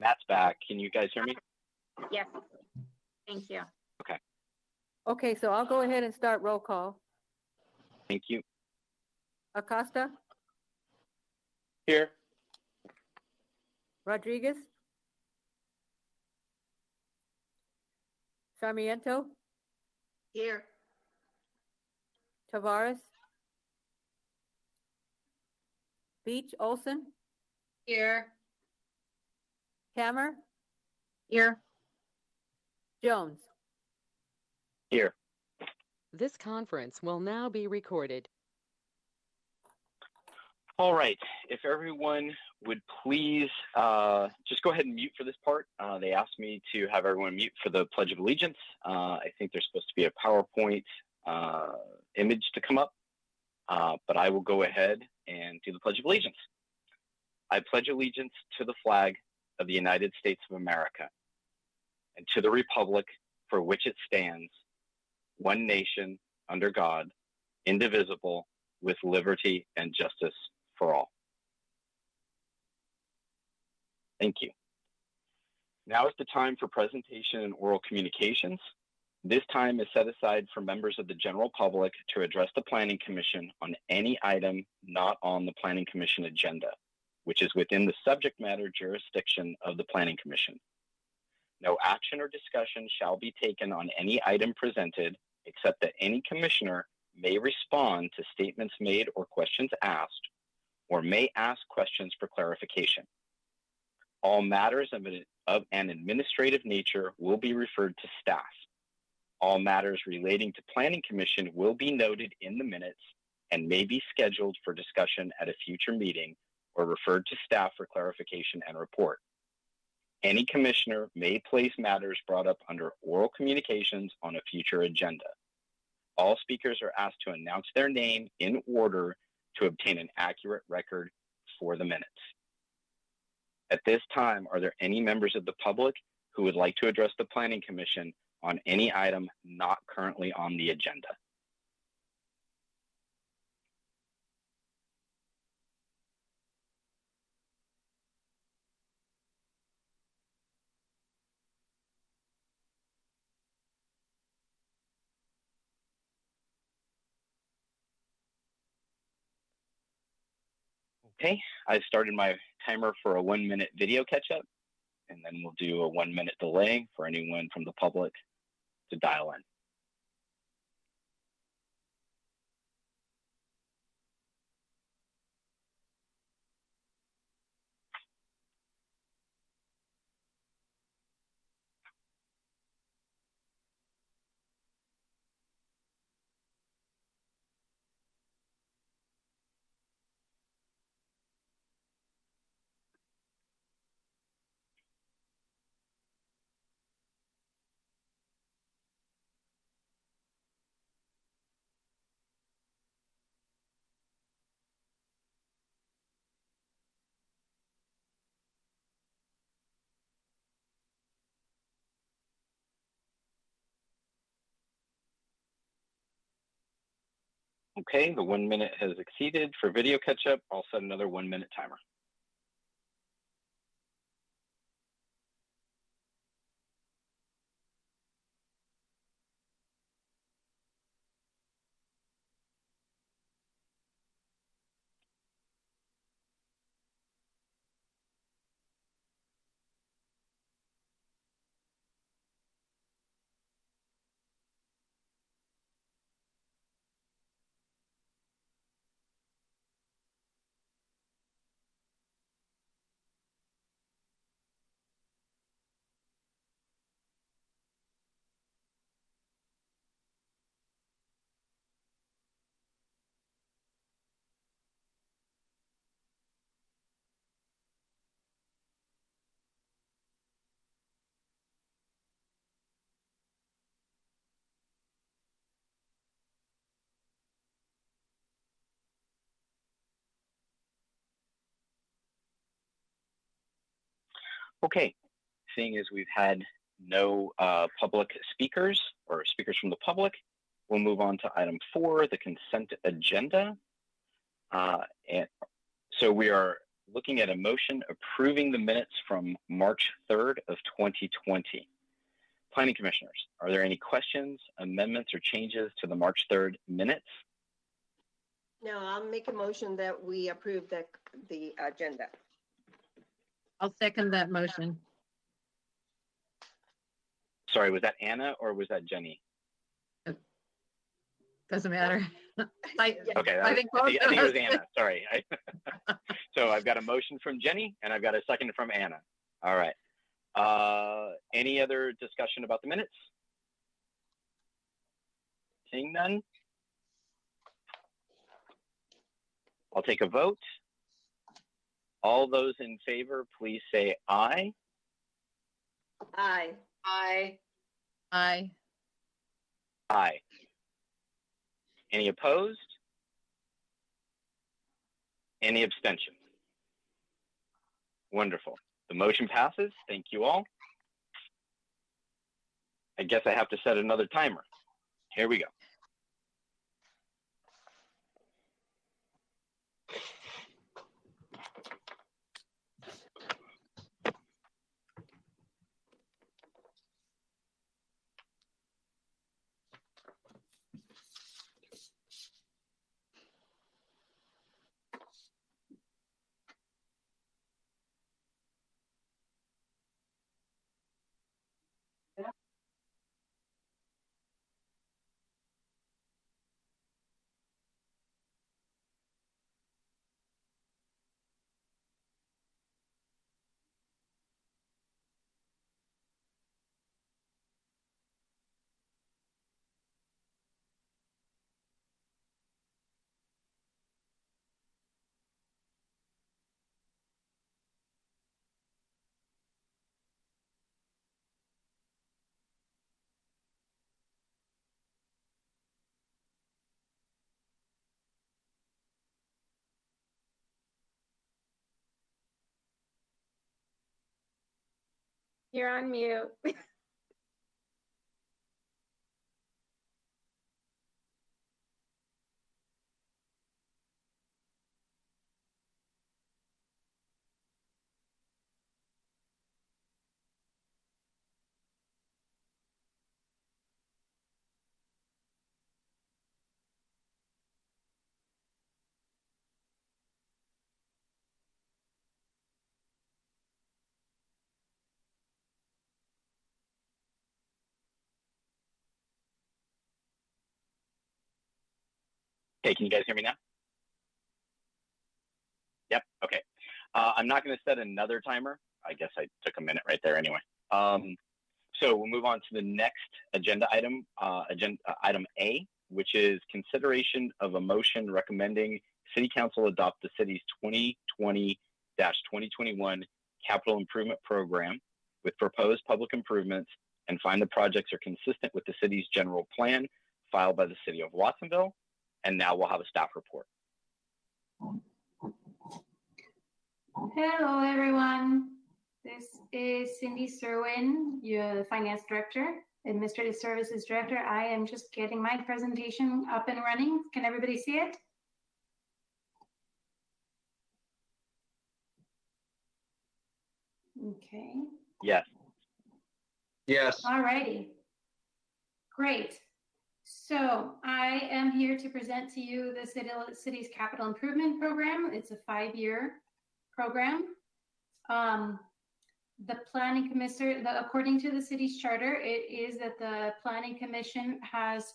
Matt's back. Can you guys hear me? Yes. Thank you. Okay. Okay, so I'll go ahead and start roll call. Thank you. Acosta, Here. Rodriguez, Sarmiento, Here. Tavares, Beach, Olson, Here. Hammer, Here. Jones. Here. This conference will now be recorded. All right. If everyone would please just go ahead and mute for this part. They asked me to have everyone mute for the Pledge of Allegiance. I think there's supposed to be a PowerPoint image to come up, but I will go ahead and do the Pledge of Allegiance. I pledge allegiance to the flag of the United States of America and to the republic for which it stands, one nation, under God, indivisible, with liberty and justice for all. Thank you. Now is the time for presentation and oral communications. This time is set aside for members of the general public to address the Planning Commission on any item not on the Planning Commission agenda, which is within the subject matter jurisdiction of the Planning Commission. No action or discussion shall be taken on any item presented, except that any commissioner may respond to statements made or questions asked, or may ask questions for clarification. All matters of an administrative nature will be referred to staff. All matters relating to Planning Commission will be noted in the minutes and may be scheduled for discussion at a future meeting or referred to staff for clarification and report. Any commissioner may place matters brought up under oral communications on a future agenda. All speakers are asked to announce their name in order to obtain an accurate record for the minutes. At this time, are there any members of the public who would like to address the Planning Commission on any item not currently on the agenda? Okay, I've started my timer for a 1-minute video catch-up, and then we'll do a 1-minute delay for anyone from the public to dial in. Okay, the 1 minute has exceeded. For video catch-up, I'll set another 1-minute timer. Okay, seeing as we've had no public speakers or speakers from the public, we'll move on to item 4, the consent agenda. And so we are looking at a motion approving the minutes from March 3rd of 2020. Planning Commissioners, are there any questions, amendments, or changes to the March 3rd minutes? No, I'll make a motion that we approve the agenda. I'll second that motion. Sorry, was that Anna or was that Jenny? Doesn't matter. Okay, I think both I think it of was us. Anna. Sorry. So I've got a motion from Jenny and I've got a second from Anna. All right. Any other discussion about the minutes? Seeing none, I'll take a vote. All those in favor, please say aye. Aye. Aye. Aye. Aye. Any opposed? Any abstentions? Wonderful. The motion passes. Thank you all. I guess I have to set another timer. Here we go. You're on mute. Okay, can you guys hear me now? Yep, okay. I'm not going to set another timer. I guess I took a minute right there anyway. So we'll move on to the next agenda item, item A, which is consideration of a motion recommending City Council adopt the city's 2020-2021 capital improvement program with proposed public improvements and find the projects are consistent with the city's general plan filed by the city of Watsonville. And now we'll have a staff report. Hello, everyone. This is Cindy Serwin, your Finance Director, Administrative Services Director. I am just getting my presentation up and running. Can everybody see it? Okay. Yes. Yes. All righty. Great. So I am here to present to you the city's capital improvement program. It's a 5-year program. The planning commission, according to the city's charter, it is that the planning commission has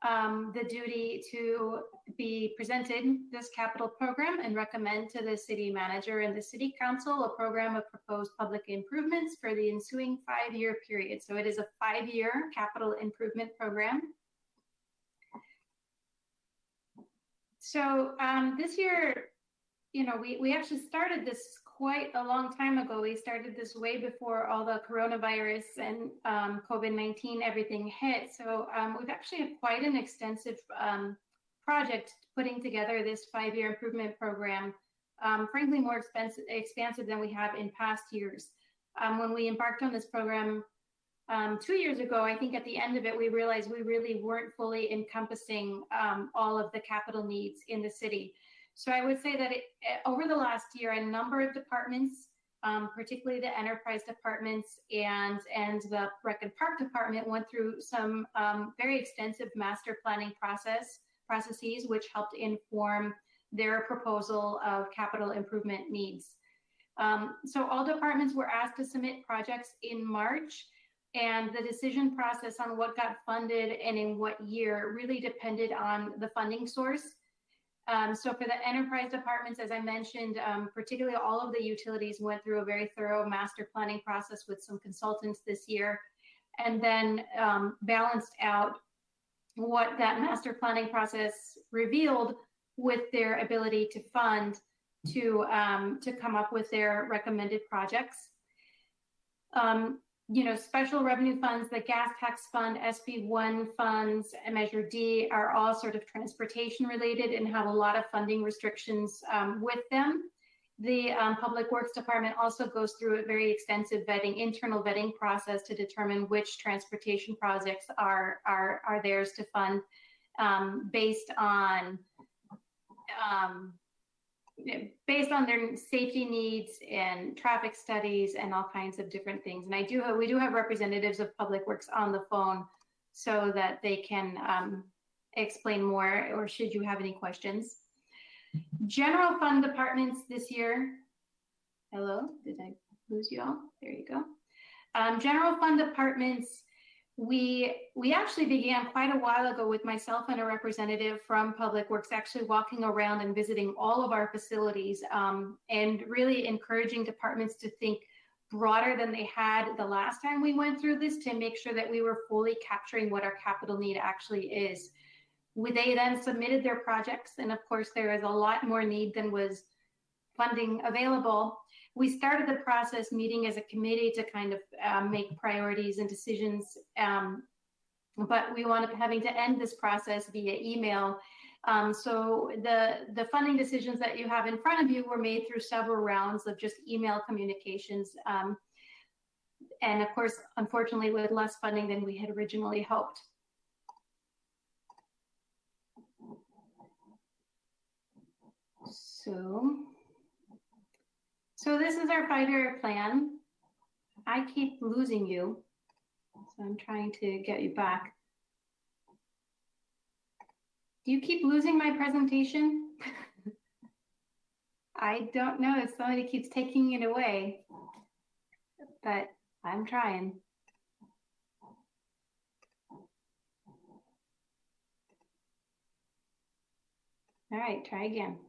the duty to be presented this capital program and recommend to the city manager and the city council a program of proposed public improvements for the ensuing 5-year period. So it is a 5-year capital improvement program. So this year, you know, we actually started this quite a long time ago. We started this way before all the coronavirus and COVID-19 everything hit. So we've actually had quite an extensive project putting together this 5-year improvement program, frankly more expansive than we have in past years. When we embarked on this program 2 years ago, I think at the end of it, we realized we really weren't fully encompassing all of the capital needs in the city. So I would say that over the last year, a number of departments, particularly the enterprise departments and the Rec and Park department, went through some very extensive master planning processes, which helped inform their proposal of capital improvement needs. So all departments were asked to submit projects in March, and the decision process on what got funded and in what year really depended on the funding source. So for the enterprise departments, as I mentioned, particularly all of the utilities went through a very thorough master planning process with some consultants this year, and then balanced out what that master planning process revealed with their ability to fund to come up with their recommended projects. Special revenue funds, the gas tax fund, SB1 funds, and Measure D are all sort of transportation related and have a lot of funding restrictions with them. The Public Works Department also goes through a very extensive internal vetting process to determine which transportation projects are theirs to fund based on their safety needs and traffic studies and all kinds of different things. And we do have representatives of Public Works on the phone so that they can explain more, or should you have any questions. General fund departments this year. Hello, did I lose you all? There you go. General fund departments, we actually began quite a while ago with myself and a representative from Public Works actually walking around and visiting all of our facilities and really encouraging departments to think broader than they had the last time we went through this, to make sure that we were fully capturing what our capital need actually is. They then submitted their projects, and of course there is a lot more need than was funding available. We started the process meeting as a committee to kind of make priorities and decisions, but we wound up having to end this process via email. So the funding decisions that you have in front of you were made through several rounds of just email communications. And of course, unfortunately, with less funding than we had originally hoped. So this is our 5-year plan. I keep losing you, so I'm trying to get you back. Do you keep losing my presentation? I don't know if somebody keeps taking it away, but I'm trying. All right, try again.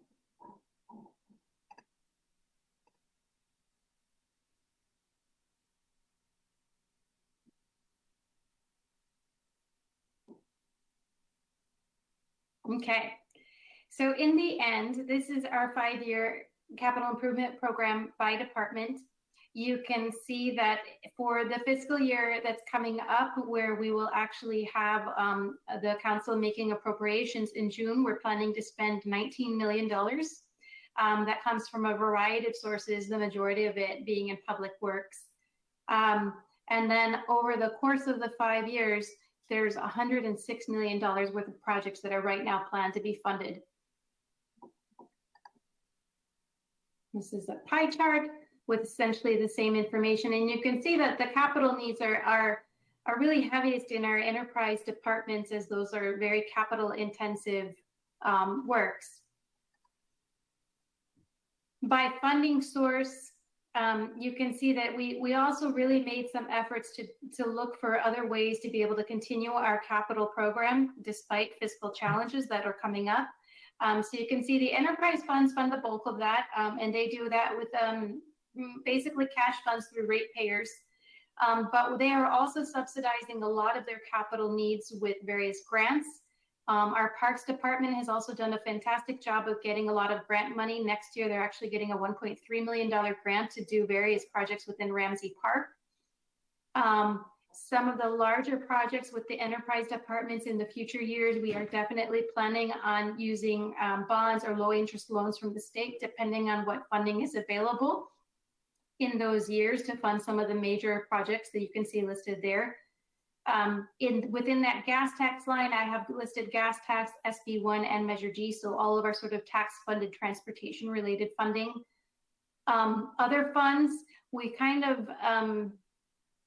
Okay, so in the end, this is our 5-year capital improvement program by department. You can see that for the fiscal year that's coming up, where we will actually have the council making appropriations in June, we're planning to spend $19 million. That comes from a variety of sources, the majority of it being in Public Works. And then over the course of the 5 years, there's $106 million worth of projects that are right now planned to be funded. This is a pie chart with essentially the same information. And you can see that the capital needs are really heaviest in our enterprise departments, as those are very capital intensive works. By funding source, you can see that we also really made some efforts to look for other ways to be able to continue our capital program despite fiscal challenges that are coming up. So you can see the enterprise funds fund the bulk of that, and they do that with basically cash funds through ratepayers. But they are also subsidizing a lot of their capital needs with various grants. Our Parks Department has also done a fantastic job of getting a lot of grant money. Next year, they're actually getting a $1.3 million grant to do various projects within Ramsey Park. Some of the larger projects with the enterprise departments in the future years, we are definitely planning on using bonds or low interest loans from the state, depending on what funding is available in those years, to fund some of the major projects that you can see listed there. Within that gas tax line, I have listed gas tax, SB1, and Measure G, so all of our sort of tax-funded transportation-related funding. Other funds, we kind of,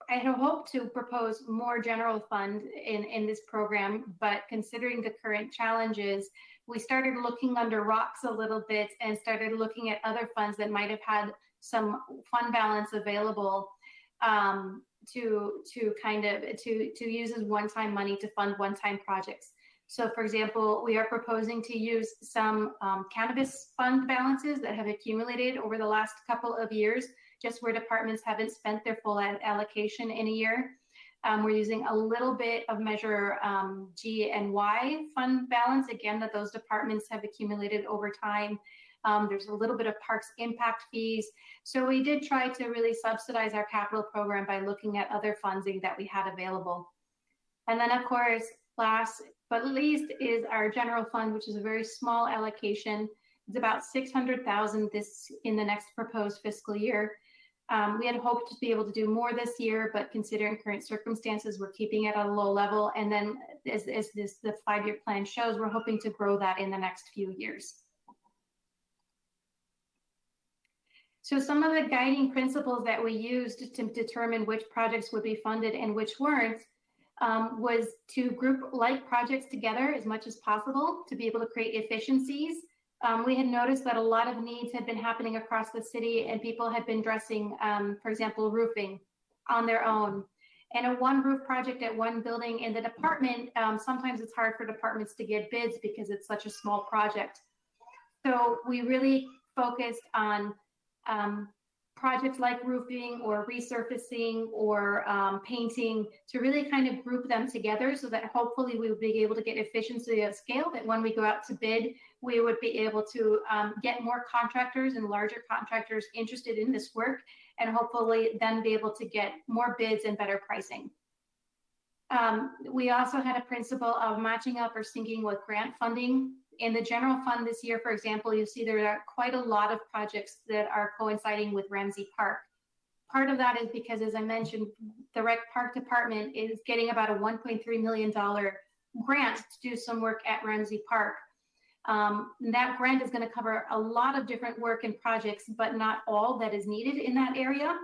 I had hoped to propose more general fund in this program, but considering the current challenges, we started looking under rocks a little bit and started looking at other funds that might have had some fund balance available to use as one-time money to fund one-time projects. So for example, we are proposing to use some cannabis fund balances that have accumulated over the last couple of years, just where departments haven't spent their full allocation in a year. We're using a little bit of Measure G and Y fund balance, again, that those departments have accumulated over time. There's a little bit of parks impact fees. So we did try to really subsidize our capital program by looking at other funding that we had available. And then of course, last but least is our general fund, which is a very small allocation. It's about $600,000 in the next proposed fiscal year. We had hoped to be able to do more this year, but considering current circumstances, we're keeping it at a low level. And then as the 5-year plan shows, we're hoping to grow that in the next few years. So some of the guiding principles that we used to determine which projects would be funded and which weren't was to group like projects together as much as possible to be able to create efficiencies. We had noticed that a lot of needs had been happening across the city and people had been dressing, for example, roofing on their own. And a one roof project at one building in the department, sometimes it's hard for departments to get bids because it's such a small project. So we really focused on projects like roofing or resurfacing or painting to really kind of group them together so that hopefully we would be able to get efficiency at scale, that when we go out to bid, we would be able to get more contractors and larger contractors interested in this work and hopefully then be able to get more bids and better pricing. We also had a principle of matching up or syncing with grant funding. In the general fund this year, for example, you see there are quite a lot of projects that are coinciding with Ramsey Park. Part of that is because, as I mentioned, the Rec Park Department is getting about a $1.3 million grant to do some work at Ramsey Park. That grant is going to cover a lot of different work and projects, but not all that is needed in that area.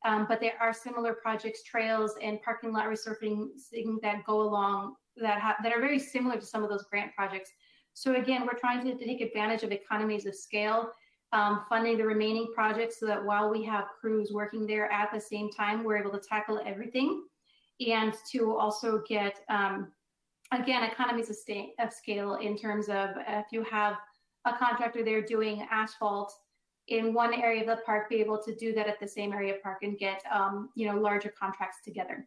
But there are similar projects, trails and parking lot resurfacing that go along that are very similar to some of those grant projects. So again, we're trying to take advantage of economies of scale, funding the remaining projects so that while we have crews working there at the same time, we're able to tackle everything and to also get, again, economies of scale in terms of if you have a contractor there doing asphalt in one area of the park, be able to do that at the same area of park and get, larger contracts together.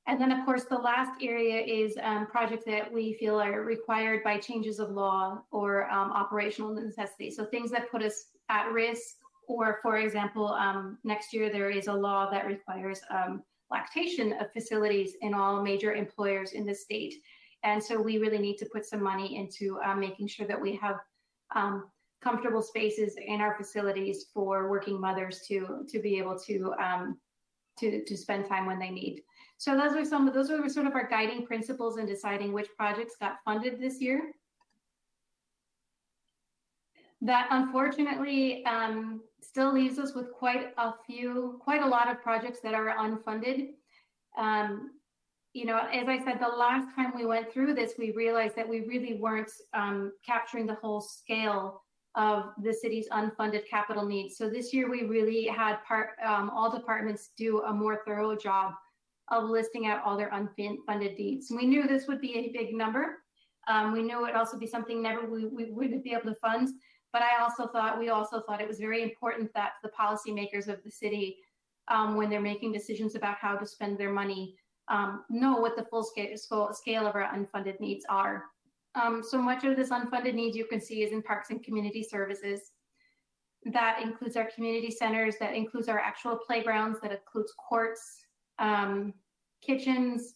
And then, of course, the last area is projects that we feel are required by changes of law or operational necessity. So things that put us at risk, or for example, next year there is a law that requires lactation of facilities in all major employers in the state. And so we really need to put some money into making sure that we have comfortable spaces in our facilities for working mothers to be able to spend time when they need. So those are sort of our guiding principles in deciding which projects got funded this year. That unfortunately still leaves us with quite a lot of projects that are unfunded. As I said, the last time we went through this, we realized that we really weren't capturing the whole scale of the city's unfunded capital needs. So this year we really had all departments do a more thorough job of listing out all their unfunded needs. We knew this would be a big number. We knew it would also be something we wouldn't be able to fund, but we also thought it was very important that the policymakers of the city, when they're making decisions about how to spend their money, know what the full scale of our unfunded needs are. So much of this unfunded needs you can see is in parks and community services. That includes our community centers, that includes our actual playgrounds, that includes courts, kitchens,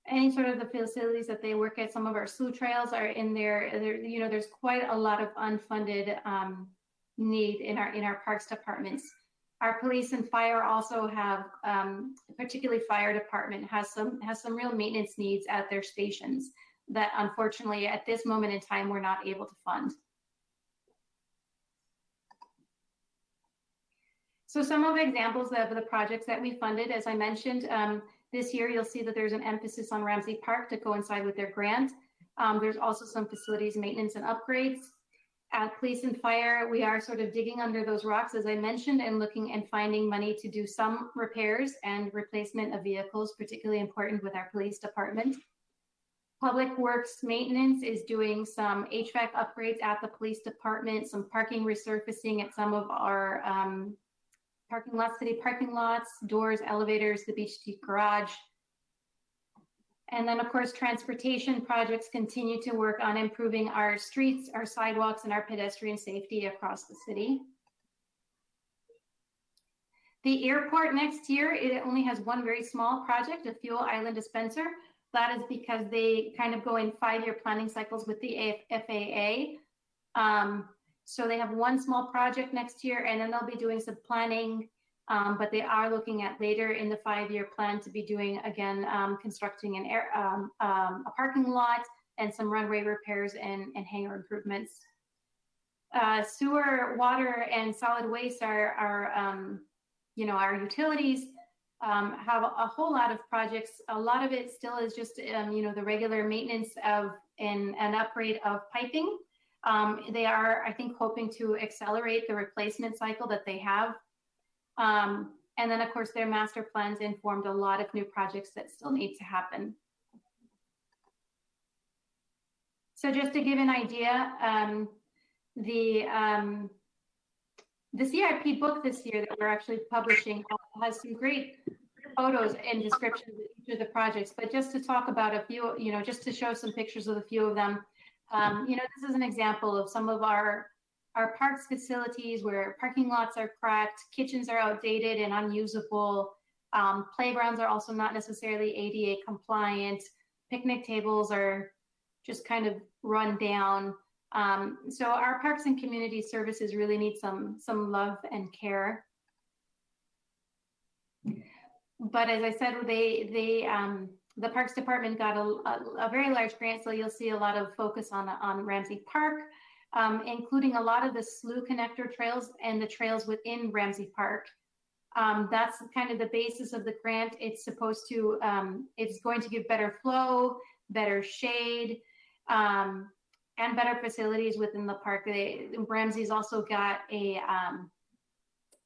any sort of the facilities that they work at. Some of our slew trails are in there. There's quite a lot of unfunded need in our parks departments. Our police and fire also have, particularly fire department has some real maintenance needs at their stations that unfortunately at this moment in time we're not able to fund. So some of the examples of the projects that we funded, as I mentioned, this year you'll see that there's an emphasis on Ramsey Park to coincide with their grant. There's also some facilities maintenance and upgrades. At police and fire, we are sort of digging under those rocks, as I mentioned, and looking and finding money to do some repairs and replacement of vehicles, particularly important with our police department. Public Works Maintenance is doing some HVAC upgrades at the police department, some parking resurfacing at some of our parking lots, city parking lots, doors, elevators, the Beach Street Garage. And then, of course, transportation projects continue to work on improving our streets, our sidewalks, and our pedestrian safety across the city. The airport next year, it only has one very small project, a fuel island dispenser. That is because they kind of go in 5-year planning cycles with the FAA. So they have one small project next year, and then they'll be doing some planning, but they are looking at later in the 5-year plan to be doing, again, constructing a parking lot and some runway repairs and hangar improvements. Sewer, water, and solid waste are our utilities. Have a whole lot of projects. A lot of it still is just, the regular maintenance of and upgrade of piping. They are, I think, hoping to accelerate the replacement cycle that they have. And then, of course, their master plans informed a lot of new projects that still need to happen. So just to give an idea, the CIP book this year that we're actually publishing has some great photos and descriptions of each of the projects, but just to talk about a few, just to show some pictures of a few of them. This is an example of some of our parks facilities where parking lots are cracked, kitchens are outdated and unusable, playgrounds are also not necessarily ADA compliant, picnic tables are just kind of run down. So our parks and community services really need some love and care. But as I said, the Parks Department got a very large grant, so you'll see a lot of focus on Ramsey Park, including a lot of the slough connector trails and the trails within Ramsey Park. That's kind of the basis of the grant. It's supposed to, it's going to give better flow, better shade, and better facilities within the park. Ramsey's also got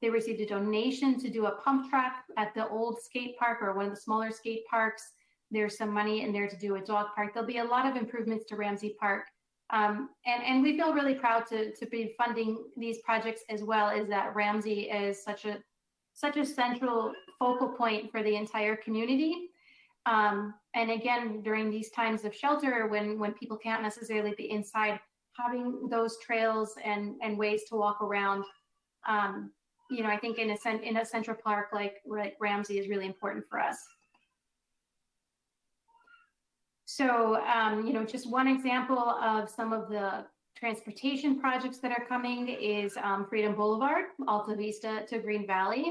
they received a donation to do a pump track at the old skate park or one of the smaller skate parks. There's some money in there to do a dog park. There'll be a lot of improvements to Ramsey Park. And we feel really proud to be funding these projects as well, is that Ramsey is such a central focal point for the entire community. And again, during these times of shelter, when people can't necessarily be inside, having those trails and ways to walk around, I think in a central park like Ramsey is really important for us. So, just one example of some of the transportation projects that are coming is Freedom Boulevard, Alta Vista to Green Valley.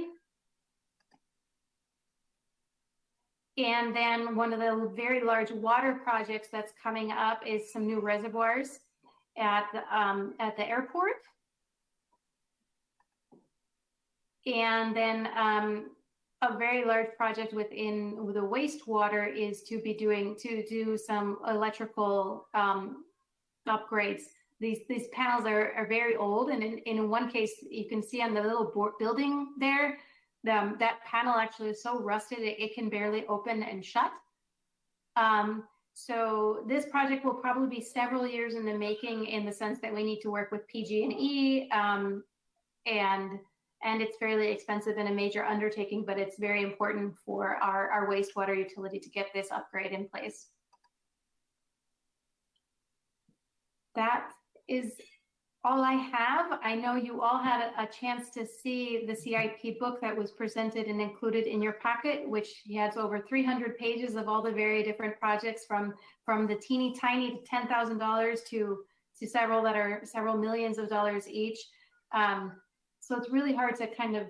And then one of the very large water projects that's coming up is some new reservoirs at the airport. And then a very large project within the wastewater is to do some electrical upgrades. These panels are very old, and in one case you can see on the little building there, that panel actually is so rusted it can barely open and shut. So this project will probably be several years in the making, in the sense that we need to work with PG&E, and it's fairly expensive and a major undertaking, but it's very important for our wastewater utility to get this upgrade in place. That is all I have. I know you all had a chance to see the CIP book that was presented and included in your packet, which has over 300 pages of all the very different projects, from the teeny tiny $10,000 to several that are several millions of dollars each. So it's really hard to kind of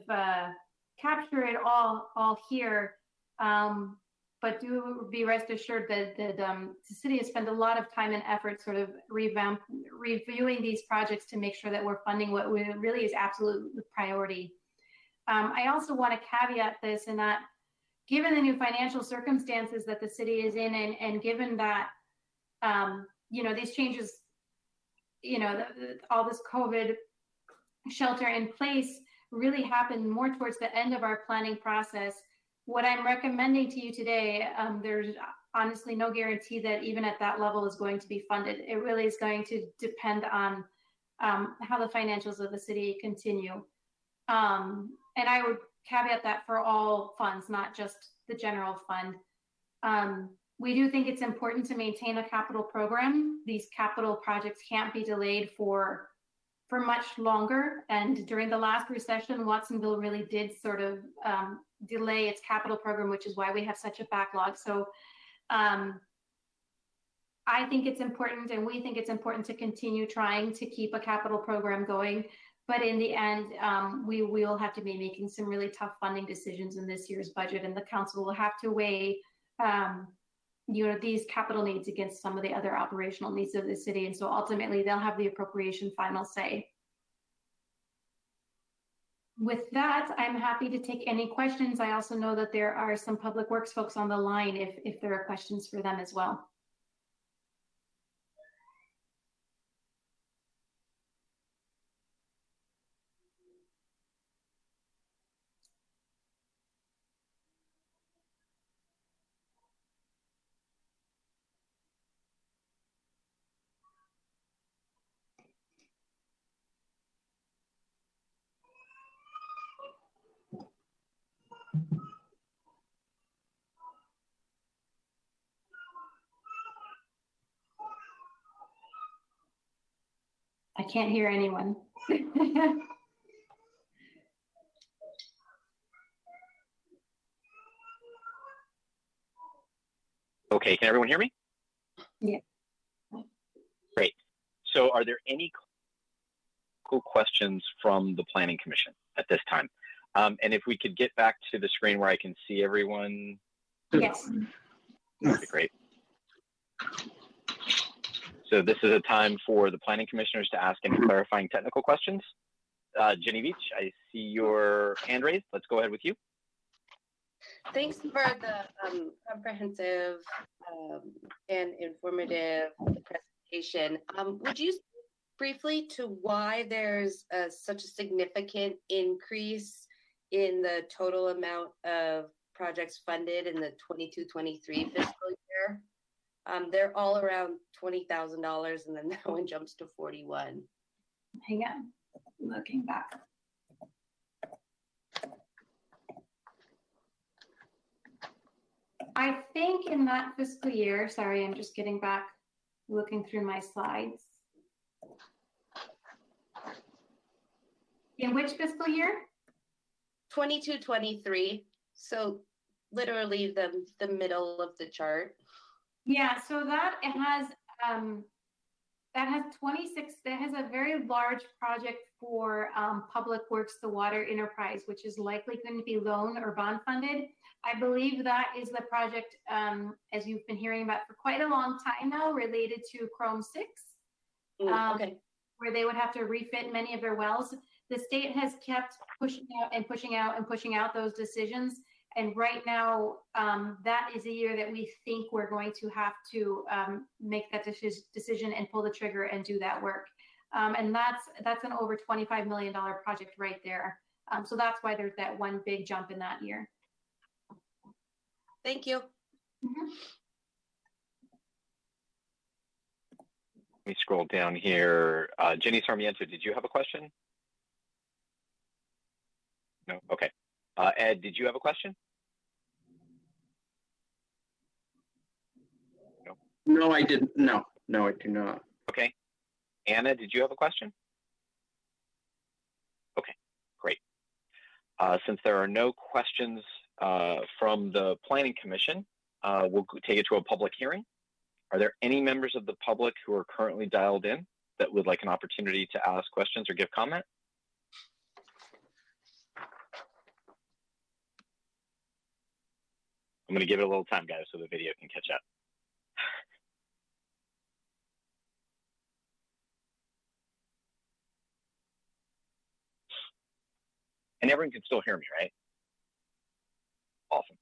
capture it all here. But do be rest assured that the city has spent a lot of time and effort sort of reviewing these projects to make sure that we're funding what really is absolute priority. I also want to caveat this in that given the new financial circumstances that the city is in, and given that, these changes, all this COVID shelter in place really happened more towards the end of our planning process. What I'm recommending to you today, there's honestly no guarantee that even at that level is going to be funded. It really is going to depend on how the financials of the city continue. And I would caveat that for all funds, not just the general fund. We do think it's important to maintain a capital program. These capital projects can't be delayed for much longer. And during the last recession, Watsonville really did sort of delay its capital program, which is why we have such a backlog. So I think it's important, and we think it's important to continue trying to keep a capital program going. But in the end, we will have to be making some really tough funding decisions in this year's budget, and the council will have to weigh these capital needs against some of the other operational needs of the city. And so ultimately they'll have the appropriation final say. With that, I'm happy to take any questions. I also know that there are some public works folks on the line if there are questions for them as well. I can't hear anyone. Okay, can everyone hear me? Yeah. Great. So are there any cool questions from the Planning Commission at this time? And if we could get back to the screen where I can see everyone. Yes. That'd be great. So this is a time for the Planning Commissioners to ask any clarifying technical questions. Jenny Beach, I see your hand raised. Let's go ahead with you. Thanks for the comprehensive and informative presentation. Would you speak briefly to why there's such a significant increase in the total amount of projects funded in the 22-23 fiscal year? They're all around $20,000, and then that one jumps to 41. Hang on, looking back. I think in that fiscal year, sorry, I'm just getting back, looking through my slides. In which fiscal year? 22-23. So literally the middle of the chart. Yeah, so that has 26, that has a very large project for Public Works, the water enterprise, which is likely going to be loan or bond funded. I believe that is the project, as you've been hearing about for quite a long time now, related to Chrome 6, Okay. where they would have to refit many of their wells. The state has kept pushing out and pushing out and pushing out those decisions. And right now, that is a year that we think we're going to have to make that decision and pull the trigger and do that work. And that's an over $25 million project right there. So that's why there's that one big jump in that year. Thank you. Mm-hmm. Let me scroll down here. Jenny Sarmiento, did you have a question? No, okay. Ed, did you have a question? No. No, I didn't. No, I do not. Okay. Anna, did you have a question? Okay, great. Since there are no questions from the Planning Commission, we'll take it to a public hearing. Are there any members of the public who are currently dialed in that would like an opportunity to ask questions or give comment? I'm going to give it a little time, guys, so the video can catch up. And everyone can still hear me, right? Awesome.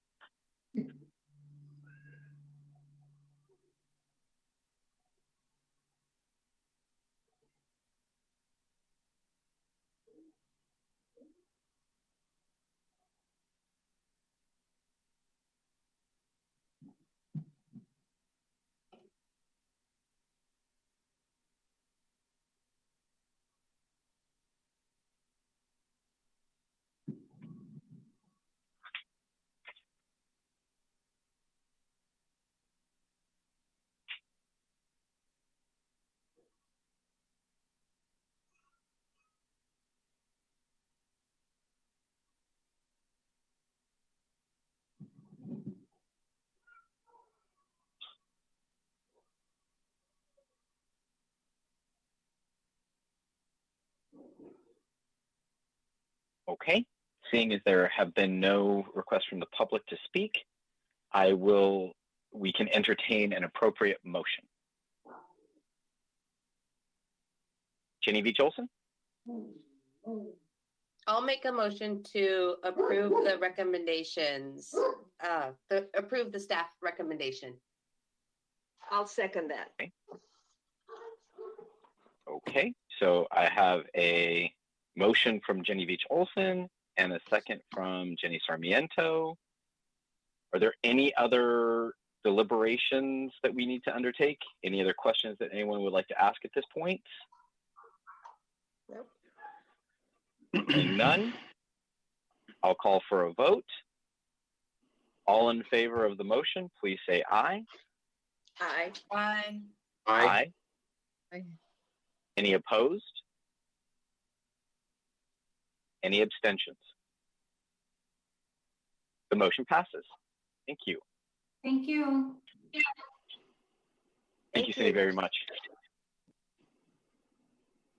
Okay, seeing as there have been no requests from the public to speak, we can entertain an appropriate motion. Genevieve Olson? I'll make a motion to approve the recommendations, approve the staff recommendation. I'll second that. Okay, so I have a motion from Genevieve Olson and a second from Jenny Sarmiento. Are there any other deliberations that we need to undertake? Any other questions that anyone would like to ask at this point? Nope. Seeing none, I'll call for a vote. All in favor of the motion, please say aye. Aye. Aye. Aye. Aye. Any opposed? Any abstentions? The motion passes. Thank you. Thank you. Thank you, Cindy, very much.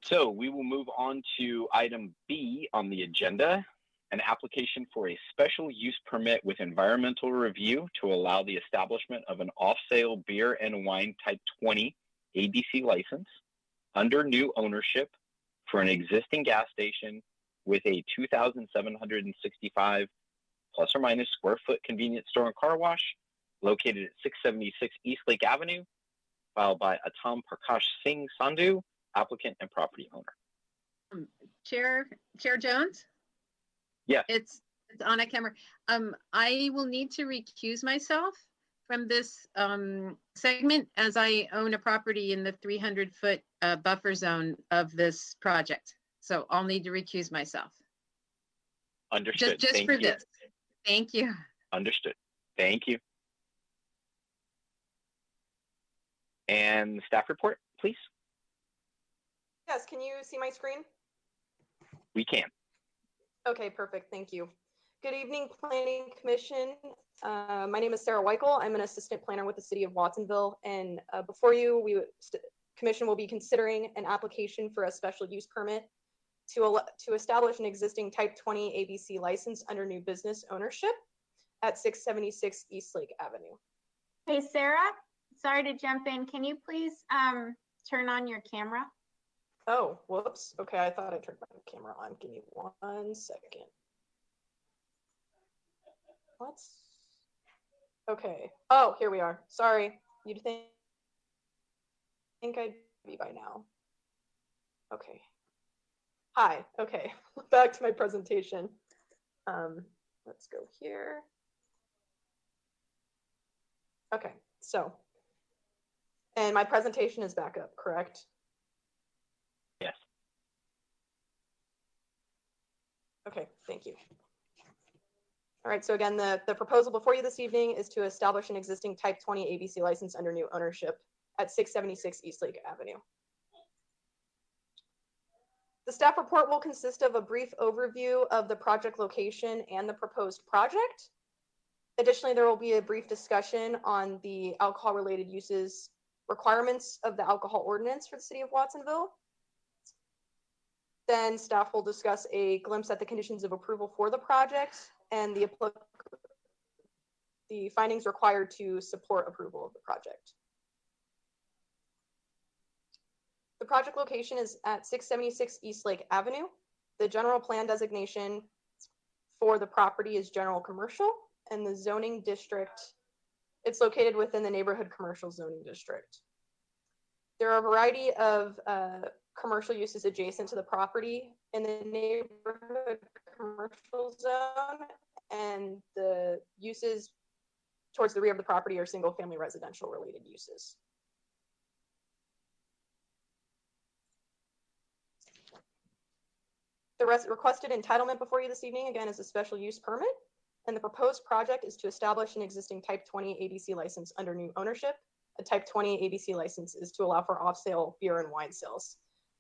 So we will move on to item B on the agenda, an application for a special use permit with environmental review to allow the establishment of an off-sale beer and wine type 20 ABC license under new ownership for an existing gas station with a 2,765 plus or minus square foot convenience store and car wash located at 676 East Lake Avenue, filed by Atam Prakash Singh Sandhu, applicant and property owner. Chair Jones? Yes. It's on a camera. I will need to recuse myself from this segment as I own a property in the 300-foot buffer zone of this project. So I'll need to recuse myself. Understood. Just Thank for you. this. Thank you. Understood. Thank you. And staff report, please. Yes, can you see my screen? We can. Okay, perfect, thank you. Good evening, Planning Commission. My name is Sarah Weichel. I'm an assistant planner with the City of Watsonville, and before you, Commission will be considering an application for a special use permit to establish an existing Type 20 ABC license under new business ownership at 676 East Lake Avenue. Hey, Sarah, sorry to jump in. Can you please turn on your camera? Oh, whoops. Okay, I thought I turned my camera on. Give me 1 second. What? Okay. Oh, here we are. Sorry. You'd think I'd be by now. Okay. Hi. Okay. Back to my presentation. Let's go here. Okay. So, and my presentation is back up, correct? Yes. Okay, thank you. All right, so again, the proposal before you this evening is to establish an existing Type 20 ABC license under new ownership at 676 East Lake Avenue. The staff report will consist of a brief overview of the project location and the proposed project. Additionally, there will be a brief discussion on the alcohol-related uses requirements of the alcohol ordinance for the City of Watsonville. Then staff will discuss a glimpse at the conditions of approval for the project and the the findings required to support approval of the project. The project location is at 676 East Lake Avenue. The general plan designation for the property is general commercial, and the zoning district, it's located within the neighborhood commercial zoning district. There are a variety of commercial uses adjacent to the property in the neighborhood commercial zone, and the uses towards the rear of the property are single family residential related uses. The requested entitlement before you this evening, again, is a special use permit, and the proposed project is to establish an existing Type 20 ABC license under new ownership. A Type 20 ABC license is to allow for off-sale beer and wine sales.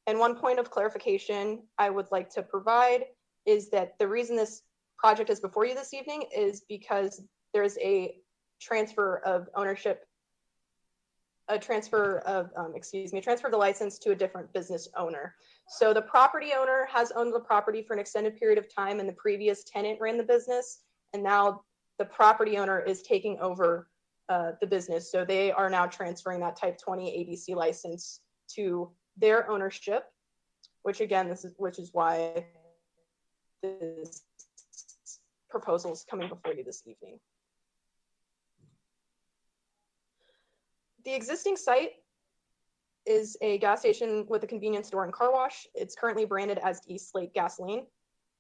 And one point of clarification I would like to provide is that the reason this project is before you this evening is because there's a transfer of ownership, a transfer of the license to a different business owner. So the property owner has owned the property for an extended period of time, and the previous tenant ran the business, and now the property owner is taking over the business. So they are now transferring that Type 20 ABC license to their ownership, which again, which is why this proposal is coming before you this evening. The existing site is a gas station with a convenience store and car wash. It's currently branded as East Lake Gasoline.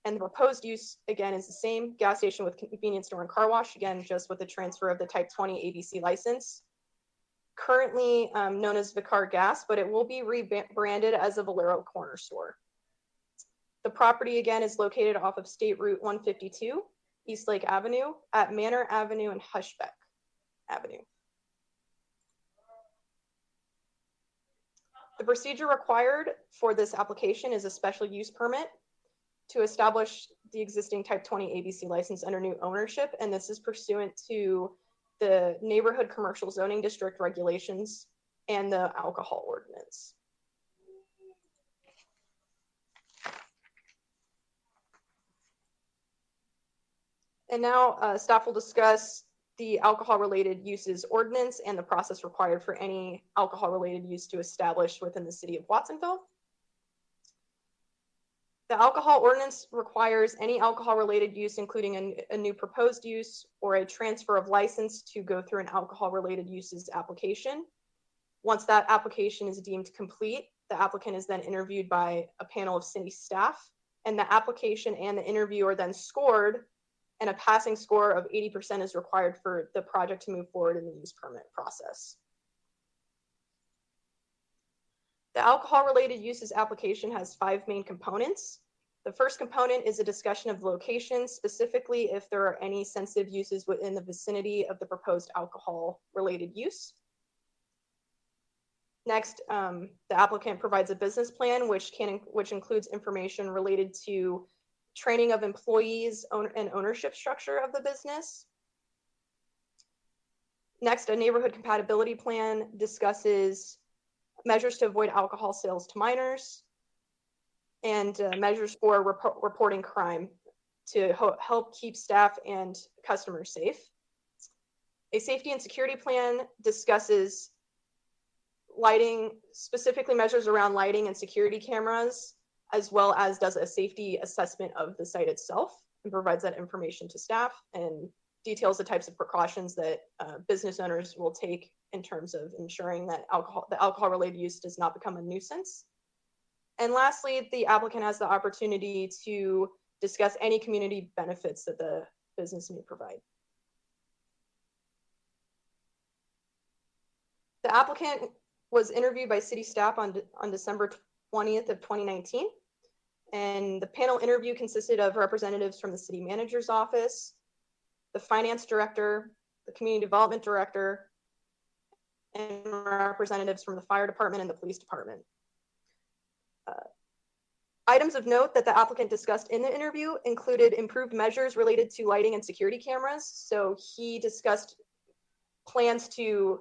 And the proposed use, again, is the same gas station with convenience store and car wash, again, just with the transfer of the Type 20 ABC license. Currently known as Vicar Gas, but it will be rebranded as a Valero Corner Store. The property, again, is located off of State Route 152, East Lake Avenue, at Manor Avenue and Hushbeck Avenue. The procedure required for this application is a special use permit to establish the existing Type 20 ABC license under new ownership, and this is pursuant to the neighborhood commercial zoning district regulations and the alcohol ordinance. And now staff will discuss the alcohol-related uses ordinance and the process required for any alcohol-related use to establish within the city of Watsonville. The alcohol ordinance requires any alcohol-related use, including a new proposed use or a transfer of license, to go through an alcohol-related uses application. Once that application is deemed complete, the applicant is then interviewed by a panel of city staff, and the application and the interview are then scored, and a passing score of 80% is required for the project to move forward in the use permit process. The alcohol-related uses application has 5 main components. The first component is a discussion of location, specifically if there are any sensitive uses within the vicinity of the proposed alcohol-related use. Next, the applicant provides a business plan, which includes information related to training of employees and ownership structure of the business. Next, a neighborhood compatibility plan discusses measures to avoid alcohol sales to minors and measures for reporting crime to help keep staff and customers safe. A safety and security plan discusses lighting, specifically measures around lighting and security cameras, as well as does a safety assessment of the site itself and provides that information to staff and details the types of precautions that business owners will take in terms of ensuring that the alcohol-related use does not become a nuisance. And lastly, the applicant has the opportunity to discuss any community benefits that the business may provide. The applicant was interviewed by city staff on December 20th of 2019. And the panel interview consisted of representatives from the city manager's office, the finance director, the community development director, and representatives from the fire department and the police department. Items of note that the applicant discussed in the interview included improved measures related to lighting and security cameras. So he discussed plans to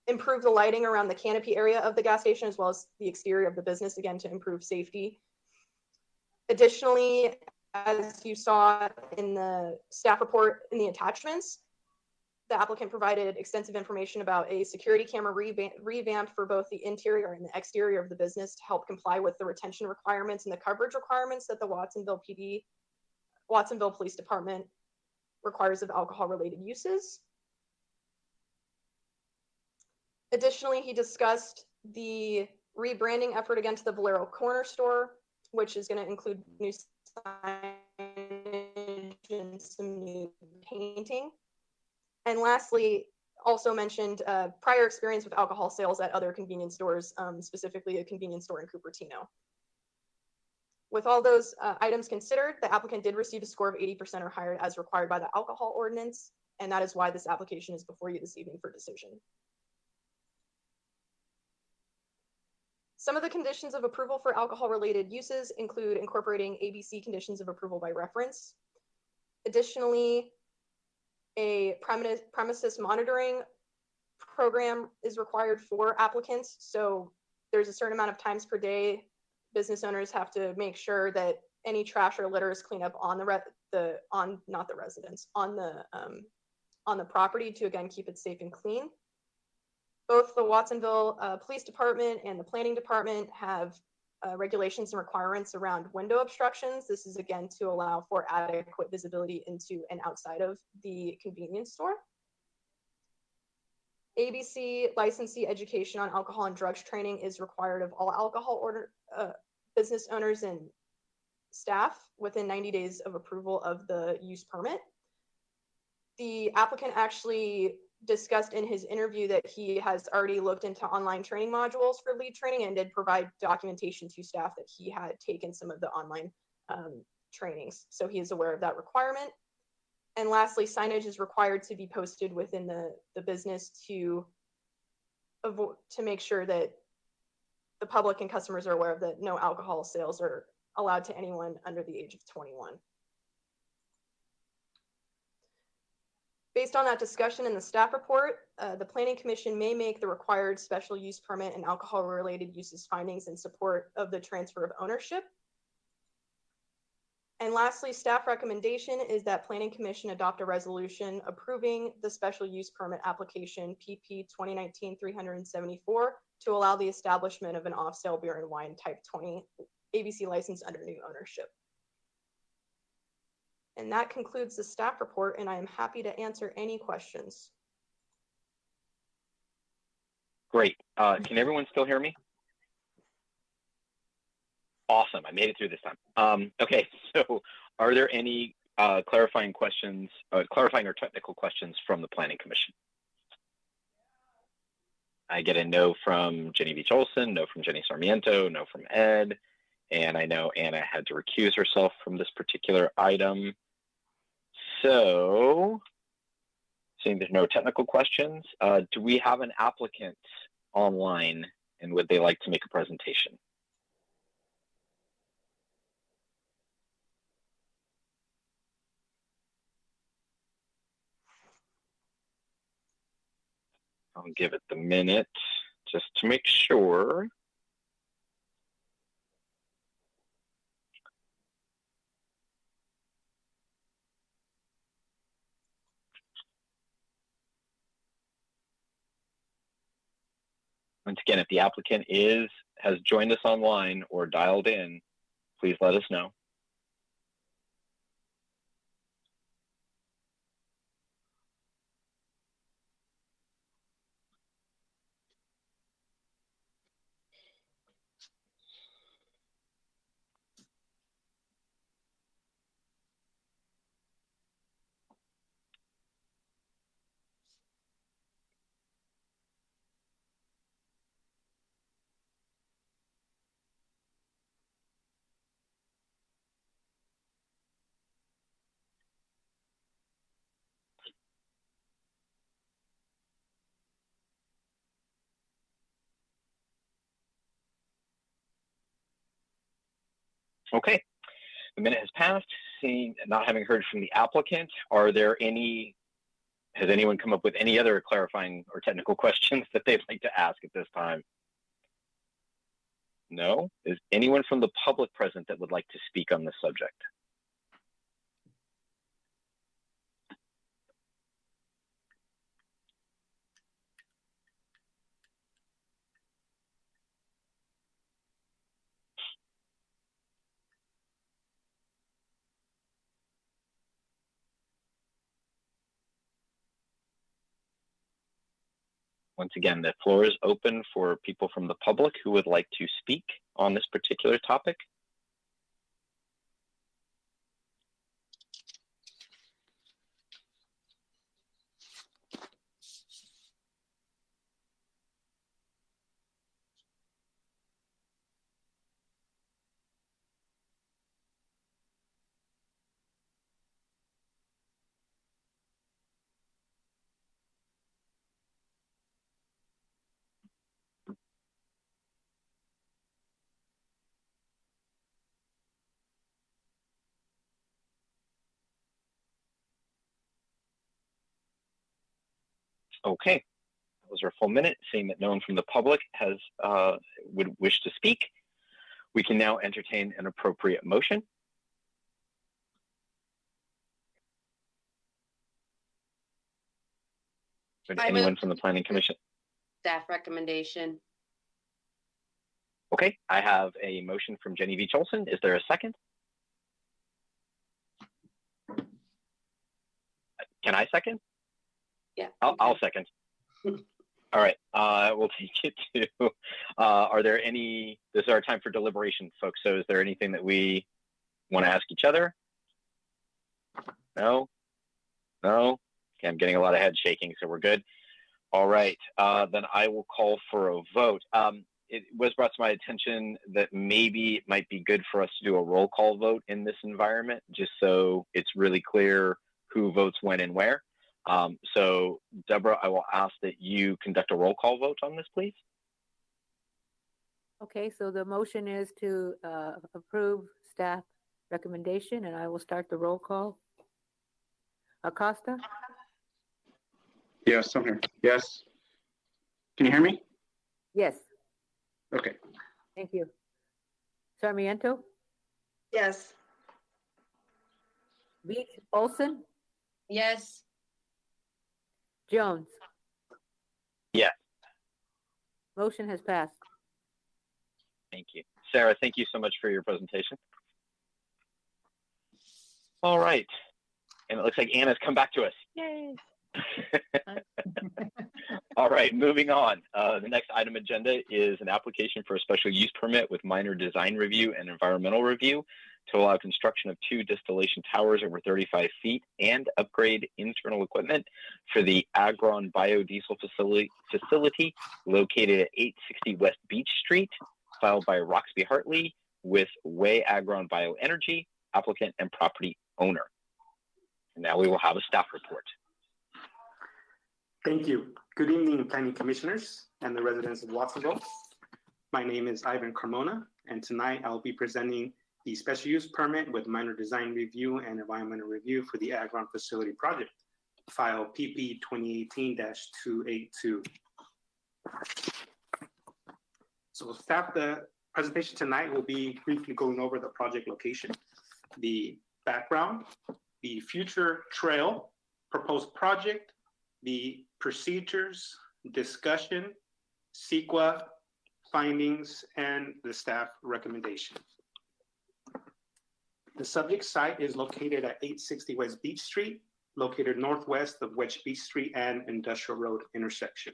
improve the lighting around the canopy area of the gas station, as well as the exterior of the business, again, to improve safety. Additionally, as you saw in the staff report in the attachments, the applicant provided extensive information about a security camera revamp for both the interior and the exterior of the business to help comply with the retention requirements and the coverage requirements that the Watsonville Police Department requires of alcohol-related uses. Additionally, he discussed the rebranding effort again to the Valero Corner Store, which is going to include new signage and some new painting. And lastly, also mentioned prior experience with alcohol sales at other convenience stores, specifically a convenience store in Cupertino. With all those items considered, the applicant did receive a score of 80% or higher as required by the alcohol ordinance, and that is why this application is before you this evening for decision. Some of the conditions of approval for alcohol-related uses include incorporating ABC conditions of approval by reference. Additionally, a premises monitoring program is required for applicants. So there's a certain amount of times per day business owners have to make sure that any trash or litter is cleaned up on not the residence, on the property to again keep it safe and clean. Both the Watsonville Police Department and the Planning Department have regulations and requirements around window obstructions. This is again to allow for adequate visibility into and outside of the convenience store. ABC licensee education on alcohol and drugs training is required of all alcohol business owners and staff within 90 days of approval of the use permit. The applicant actually discussed in his interview that he has already looked into online training modules for lead training and did provide documentation to staff that he had taken some of the online trainings. So he is aware of that requirement. And lastly, signage is required to be posted within the business to make sure that the public and customers are aware of that no alcohol sales are allowed to anyone under the age of 21. Based on that discussion in the staff report, the Planning Commission may make the required special use permit and alcohol-related uses findings in support of the transfer of ownership. And lastly, staff recommendation is that Planning Commission adopt a resolution approving the special use permit application PP 2019-374 to allow the establishment of an off-sale beer and wine type 20 ABC license under new ownership. And that concludes the staff report, and I am happy to answer any questions. Great. Can everyone still hear me? Awesome. I made it through this time. Okay, so are there any clarifying questions, clarifying or technical questions from the Planning Commission? I get a no from Jenny Beach Olson, no from Jenny Sarmiento, no from Ed, and I know Anna had to recuse herself from this particular item. So, seeing there's no technical questions, do we have an applicant online and would they like to make a presentation? I'll give it the minute just to make sure. Once again, if the applicant has joined us online or dialed in, please let us know. Okay, the minute has passed. Not having heard from the applicant, has anyone come up with any other clarifying or technical questions that they'd like to ask at this time? No? Is anyone from the public present that would like to speak on this subject? Once again, the floor is open for people from the public who would like to speak on this particular topic. Okay, that was our full minute. Seeing that no one from the public has would wish to speak, we can now entertain an appropriate motion. Would anyone from the Planning Commission? Staff recommendation. Okay, I have a motion from Genevieve Olson. Is there a second? Can I second? Yeah. I'll second. All right, we'll take it to, are there any, this is our time for deliberation, folks. So is there anything that we want to ask each other? No? No? Okay, I'm getting a lot of head shaking, so we're good. All right, then I will call for a vote. It was brought to my attention that maybe it might be good for us to do a roll call vote in this environment, just so it's really clear who votes when and where. So Deborah, I will ask that you conduct a roll call vote on this, please. Okay, so the motion is to approve staff recommendation, and I will start the roll call. Acosta? Yes, I'm here. Yes. Can you hear me? Yes, Okay. thank you. Sarmiento? Yes. Beach Olson? Yes. Jones? Yes. Motion has passed. Thank you. Sarah, thank you so much for your presentation. All right. And it looks like Anna's come back to us. Yay. All right, moving on. The next item agenda is an application for a special use permit with minor design review and environmental review to allow construction of 2 distillation towers over 35 feet and upgrade internal equipment for the Agron biodiesel facility located at 860 West Beach Street, filed by Roxby Hartley with Way Agron Bioenergy, applicant and property owner. And now we will have a staff report. Thank you. Good evening, Planning Commissioners and the residents of Watsonville. My name is Ivan Carmona, and tonight I'll be presenting the special use permit with minor design review and environmental review for the Agron facility project, file PP 2018-282. So staff, the presentation tonight will be briefly going over the project location, the background, the future trail, proposed project, the procedures, discussion, CEQA, findings, and the staff recommendation. The subject site is located at 860 West Beach Street, located northwest of Wedge Beach Street and Industrial Road intersection.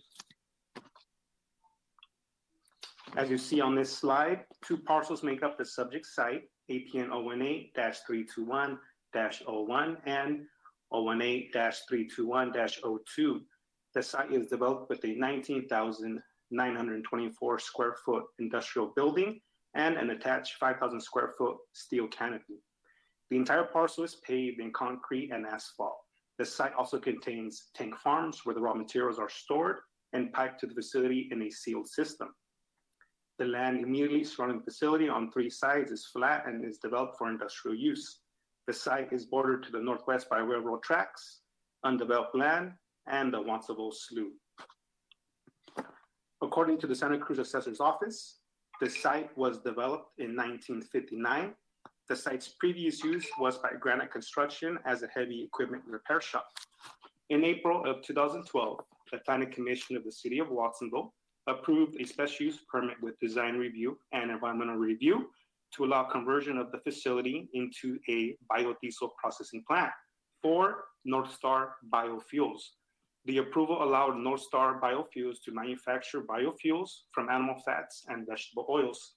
As you see on this slide, 2 parcels make up the subject site, APN 018-321-01 and 018-321-02. The site is developed with a 19,924 square foot industrial building and an attached 5,000 square foot steel canopy. The entire parcel is paved in concrete and asphalt. The site also contains tank farms where the raw materials are stored and piped to the facility in a sealed system. The land immediately surrounding the facility on 3 sides is flat and is developed for industrial use. The site is bordered to the northwest by railroad tracks, undeveloped land, and the Watsonville Slough. According to the Santa Cruz Assessor's Office, the site was developed in 1959. The site's previous use was by Granite Construction as a heavy equipment repair shop. In April of 2012, the Planning Commission of the City of Watsonville approved a special use permit with design review and environmental review to allow conversion of the facility into a biodiesel processing plant for North Star Biofuels. The approval allowed North Star Biofuels to manufacture biofuels from animal fats and vegetable oils.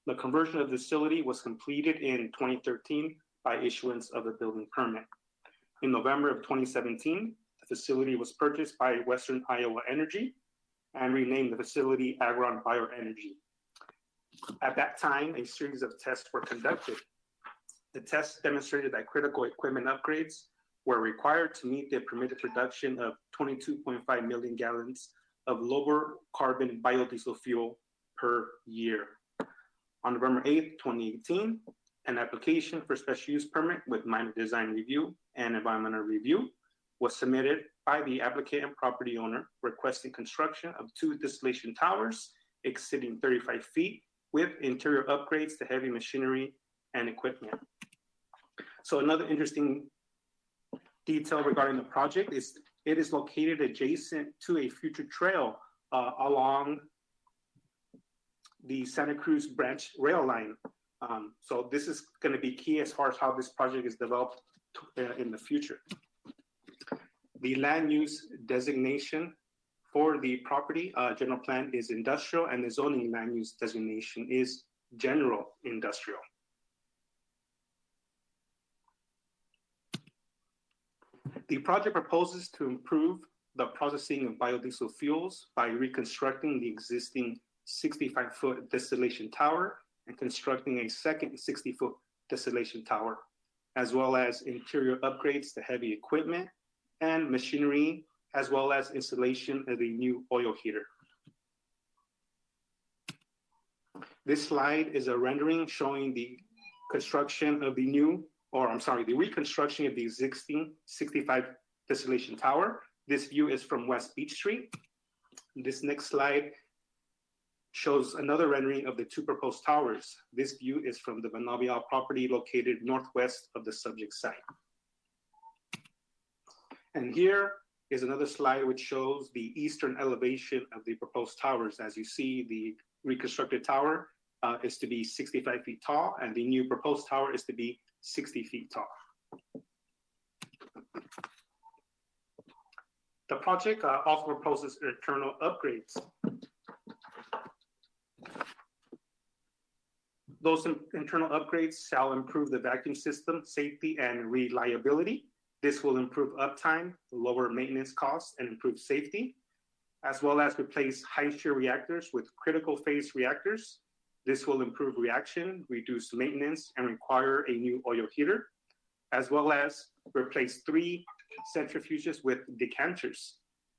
The conversion of the facility was completed in 2013 by issuance of a building permit. In November of 2017, the facility was purchased by Western Iowa Energy and renamed the facility Agron Bioenergy. At that time, a series of tests were conducted. The tests demonstrated that critical equipment upgrades were required to meet the permitted production of 22.5 million gallons of lower carbon biodiesel fuel per year. On November 8, 2018, an application for special use permit with minor design review and environmental review was submitted by the applicant and property owner requesting construction of 2 distillation towers exceeding 35 feet with interior upgrades to heavy machinery and equipment. So another interesting detail regarding the project is it is located adjacent to a future trail along the Santa Cruz branch rail line. So this is going to be key as far as how this project is developed in the future. The land use designation for the property general plan is industrial, and the zoning land use designation is general industrial. The project proposes to improve the processing of biodiesel fuels by reconstructing the existing 65-foot distillation tower and constructing a second 60-foot distillation tower, as well as interior upgrades to heavy equipment and machinery, as well as installation of a new oil heater. This slide is a rendering showing the construction of the the reconstruction of the existing 65 distillation tower. This view is from West Beach Street. This next slide shows another rendering of the 2 proposed towers. This view is from the Vanavial property located northwest of the subject site. And here is another slide which shows the eastern elevation of the proposed towers. As you see, the reconstructed tower is to be 65 feet tall, and the new proposed tower is to be 60 feet tall. The project also proposes internal upgrades. Those internal upgrades shall improve the vacuum system safety and reliability. This will improve uptime, lower maintenance costs, and improve safety, as well as replace high-shear reactors with critical phase reactors. This will improve reaction, reduce maintenance, and require a new oil heater, as well as replace 3 centrifuges with decanters.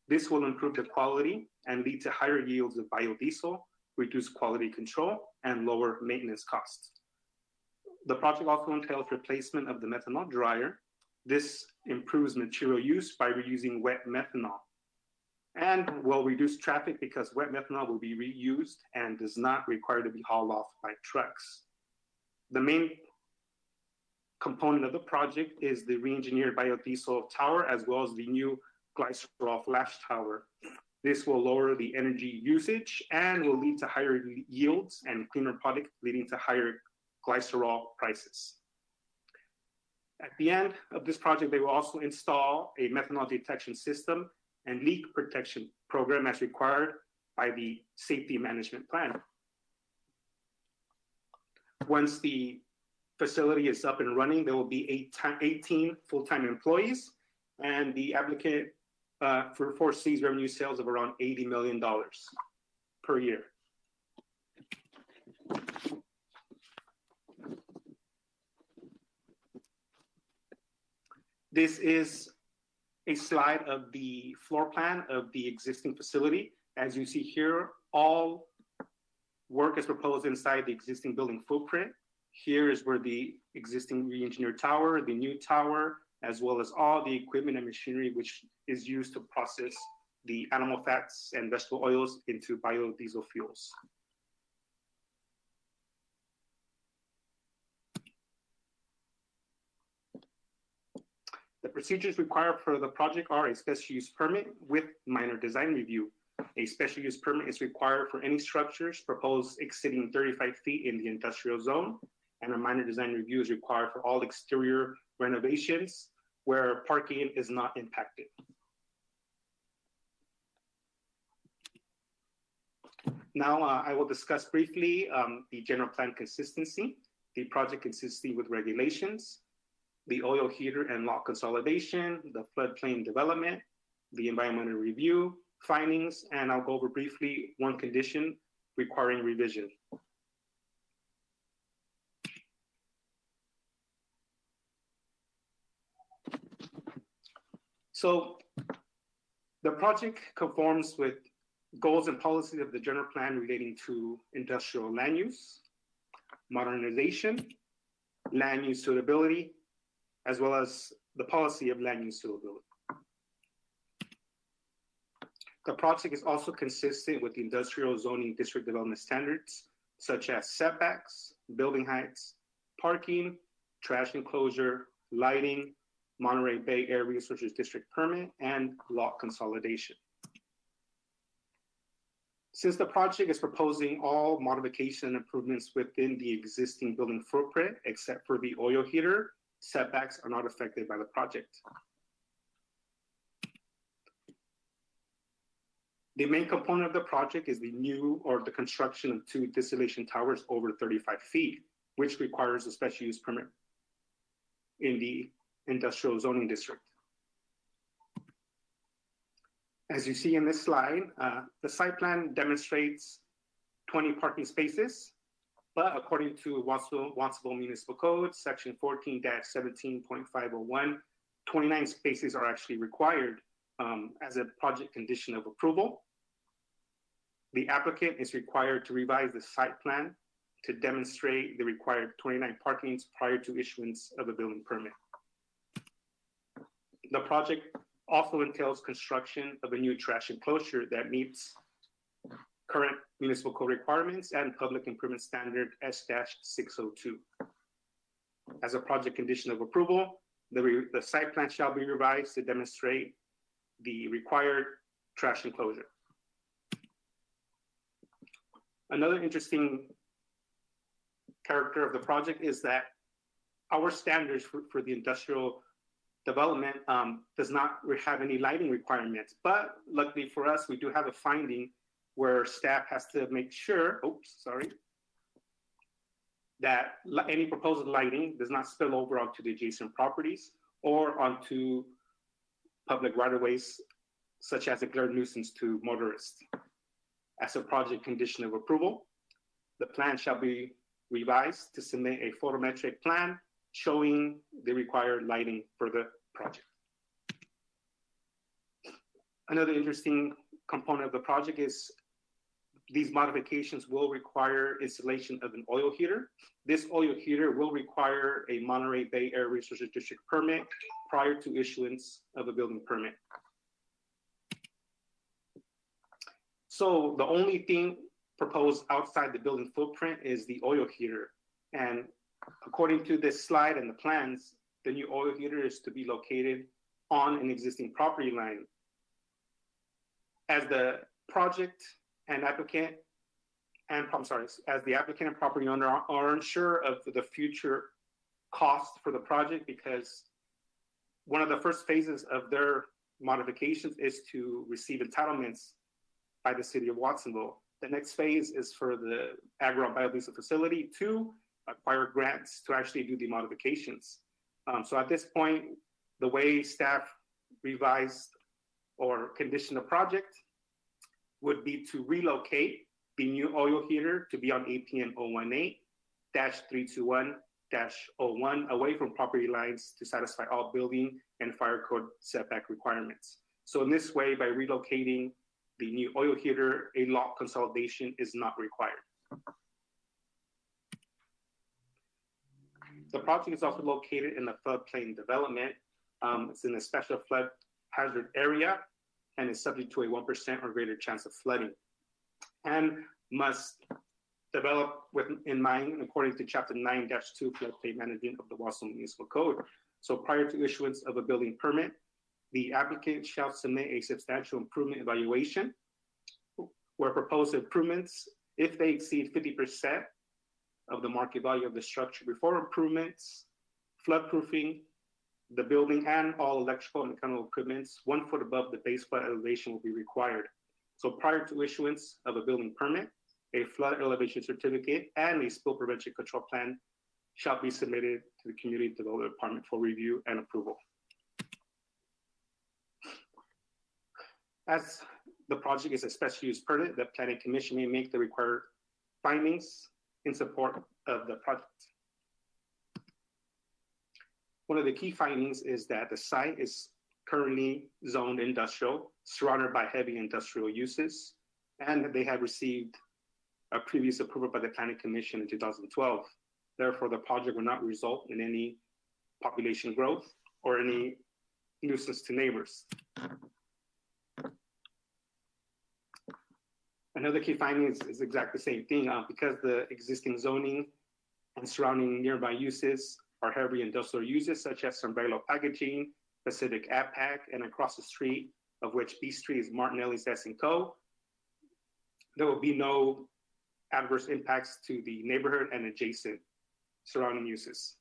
This will improve the quality and lead to higher yields of biodiesel, reduce quality control, and lower maintenance costs. The project also entails replacement of the methanol dryer. This improves material use by reusing wet methanol and will reduce traffic because wet methanol will be reused and does not require to be hauled off by trucks. The main component of the project is the re-engineered biodiesel tower as well as the new glycerol flash tower. This will lower the energy usage and will lead to higher yields and cleaner product, leading to higher glycerol prices. At the end of this project, they will also install a methanol detection system and leak protection program as required by the safety management plan. Once the facility is up and running, there will be 18 full-time employees, and the applicant foresees revenue sales of around $80 million per year. This is a slide of the floor plan of the existing facility. As you see here, all work is proposed inside the existing building footprint. Here is where the existing re-engineered tower, the new tower, as well as all the equipment and machinery which is used to process the animal fats and vegetable oils into biodiesel fuels. The procedures required for the project are a special use permit with minor design review. A special use permit is required for any structures proposed exceeding 35 feet in the industrial zone, and a minor design review is required for all exterior renovations where parking is not impacted. Now I will discuss briefly the general plan consistency, the project consistency with regulations, the oil heater and lot consolidation, the floodplain development, the environmental review, findings, and I'll go over briefly one condition requiring revision. So the project conforms with goals and policies of the general plan relating to industrial land use, modernization, land use suitability, as well as the policy of land use suitability. The project is also consistent with the industrial zoning district development standards, such as setbacks, building heights, parking, trash enclosure, lighting, Monterey Bay Air Resources District permit, and lot consolidation. Since the project is proposing all modification and improvements within the existing building footprint, except for the oil heater, setbacks are not affected by the project. The main component of the project is the new or the construction of 2 distillation towers over 35 feet, which requires a special use permit in the industrial zoning district. As you see in this slide, the site plan demonstrates 20 parking spaces, but according to Watsonville Municipal Code, section 14-17.501, 29 spaces are actually required as a project condition of approval. The applicant is required to revise the site plan to demonstrate the required 29 parkings prior to issuance of a building permit. The project also entails construction of a new trash enclosure that meets current municipal code requirements and public improvement standard S-602. As a project condition of approval, the site plan shall be revised to demonstrate the required trash enclosure. Another interesting character of the project is that our standards for the industrial development does not have any lighting requirements, but luckily for us, we do have a finding where staff has to make sure, that any proposed lighting does not spill over onto the adjacent properties or onto public right-of-ways, such as a glare nuisance to motorists. As a project condition of approval, the plan shall be revised to submit a photometric plan showing the required lighting for the project. Another interesting component of the project is these modifications will require installation of an oil heater. This oil heater will require a Monterey Bay Air Resources District permit prior to issuance of a building permit. So the only thing proposed outside the building footprint is the oil heater. And according to this slide and the plans, the new oil heater is to be located on an existing property line. As the project and applicant, as the applicant and property owner are unsure of the future cost for the project, because one of the first phases of their modifications is to receive entitlements by the city of Watsonville. The next phase is for the agro and biodiesel facility to acquire grants to actually do the modifications. So at this point, the way staff revised or conditioned the project would be to relocate the new oil heater to be on APN 018-321-01 away from property lines to satisfy all building and fire code setback requirements. So in this way, by relocating the new oil heater, a lot consolidation is not required. The project is also located in the floodplain development. It's in a special flood hazard area and is subject to a 1% or greater chance of flooding, and must develop in mind according to Chapter 9-2 floodplain management of the Watsonville Municipal Code. So prior to issuance of a building permit, the applicant shall submit a substantial improvement evaluation where proposed improvements, if they exceed 50% of the market value of the structure before improvements, floodproofing, the building and all electrical and mechanical equipment 1 foot above the base flood elevation will be required. So prior to issuance of a building permit, a flood elevation certificate, and a spill prevention control plan shall be submitted to the Community Development Department for review and approval. As the project is a special use permit, the Planning Commission may make the required findings in support of the project. One of the key findings is that the site is currently zoned industrial, surrounded by heavy industrial uses, and they have received a previous approval by the Planning Commission in 2012. Therefore, the project will not result in any population growth or any nuisance to neighbors. Another key finding is exactly the same thing. Because the existing zoning and surrounding nearby uses are heavy industrial uses such as Sombrero Packaging, Pacific APAC, and across the street, of which B Street is Martinelli's S&Co. There will be no adverse impacts to the neighborhood and adjacent surrounding uses.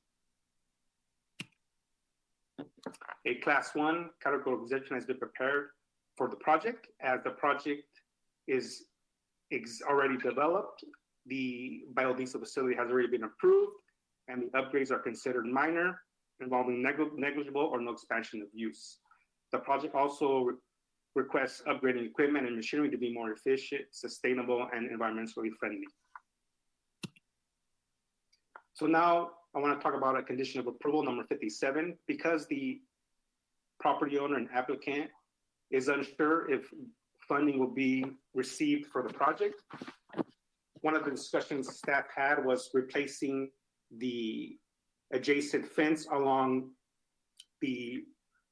A Class 1 categorical exemption has been prepared for the project. As the project is already developed, the biodiesel facility has already been approved, and the upgrades are considered minor, involving negligible or no expansion of use. The project also requests upgrading equipment and machinery to be more efficient, sustainable, and environmentally friendly. So now I want to talk about a condition of approval, number 57. Because the property owner and applicant is unsure if funding will be received for the project, one of the discussions staff had was replacing the adjacent fence along the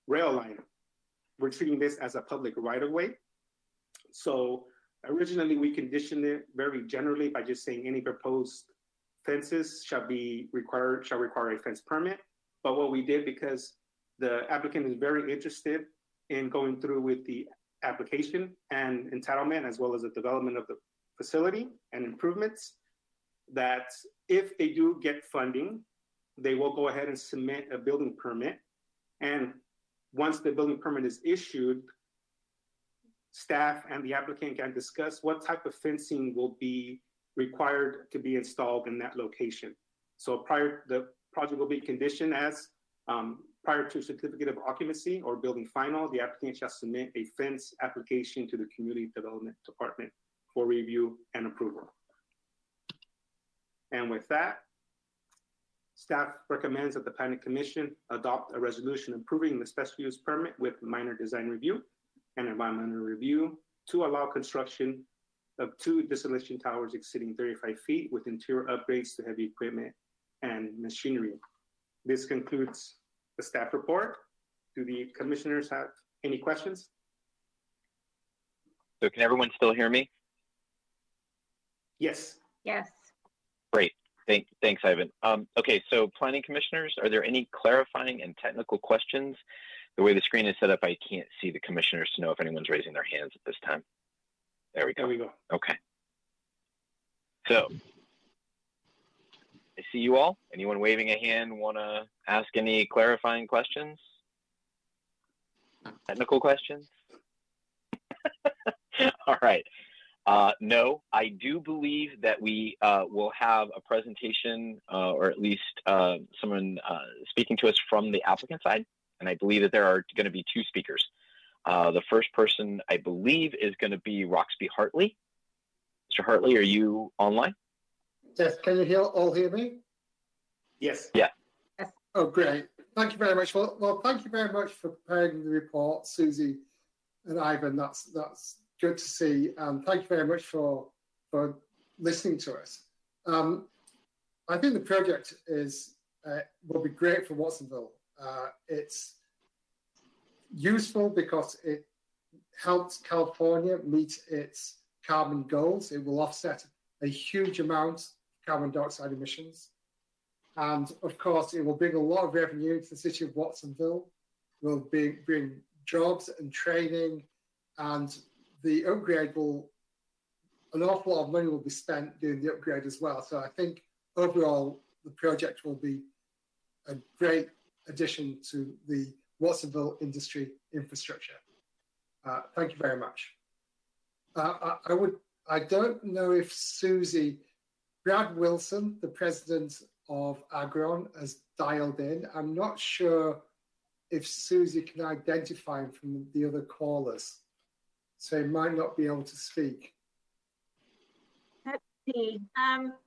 rail line. We're treating this as a public right-of-way. So originally we conditioned it very generally by just saying any proposed fences shall require a fence permit. But what we did, because the applicant is very interested in going through with the application and entitlement, as well as the development of the facility and improvements, that if they do get funding, they will go ahead and submit a building permit. And once the building permit is issued, staff and the applicant can discuss what type of fencing will be required to be installed in that location. So the project will be conditioned as prior to certificate of occupancy or building final, the applicant shall submit a fence application to the Community Development Department for review and approval. And with that, staff recommends that the Planning Commission adopt a resolution approving the special use permit with minor design review and environmental review to allow construction of 2 distillation towers exceeding 35 feet with interior upgrades to heavy equipment and machinery. This concludes the staff report. Do the commissioners have any questions? So can everyone still hear me? Yes. Yes. Great. Thanks, Ivan. Okay, so planning commissioners, are there any clarifying and technical questions? The way the screen is set up, I can't see the commissioners to know if anyone's raising their hands at this time. There we go. There we go. Okay. So I see you all. Anyone waving a hand want to ask any clarifying questions? Technical questions? All right. No, I do believe that we will have a presentation or at least someone speaking to us from the applicant side. And I believe that there are going to be 2 speakers. The first person, I believe, is going to be Roxby Hartley. Mr. Hartley, are you online? Yes, can you all hear me? Yes. Yeah. Oh, great. Thank you very much. Well, thank you very much for preparing the report, Susie and Ivan. That's good to see. Thank you very much for listening to us. I think the project will be great for Watsonville. It's useful because it helps California meet its carbon goals. It will offset a huge amount of carbon dioxide emissions. And of course, it will bring a lot of revenue to the city of Watsonville. It will bring jobs and training, and the upgrade an awful lot of money will be spent doing the upgrade as well. So I think overall, the project will be a great addition to the Watsonville industry infrastructure. Thank you very much. I I don't know if Brad Wilson, the president of Agron, has dialed in. I'm not sure if Susie can identify him from the other callers, so he might not be able to speak. Let's see.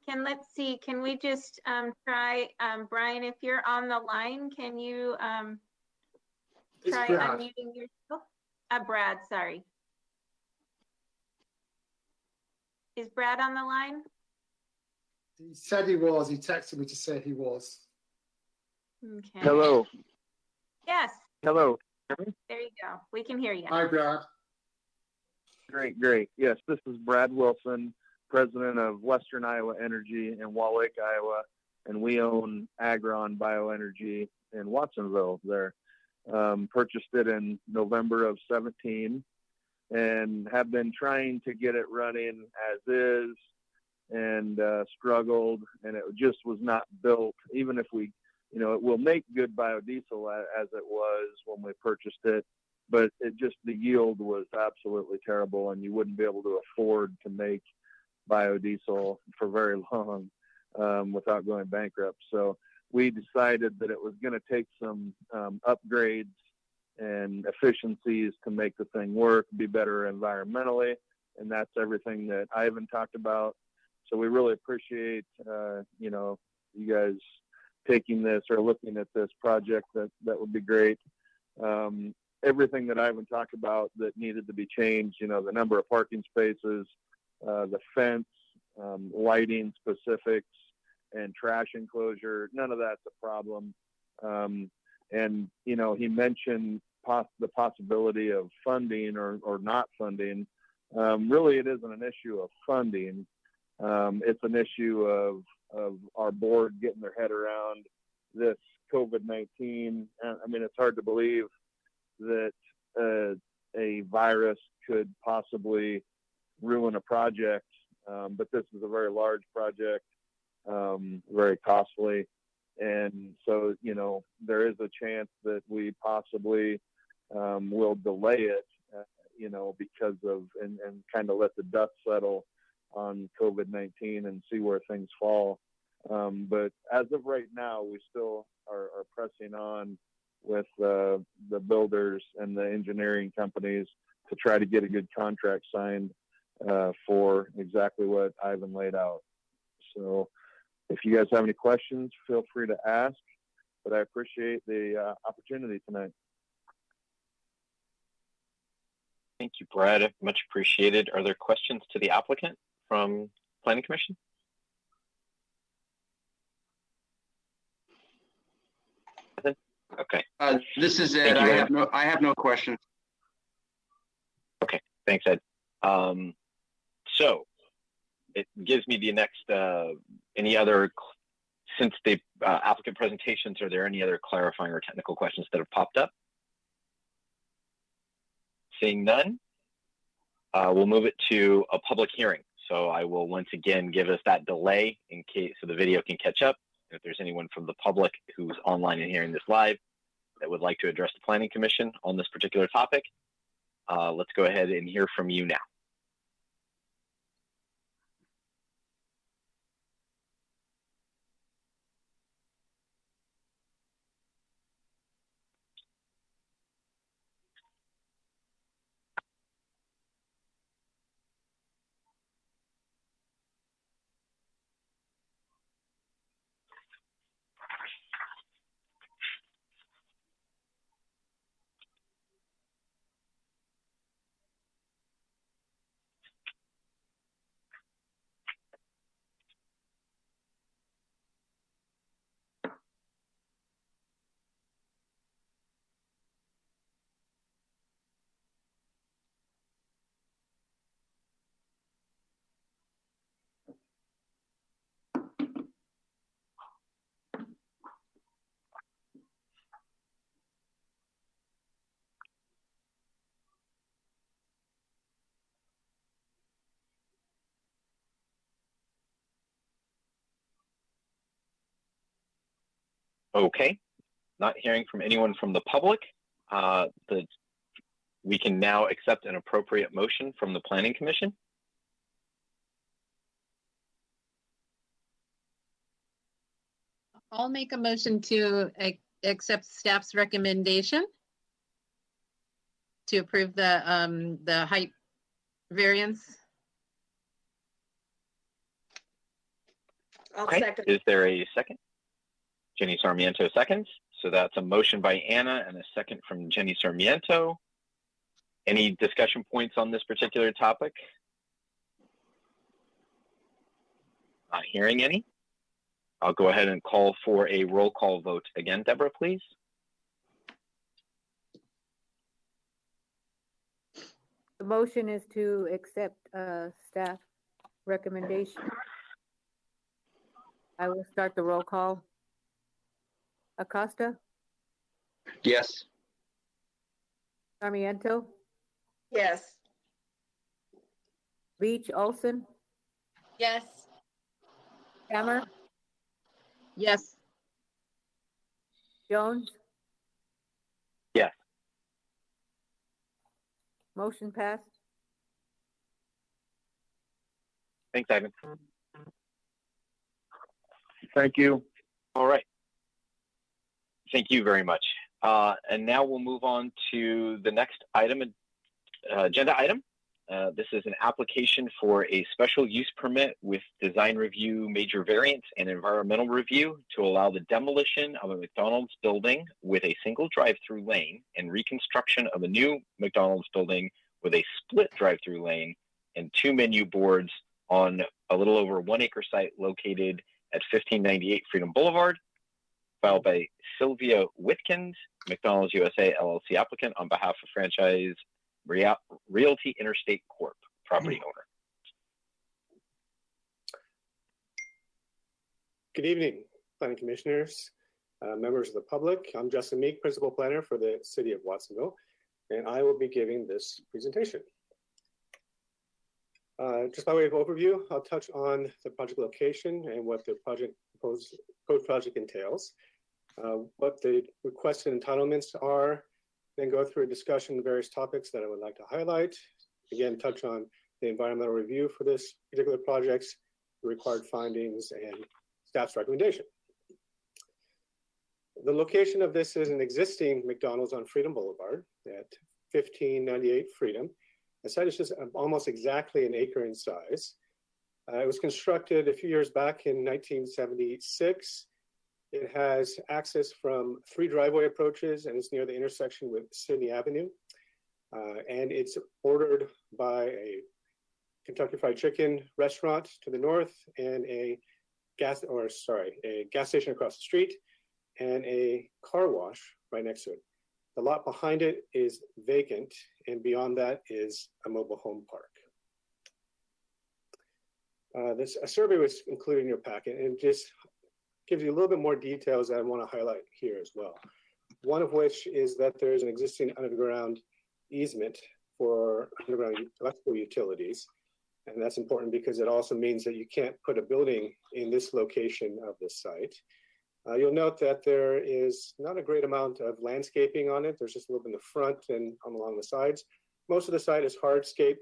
Let's see. Can we just try, Brian, if you're on the line, can you try unmuting yourself? Brad, sorry. Is Brad on the line? He said he was. He texted me to say he was. Okay. Hello. Yes. Hello. There you go. We can hear you. Hi, Brad. Great. Yes, this is Brad Wilson, president of Western Iowa Energy in Wall Lake, Iowa, and we own Agron Bioenergy in Watsonville there. Purchased it in November of 17 and have been trying to get it running as is and struggled, and it just was not built. Even if we, it will make good biodiesel as it was when we purchased it, but the yield was absolutely terrible, and you wouldn't be able to afford to make biodiesel for very long without going bankrupt. So we decided that it was going to take some upgrades and efficiencies to make the thing work, be better environmentally, and that's everything that Ivan talked about. So we really appreciate, you guys taking this or looking at this project. That would be great. Everything that Ivan talked about that needed to be changed, the number of parking spaces, the fence, lighting specifics, and trash enclosure, none of that's a problem. And, he mentioned the possibility of funding or not funding. Really, it isn't an issue of funding. It's an issue of our board getting their head around this COVID-19. I mean, it's hard to believe that a virus could possibly ruin a project, but this is a very large project, very costly. And so, there is a chance that we possibly will delay it, because of, and kind of let the dust settle on COVID-19 and see where things fall. But as of right now, we still are pressing on with the builders and the engineering companies to try to get a good contract signed for exactly what Ivan laid out. So if you guys have any questions, feel free to ask, but I appreciate the opportunity tonight. Thank you, Brad. Much appreciated. Are there questions to the applicant from Planning Commission? Okay. This is Ed. I have no questions. Okay. Thanks, Ed. So it gives me the next, since the applicant presentations, are there any other clarifying or technical questions that have popped up? Seeing none, we'll move it to a public hearing. So I will once again give us that delay in case so the video can catch up. If there's anyone from the public who's online and hearing this live that would like to address the Planning Commission on this particular topic, let's go ahead and hear from you now. Okay, not hearing from anyone from the public, we can now accept an appropriate motion from the Planning Commission. I'll make a motion to accept staff's recommendation to approve the height variance. I'll Okay, second. is there a second? Jenny Sarmiento seconds. So that's a motion by Anna and a second from Jenny Sarmiento. Any discussion points on this particular topic? Not hearing any. I'll go ahead and call for a roll call vote again. Deborah, please. The motion is to accept staff recommendation. I will start the roll call. Acosta, Yes. Sarmiento, Yes. Leach, Olson, Yes. Hammer, Yes. Jones. Yes. Motion passed. Thanks, Ivan. Thank you. All right. Thank you very much. And now we'll move on to the next item, agenda item. This is an application for a special use permit with design review, major variance, and environmental review to allow the demolition of a McDonald's building with a single drive-through lane and reconstruction of a new McDonald's building with a split drive-through lane and 2 menu boards on a little over 1 acre site located at 1598 Freedom Boulevard, filed by Sylvia Whitkins, McDonald's USA LLC applicant on behalf of franchise Realty Interstate Corp, property owner. Good evening, planning commissioners, members of the public. I'm Justin Meek, principal planner for the city of Watsonville, and I will be giving this presentation. Just by way of overview, I'll touch on the project location and what the proposed project entails, what the requested entitlements are, then go through a discussion of various topics that I would like to highlight. Again, touch on the environmental review for this particular project, the required findings, and staff's recommendation. The location of this is an existing McDonald's on Freedom Boulevard at 1598 Freedom. The site is just almost exactly an acre in size. It was constructed a few years back in 1976. It has access from 3 driveway approaches and it's near the intersection with Sydney Avenue. And it's bordered by a Kentucky Fried Chicken restaurant to the north and a gas station across the street and a car wash right next to it. The lot behind it is vacant, and beyond that is a mobile home park. A survey was included in your packet, and it just gives you a little bit more details that I want to highlight here as well. One of which is that there's an existing underground easement for underground electrical utilities. And that's important because it also means that you can't put a building in this location of this site. You'll note that there is not a great amount of landscaping on it. There's just a little bit in the front and along the sides. Most of the site is hardscape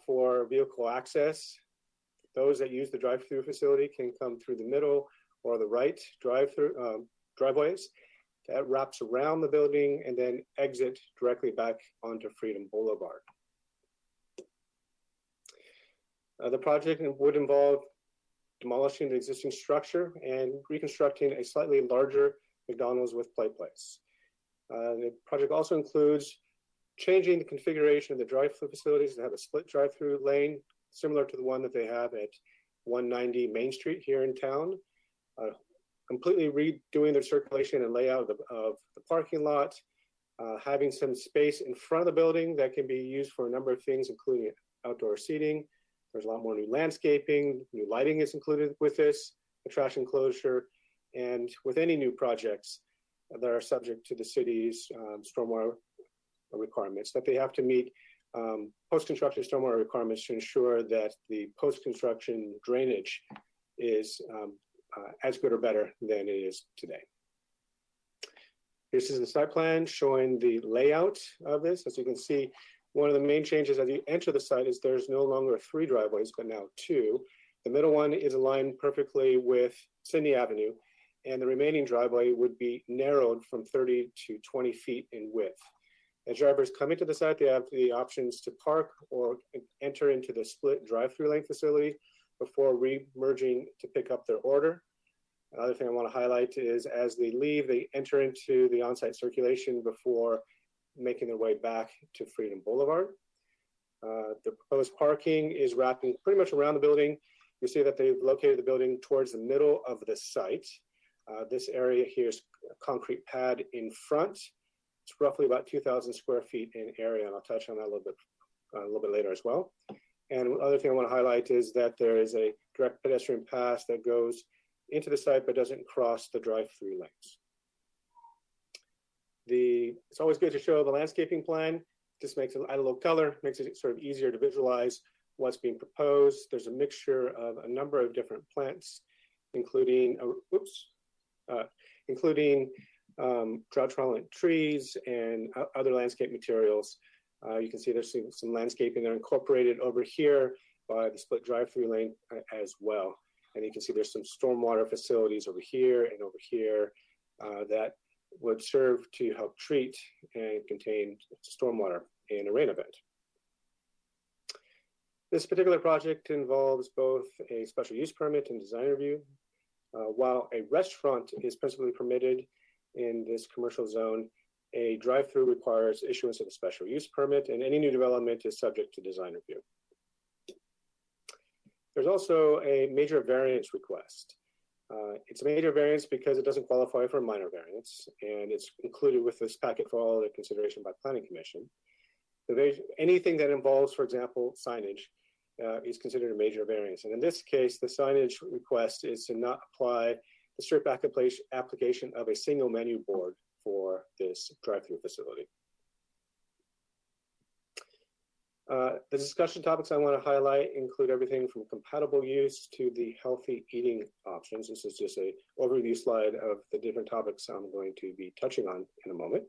for vehicle access. Those that use the drive-through facility can come through the middle or the right driveways. That wraps around the building and then exit directly back onto Freedom Boulevard. The project would involve demolishing the existing structure and reconstructing a slightly larger McDonald's with play place. The project also includes changing the configuration of the drive-through facilities to have a split drive-through lane, similar to the one that they have at 190 Main Street here in town. Completely redoing the circulation and layout of the parking lot, having some space in front of the building that can be used for a number of things, including outdoor seating. There's a lot more new landscaping, new lighting is included with this, a trash enclosure, and with any new projects that are subject to the city's stormwater requirements, that they have to meet post-construction stormwater requirements to ensure that the post-construction drainage is as good or better than it is today. This is the site plan showing the layout of this. As you can see, one of the main changes as you enter the site is there's no longer 3 driveways, but now 2. The middle one is aligned perfectly with Sydney Avenue, and the remaining driveway would be narrowed from 30 to 20 feet in width. As drivers come into the site, they have the options to park or enter into the split drive-through lane facility before re-merging to pick up their order. Another thing I want to highlight is as they leave, they enter into the on-site circulation before making their way back to Freedom Boulevard. The proposed parking is wrapping pretty much around the building. You see that they've located the building towards the middle of the site. This area here is a concrete pad in front. It's roughly about 2,000 square feet in area, and I'll touch on that a little bit later as well. And the other thing I want to highlight is that there is a direct pedestrian path that goes into the site but doesn't cross the drive-through lanes. It's always good to show the landscaping plan. Just makes it add a little color, makes it sort of easier to visualize what's being proposed. There's a mixture of a number of different plants, including drought-tolerant trees and other landscape materials. You can see there's some landscaping that are incorporated over here by the split drive-through lane as well. And you can see there's some stormwater facilities over here and over here that would serve to help treat and contain stormwater in a rain event. This particular project involves both a special use permit and design review. While a restaurant is principally permitted in this commercial zone, a drive-through requires issuance of a special use permit, and any new development is subject to design review. There's also a major variance request. It's a major variance because it doesn't qualify for a minor variance, and it's included with this packet for all the consideration by Planning Commission. Anything that involves, for example, signage is considered a major variance. And in this case, the signage request is to not apply the strict application of a single menu board for this drive-through facility. The discussion topics I want to highlight include everything from compatible use to the healthy eating options. This is just an overview slide of the different topics I'm going to be touching on in a moment.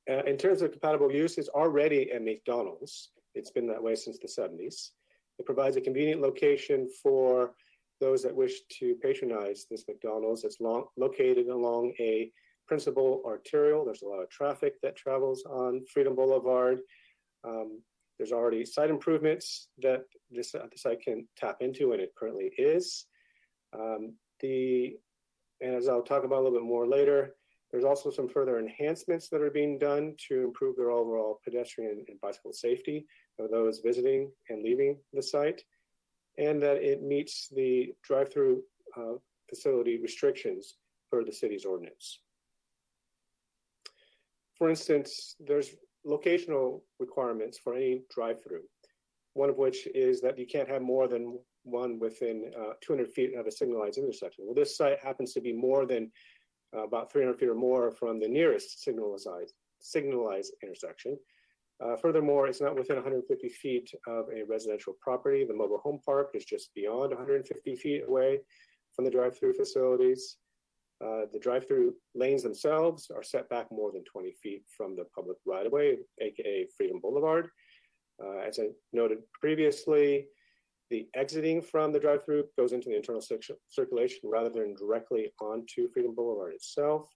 In terms of compatible use, it's already a McDonald's. It's been that way since the 70s. It provides a convenient location for those that wish to patronize this McDonald's. It's located along a principal arterial. There's a lot of traffic that travels on Freedom Boulevard. There's already site improvements that the site can tap into, and it currently is. And as I'll talk about a little bit more later, there's also some further enhancements that are being done to improve their overall pedestrian and bicycle safety of those visiting and leaving the site, and that it meets the drive-through facility restrictions per the city's ordinance. For instance, there's locational requirements for any drive-through, one of which is that you can't have more than one within 200 feet of a signalized intersection. Well, this site happens to be more than about 300 feet or more from the nearest signalized intersection. Furthermore, it's not within 150 feet of a residential property. The mobile home park is just beyond 150 feet away from the drive-through facilities. The drive-through lanes themselves are set back more than 20 feet from the public right-of-way, aka Freedom Boulevard. As I noted previously, the exiting from the drive-through goes into the internal circulation rather than directly onto Freedom Boulevard itself.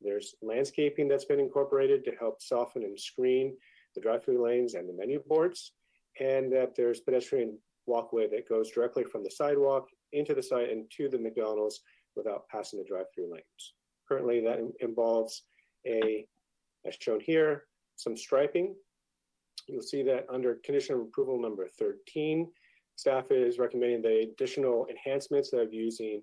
There's landscaping that's been incorporated to help soften and screen the drive-through lanes and the menu boards, and that there's pedestrian walkway that goes directly from the sidewalk into the site and to the McDonald's without passing the drive-through lanes. Currently, that involves as shown here, some striping. You'll see that under condition of approval number 13, staff is recommending the additional enhancements of using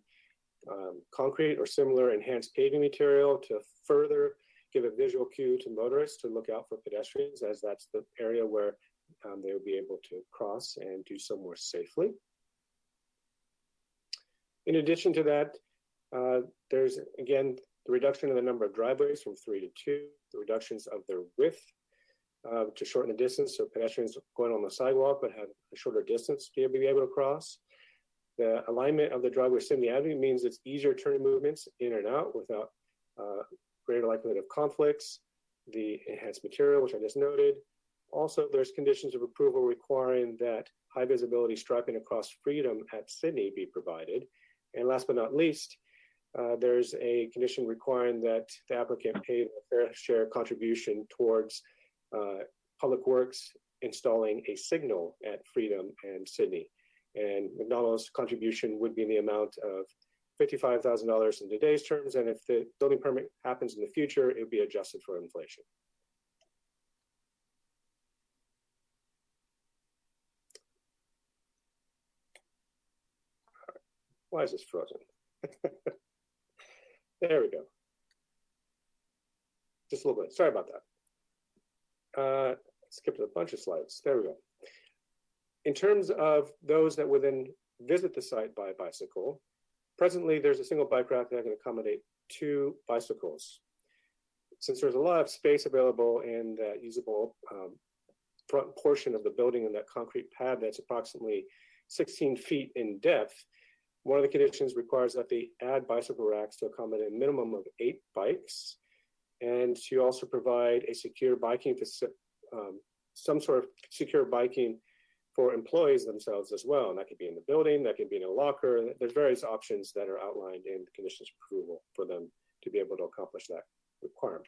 concrete or similar enhanced paving material to further give a visual cue to motorists to look out for pedestrians, as that's the area where they will be able to cross and do so more safely. In addition to that, there's, again, the reduction in the number of driveways from 3 to 2, the reductions of their width to shorten the distance so pedestrians going on the sidewalk but have a shorter distance to be able to cross. The alignment of the driveway semi-avenue means it's easier turning movements in and out without greater likelihood of conflicts. The enhanced material, which I just noted. Also, there's conditions of approval requiring that high visibility striping across Freedom at Sydney be provided. And last but not least, there's a condition requiring that the applicant pay a fair share contribution towards Public Works installing a signal at Freedom and Sydney. And McDonald's contribution would be in the amount of $55,000 in today's terms, and if the building permit happens in the future, it would be adjusted for inflation. Why is this frozen? There we go. Just a little bit. Sorry about that. Skipped a bunch of slides. There we go. In terms of those that would then visit the site by bicycle, presently there's a single bike rack that can accommodate 2 bicycles. Since there's a lot of space available in that usable front portion of the building in that concrete pad that's approximately 16 feet in depth, one of the conditions requires that they add bicycle racks to accommodate a minimum of 8 bikes, and to also provide a secure biking, some sort of secure biking for employees themselves as well. And that could be in the building, that could be in a locker. There's various options that are outlined in the conditions of approval for them to be able to accomplish that requirement.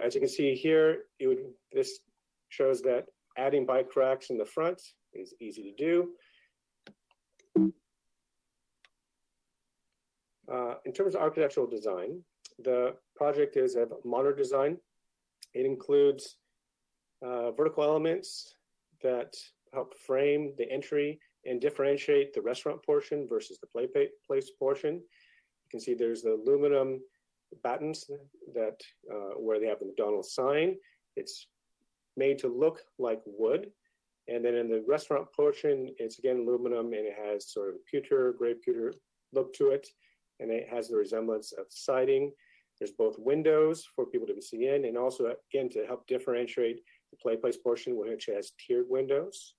As you can see here, this shows that adding bike racks in the front is easy to do. In terms of architectural design, the project is a modern design. It includes vertical elements that help frame the entry and differentiate the restaurant portion versus the place portion. You can see there's the aluminum battens that where they have the McDonald's sign. It's made to look like wood. And then in the restaurant portion, it's again aluminum, and it has sort of pewter, gray pewter look to it. And it has the resemblance of siding. There's both windows for people to see in, and also, again, to help differentiate the place portion, which has tiered windows.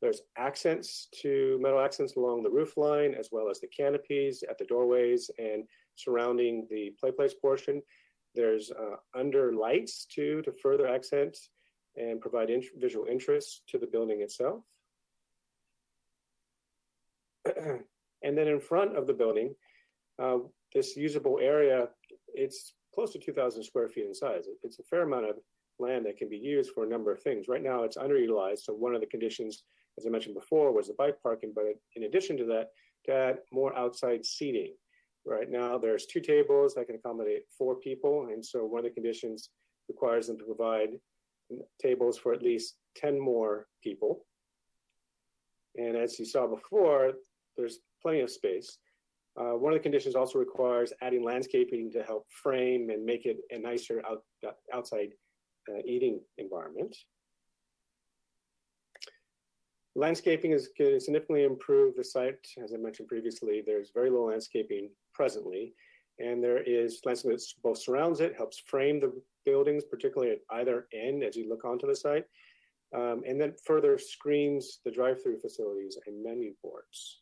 There's metal accents along the roof line, as well as the canopies at the doorways and surrounding the place portion. There's under lights, too, to further accent and provide visual interest to the building itself. And then in front of the building, this usable area, it's close to 2,000 square feet in size. It's a fair amount of land that can be used for a number of things. Right now, it's underutilized. So one of the conditions, as I mentioned before, was the bike parking. But in addition to that, to add more outside seating. Right now, there's 2 tables that can accommodate 4 people. And so one of the conditions requires them to provide tables for at least 10 more people. And as you saw before, there's plenty of space. One of the conditions also requires adding landscaping to help frame and make it a nicer outside eating environment. Landscaping is going to significantly improve the site. As I mentioned previously, there's very little landscaping presently, and there is landscaping that both surrounds it, helps frame the buildings, particularly at either end as you look onto the site, and then further screens the drive-through facilities and menu boards.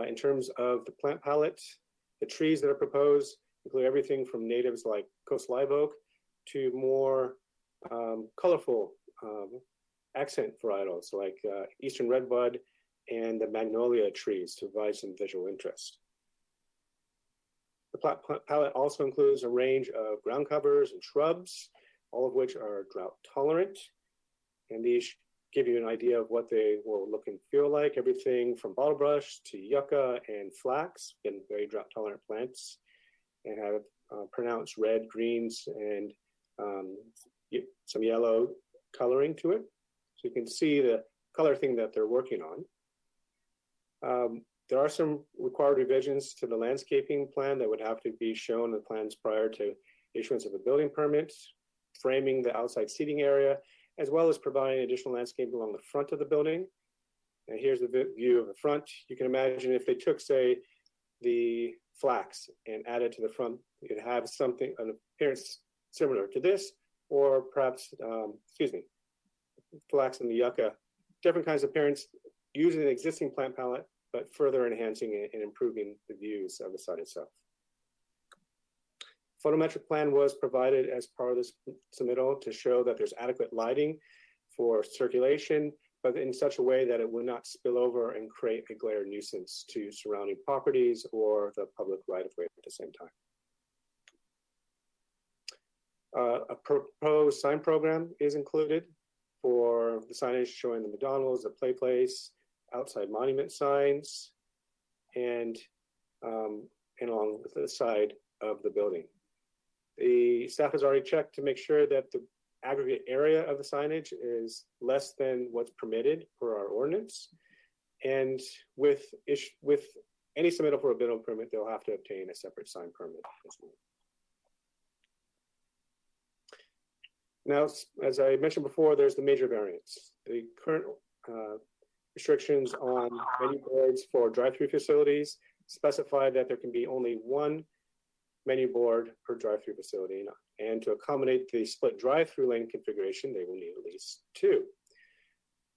In terms of the plant palette, the trees that are proposed include everything from natives like coast live oak to more colorful accent varietals like eastern redbud and the magnolia trees to provide some visual interest. The plant palette also includes a range of ground covers and shrubs, all of which are drought tolerant. And these give you an idea of what they will look and feel like. Everything from bottlebrush to yucca and flax, again, very drought tolerant plants, and have pronounced red, greens, and some yellow coloring to it. So you can see the color thing that they're working on. There are some required revisions to the landscaping plan that would have to be shown in the plans prior to issuance of a building permit, framing the outside seating area, as well as providing additional landscaping along the front of the building. And here's the view of the front. You can imagine if they took, say, the flax and added to the front, you'd have something, an appearance similar to this, or perhaps, flax and the yucca, different kinds of appearance using the existing plant palette, but further enhancing and improving the views of the site itself. Photometric plan was provided as part of this submittal to show that there's adequate lighting for circulation, but in such a way that it will not spill over and create a glare nuisance to surrounding properties or the public right-of-way at the same time. A proposed sign program is included for the signage showing the McDonald's, the play place, outside monument signs, and along the side of the building. The staff has already checked to make sure that the aggregate area of the signage is less than what's permitted per our ordinance. And with any submittal for a building permit, they'll have to obtain a separate sign permit as well. Now, as I mentioned before, there's the major variance. The current restrictions on menu boards for drive-through facilities specify that there can be only one menu board per drive-through facility. And to accommodate the split drive-through lane configuration, they will need at least two.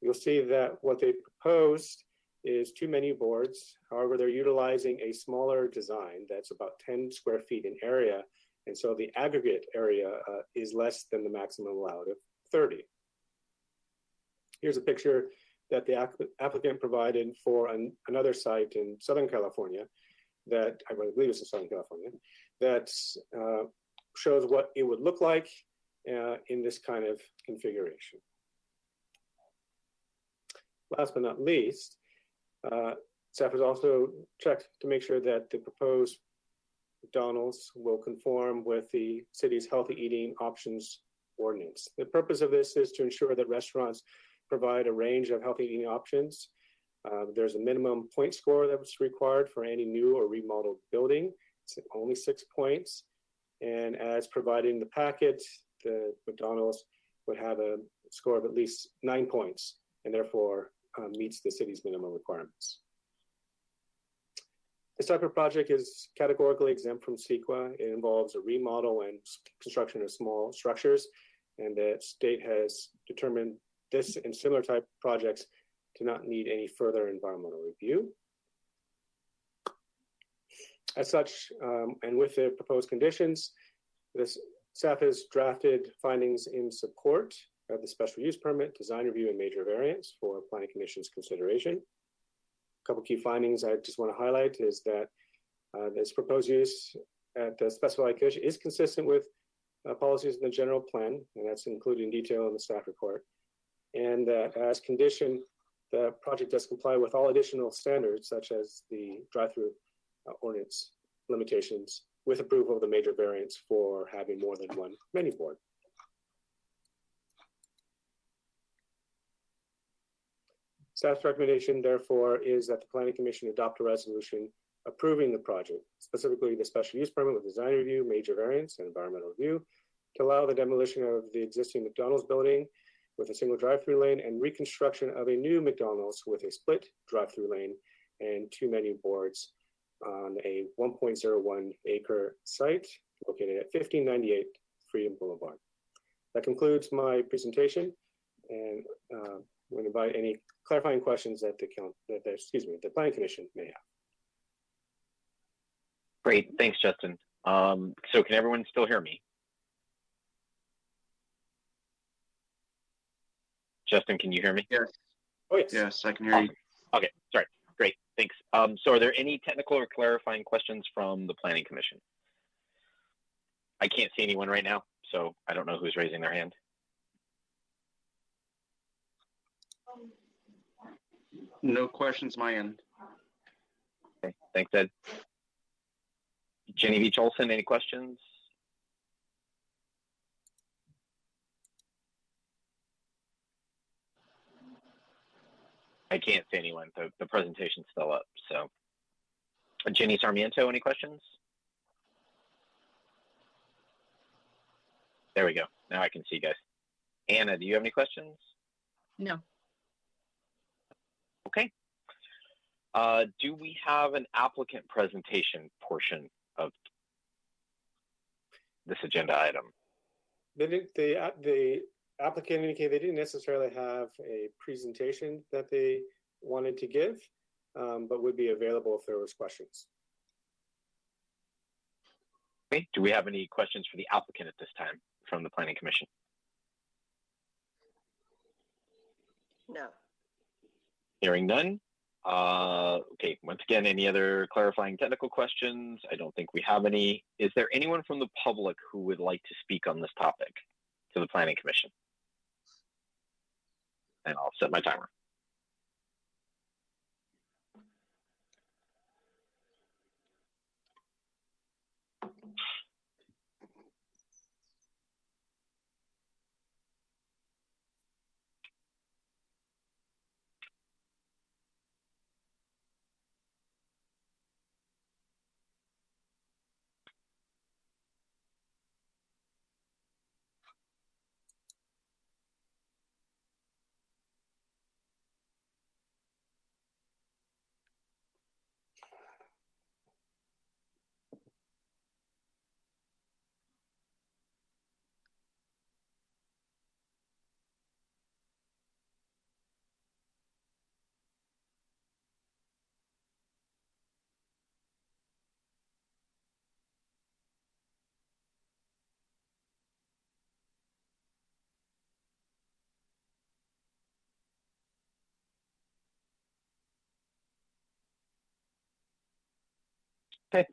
You'll see that what they proposed is two menu boards. However, they're utilizing a smaller design that's about 10 square feet in area. And so the aggregate area is less than the maximum allowed of 30. Here's a picture that the applicant provided for another site in Southern California that I believe is in Southern California that shows what it would look like in this kind of configuration. Last but not least, staff has also checked to make sure that the proposed McDonald's will conform with the city's healthy eating options ordinance. The purpose of this is to ensure that restaurants provide a range of healthy eating options. There's a minimum point score that's required for any new or remodeled building. It's only 6 points. And as provided in the packet, the McDonald's would have a score of at least 9 points and therefore meets the city's minimum requirements. This type of project is categorically exempt from CEQA. It involves a remodel and construction of small structures, and the state has determined this and similar type projects do not need any further environmental review. As such, and with the proposed conditions, this staff has drafted findings in support of the special use permit, design review, and major variance for Planning Commission's consideration. A couple key findings I just want to highlight is that this proposed use at the specified location is consistent with policies in the general plan, and that's included in detail in the staff report. And that as condition, the project does comply with all additional standards, such as the drive-through ordinance limitations, with approval of the major variance for having more than one menu board. Staff's recommendation, therefore, is that the Planning Commission adopt a resolution approving the project, specifically the special use permit with design review, major variance, and environmental review, to allow the demolition of the existing McDonald's building with a single drive-through lane and reconstruction of a new McDonald's with a split drive-through lane and two menu boards on a 1.01 acre site located at 1598 Freedom Boulevard. That concludes my presentation, and we'll invite any clarifying questions that the Planning Commission may have. Great, thanks, Justin. So can everyone still hear me? Justin, can you hear me? Yes. Oh, yes. Yes, I can hear you. Okay, sorry. Great, thanks. So are there any technical or clarifying questions from the Planning Commission? I can't see anyone right now, so I don't know who's raising their hand. No questions, my end. Okay, thanks, Ed. Genevieve Olson, any questions? I can't see anyone. The presentation's still up, so. Jenny Sarmiento, any questions? There we go. Now I can see you guys. Anna, do you have any questions? No. Okay. Do we have an applicant presentation portion of this agenda item? The applicant indicated they didn't necessarily have a presentation that they wanted to give, but would be available if there was questions. Okay. Do we have any questions for the applicant at this time from the Planning Commission? No. Hearing none. Okay, once again, any other clarifying technical questions? I don't think we have any. Is there anyone from the public who would like to speak on this topic to the Planning Commission? And I'll set my timer. Okay,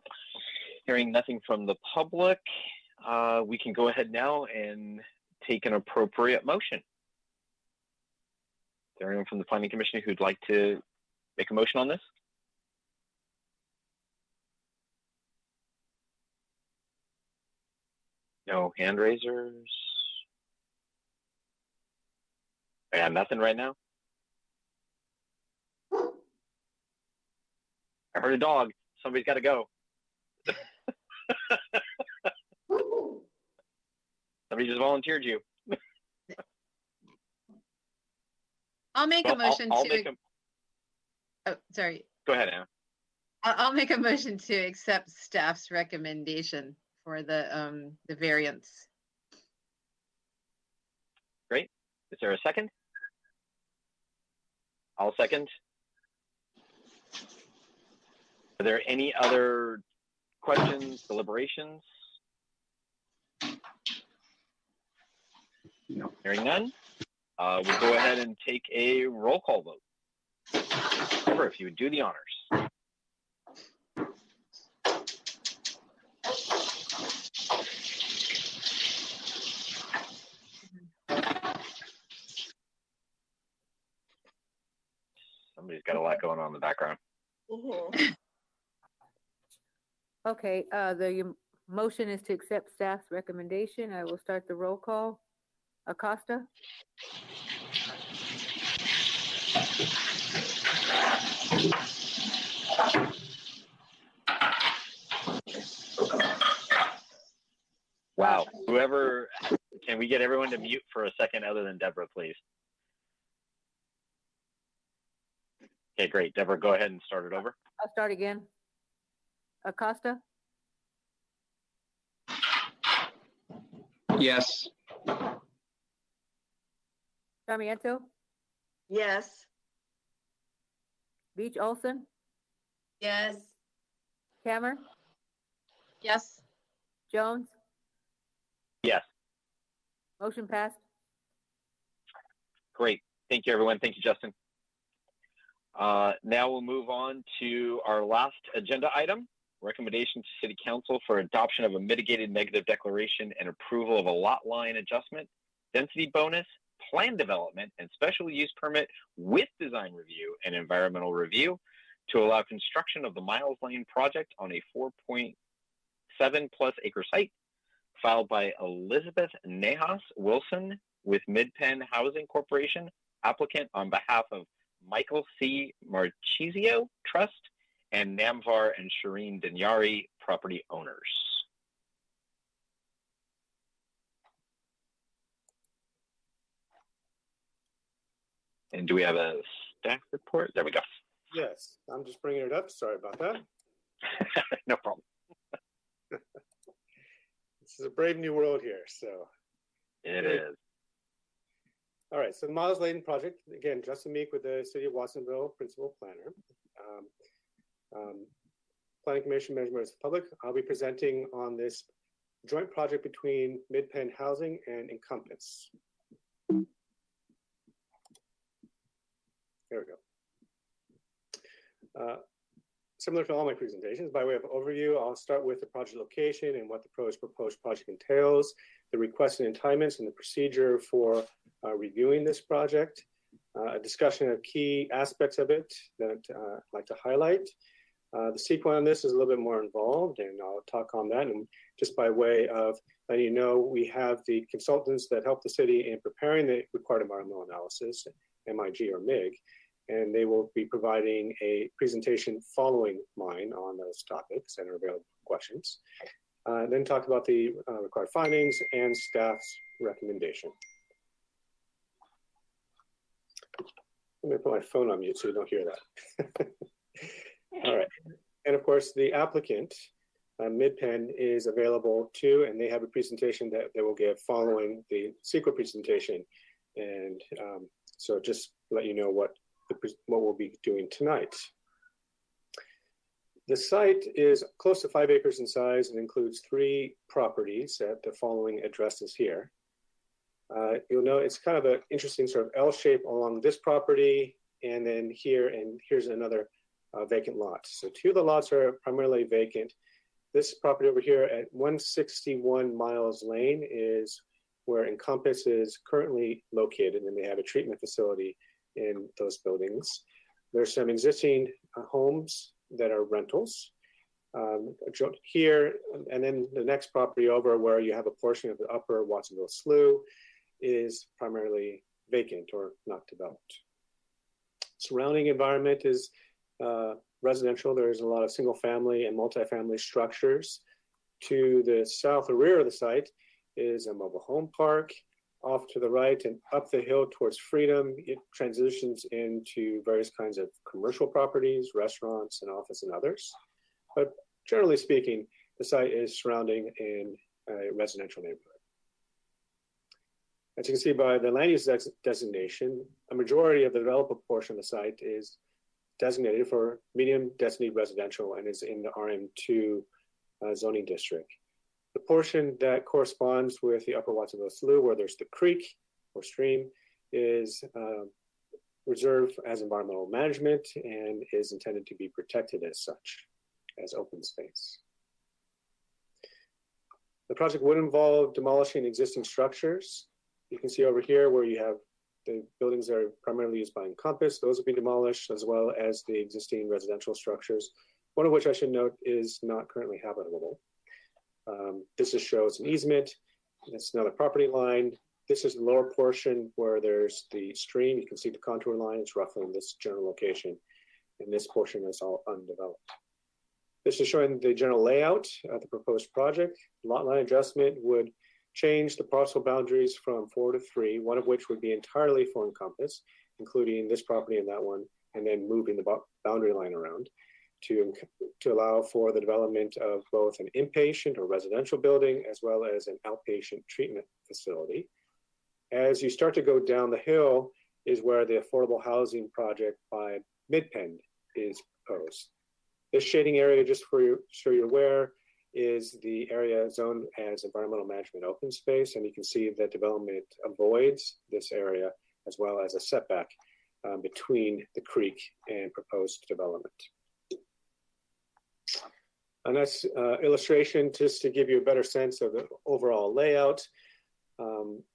hearing nothing from the public, we can go ahead now and take an appropriate motion. Is there anyone from the Planning Commission who'd like to make a motion on this? No hand raisers? I got nothing right now. I heard a dog. Somebody's got to go. Somebody just volunteered you. I'll make a motion I'll to. make a... Oh, sorry. Go ahead, Anna. I'll make a motion to accept staff's recommendation for the variance. Great. Is there a second? I'll second. Are there any other questions, deliberations? No. Hearing none, we'll go ahead and take a roll call vote. Deborah, if you would do the honors. Somebody's got a lot going on in the background. Okay, the motion is to accept staff's recommendation. I will start the roll call. Acosta? Wow. Whoever, can we get everyone to mute for a second other than Deborah, please? Okay, great. Deborah, go ahead and start it over. I'll start again. Acosta? Yes. Sarmiento? Yes. Beach Olson? Yes. Kammer? Yes. Jones? Yes. Motion passed. Great. Thank you, everyone. Thank you, Justin. Now we'll move on to our last agenda item, recommendation to City Council for adoption of a mitigated negative declaration and approval of a lot line adjustment, density bonus, plan development, and special use permit with design review and environmental review to allow construction of the Miles Lane project on a 4.7+ acre site, filed by Elizabeth Nahas Wilson with Mid-Penn Housing Corporation, applicant on behalf of Michael C. Marchisio Trust and Namvar and Shireen Dinyari, property owners. And do we have a staff report? There we go. Yes, I'm just bringing it up. Sorry about that. No problem. This is a brave new world here, so. It is. All right, so the Miles Lane project, again, Justin Meek with the City of Watsonville Principal Planner. Planning Commission members of the public. I'll be presenting on this joint project between Mid-Penn Housing and Encompass. There we go. Similar to all my presentations, by way of overview, I'll start with the project location and what the proposed project entails, the requests and entitlements, and the procedure for reviewing this project, a discussion of key aspects of it that I'd like to highlight. The sequence on this is a little bit more involved, and I'll talk on that. And just by way of letting you know, we have the consultants that help the city in preparing the required environmental analysis, MIG or MIG, and they will be providing a presentation following mine on those topics and are available for questions. Then talk about the required findings and staff's recommendation. I'm going to put my phone on mute so you don't hear that. All right. And of course, the applicant, MidPen, is available too, and they have a presentation that they will give following the CEQA presentation. And so just let you know what we'll be doing tonight. The site is close to 5 acres in size and includes 3 properties at the following addresses here. You'll know it's kind of an interesting sort of L shape along this property, and then here, and here's another vacant lot. So 2 of the lots are primarily vacant. This property over here at 161 Miles Lane is where Encompass is currently located, and they have a treatment facility in those buildings. There's some existing homes that are rentals here, and then the next property over where you have a portion of the upper Watsonville Slough is primarily vacant or not developed. Surrounding environment is residential. There's a lot of single family and multifamily structures. To the south or rear of the site is a mobile home park. Off to the right and up the hill towards Freedom, it transitions into various kinds of commercial properties, restaurants, and office and others. But generally speaking, the site is surrounding in a residential neighborhood. As you can see by the land use designation, a majority of the developable portion of the site is designated for medium density residential and is in the RM2 zoning district. The portion that corresponds with the upper Watsonville Slough, where there's the creek or stream, is reserved as environmental management and is intended to be protected as such, as open space. The project would involve demolishing existing structures. You can see over here where you have the buildings that are primarily used by Encompass. Those will be demolished, as well as the existing residential structures, one of which I should note is not currently habitable. This just shows an easement. It's another property line. This is the lower portion where there's the stream. You can see the contour line. It's roughly in this general location. And this portion is all undeveloped. This is showing the general layout of the proposed project. Lot line adjustment would change the parcel boundaries from 4 to 3, one of which would be entirely for Encompass, including this property and that one, and then moving the boundary line around to allow for the development of both an inpatient or residential building as well as an outpatient treatment facility. As you start to go down the hill is where the affordable housing project by MidPen is proposed. This shading area, just for you, so you're aware, is the area zoned as environmental management open space, and you can see that development avoids this area as well as a setback between the creek and proposed development. A nice illustration just to give you a better sense of the overall layout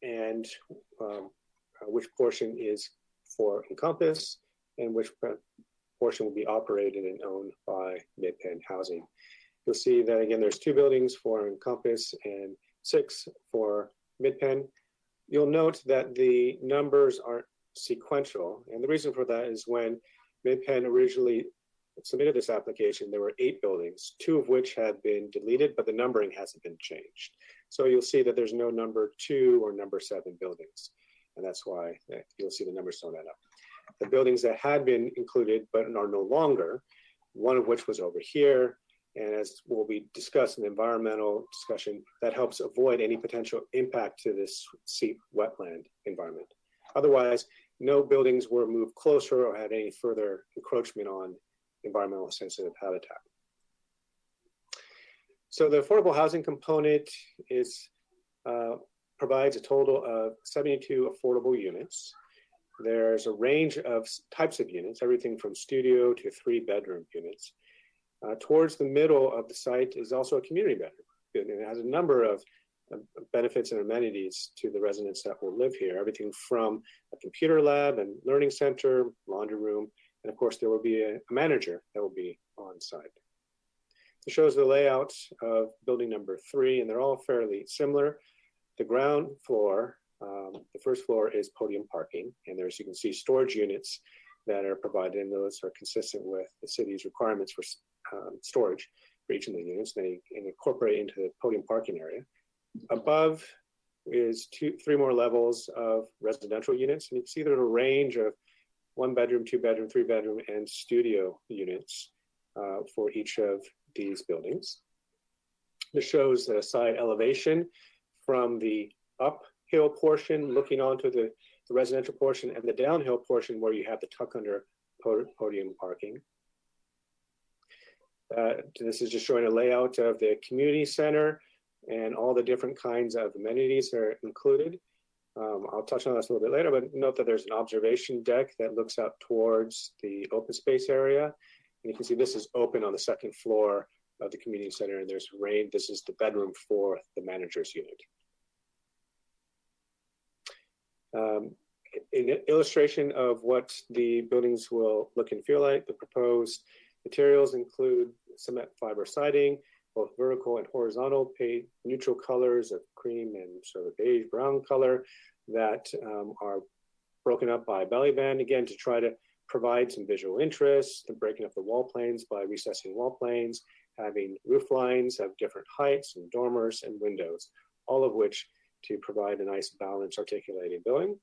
and which portion is for Encompass and which portion will be operated and owned by MidPen Housing. You'll see that again, there's 2 buildings for Encompass and 6 for MidPen. You'll note that the numbers aren't sequential. And the reason for that is when MidPen originally submitted this application, there were 8 buildings, 2 of which had been deleted, but the numbering hasn't been changed. So you'll see that there's no number 2 or number 7 buildings. And that's why you'll see the numbers thrown that up. The buildings that had been included but are no longer, one of which was over here, and as will be discussed in the environmental discussion, that helps avoid any potential impact to this CIP wetland environment. Otherwise, no buildings were moved closer or had any further encroachment on environmental sensitive habitat. So the affordable housing component is provides a total of 72 affordable units. there's a range of types of units, everything from studio to 3-bedroom units. Towards the middle of the site is also a community bedroom. It has a number of benefits and amenities to the residents that will live here, everything from a computer lab and learning center, laundry room, and of course there will be a manager that will be on site. It shows the layout of building number 3, and they're all fairly similar. The ground floor, the first floor is podium parking, and there's, you can see, storage units that are provided, and those are consistent with the city's requirements for storage for each of the units. They incorporate into the podium parking area. Above is 3 more levels of residential units, and you can see there's a range of 1-bedroom, 2-bedroom, 3-bedroom, and studio units for each of these buildings. This shows the side elevation from the uphill portion looking onto the residential portion, and the downhill portion where you have the tuck under podium parking. This is just showing a layout of the community center and all the different kinds of amenities that are included. I'll touch on this a little bit later, but note that there's an observation deck that looks out towards the open space area. And you can see this is open on the 2nd floor of the community center, and there's rain. This is the bedroom for the manager's unit. An illustration of what the buildings will look and feel like. The proposed materials include cement fiber siding, both vertical and horizontal, paint neutral colors of cream and sort of beige brown color that are broken up by belly band, again, to try to provide some visual interest, and breaking up the wall planes by recessing wall planes, having roof lines of different heights and dormers and windows, all of which to provide a nice balanced articulating building.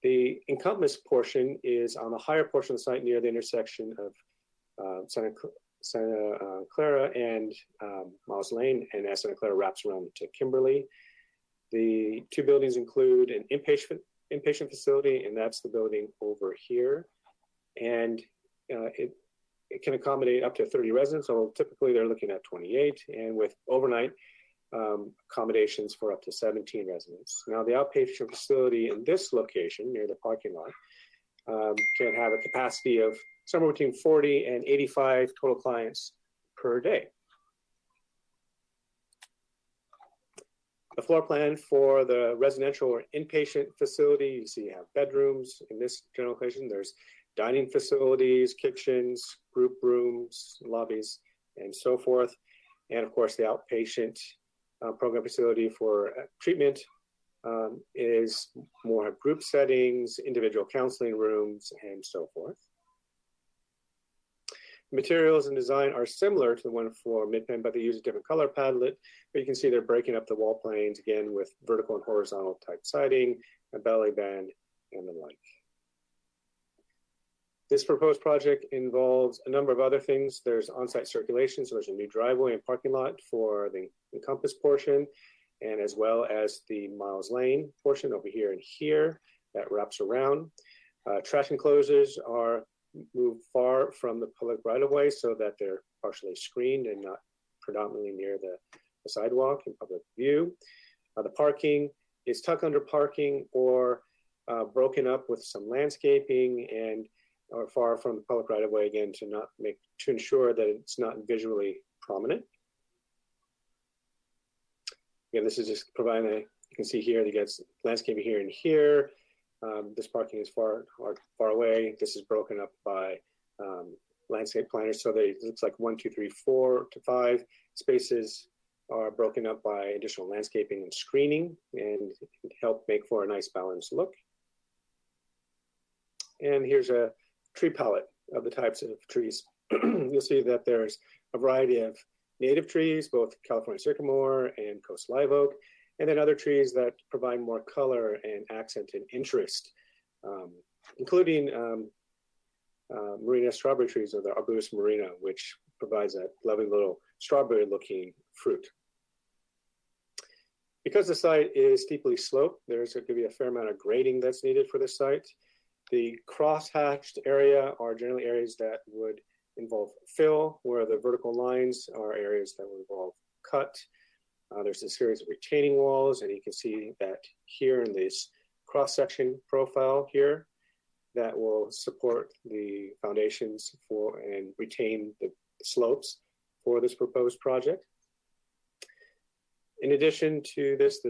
The encompass portion is on the higher portion of the site near the intersection of Santa Clara and Miles Lane, and as Santa Clara wraps around to Kimberly. The 2 buildings include an inpatient facility, and that's the building over here. And it can accommodate up to 30 residents, although typically they're looking at 28, and with overnight accommodations for up to 17 residents. Now, the outpatient facility in this location near the parking lot can have a capacity of somewhere between 40 and 85 total clients per day. The floor plan for the residential or inpatient facility, you see you have bedrooms in this general location. There's dining facilities, kitchens, group rooms, lobbies, and so forth. And of course, the outpatient program facility for treatment is more group settings, individual counseling rooms, and so forth. Materials and design are similar to the one for Midpen, but they use a different color palette. But you can see they're breaking up the wall planes, again, with vertical and horizontal type siding, a belly band, and the like. This proposed project involves a number of other things. There's on-site circulation, so there's a new driveway and parking lot for the encompass portion, and as well as the Miles Lane portion over here and here that wraps around. Trash enclosures are moved far from the public right-of-way so that they're partially screened and not predominantly near the sidewalk in public view. The parking is tuck under parking or broken up with some landscaping and or far from the public right-of-way, again, to ensure that it's not visually prominent. Again, this is just providing you can see here, you get landscaping here and here. This parking is far away. This is broken up by landscape planners. So it looks like 1, 2, 3, 4 to 5 spaces are broken up by additional landscaping and screening, and help make for a nice balanced look. And here's a tree palette of the types of trees. You'll see that there's a variety of native trees, both California sycamore and coast live oak, and then other trees that provide more color and accent and interest, including marina strawberry trees, or the Arbutus marina, which provides a lovely little strawberry-looking fruit. Because the site is steeply sloped, there's going to be a fair amount of grading that's needed for the site. The cross-hatched area are generally areas that would involve fill, where the vertical lines are areas that would involve cut. There's a series of retaining walls, and you can see that here in this cross-section profile here that will support the foundations for and retain the slopes for this proposed project. In addition to this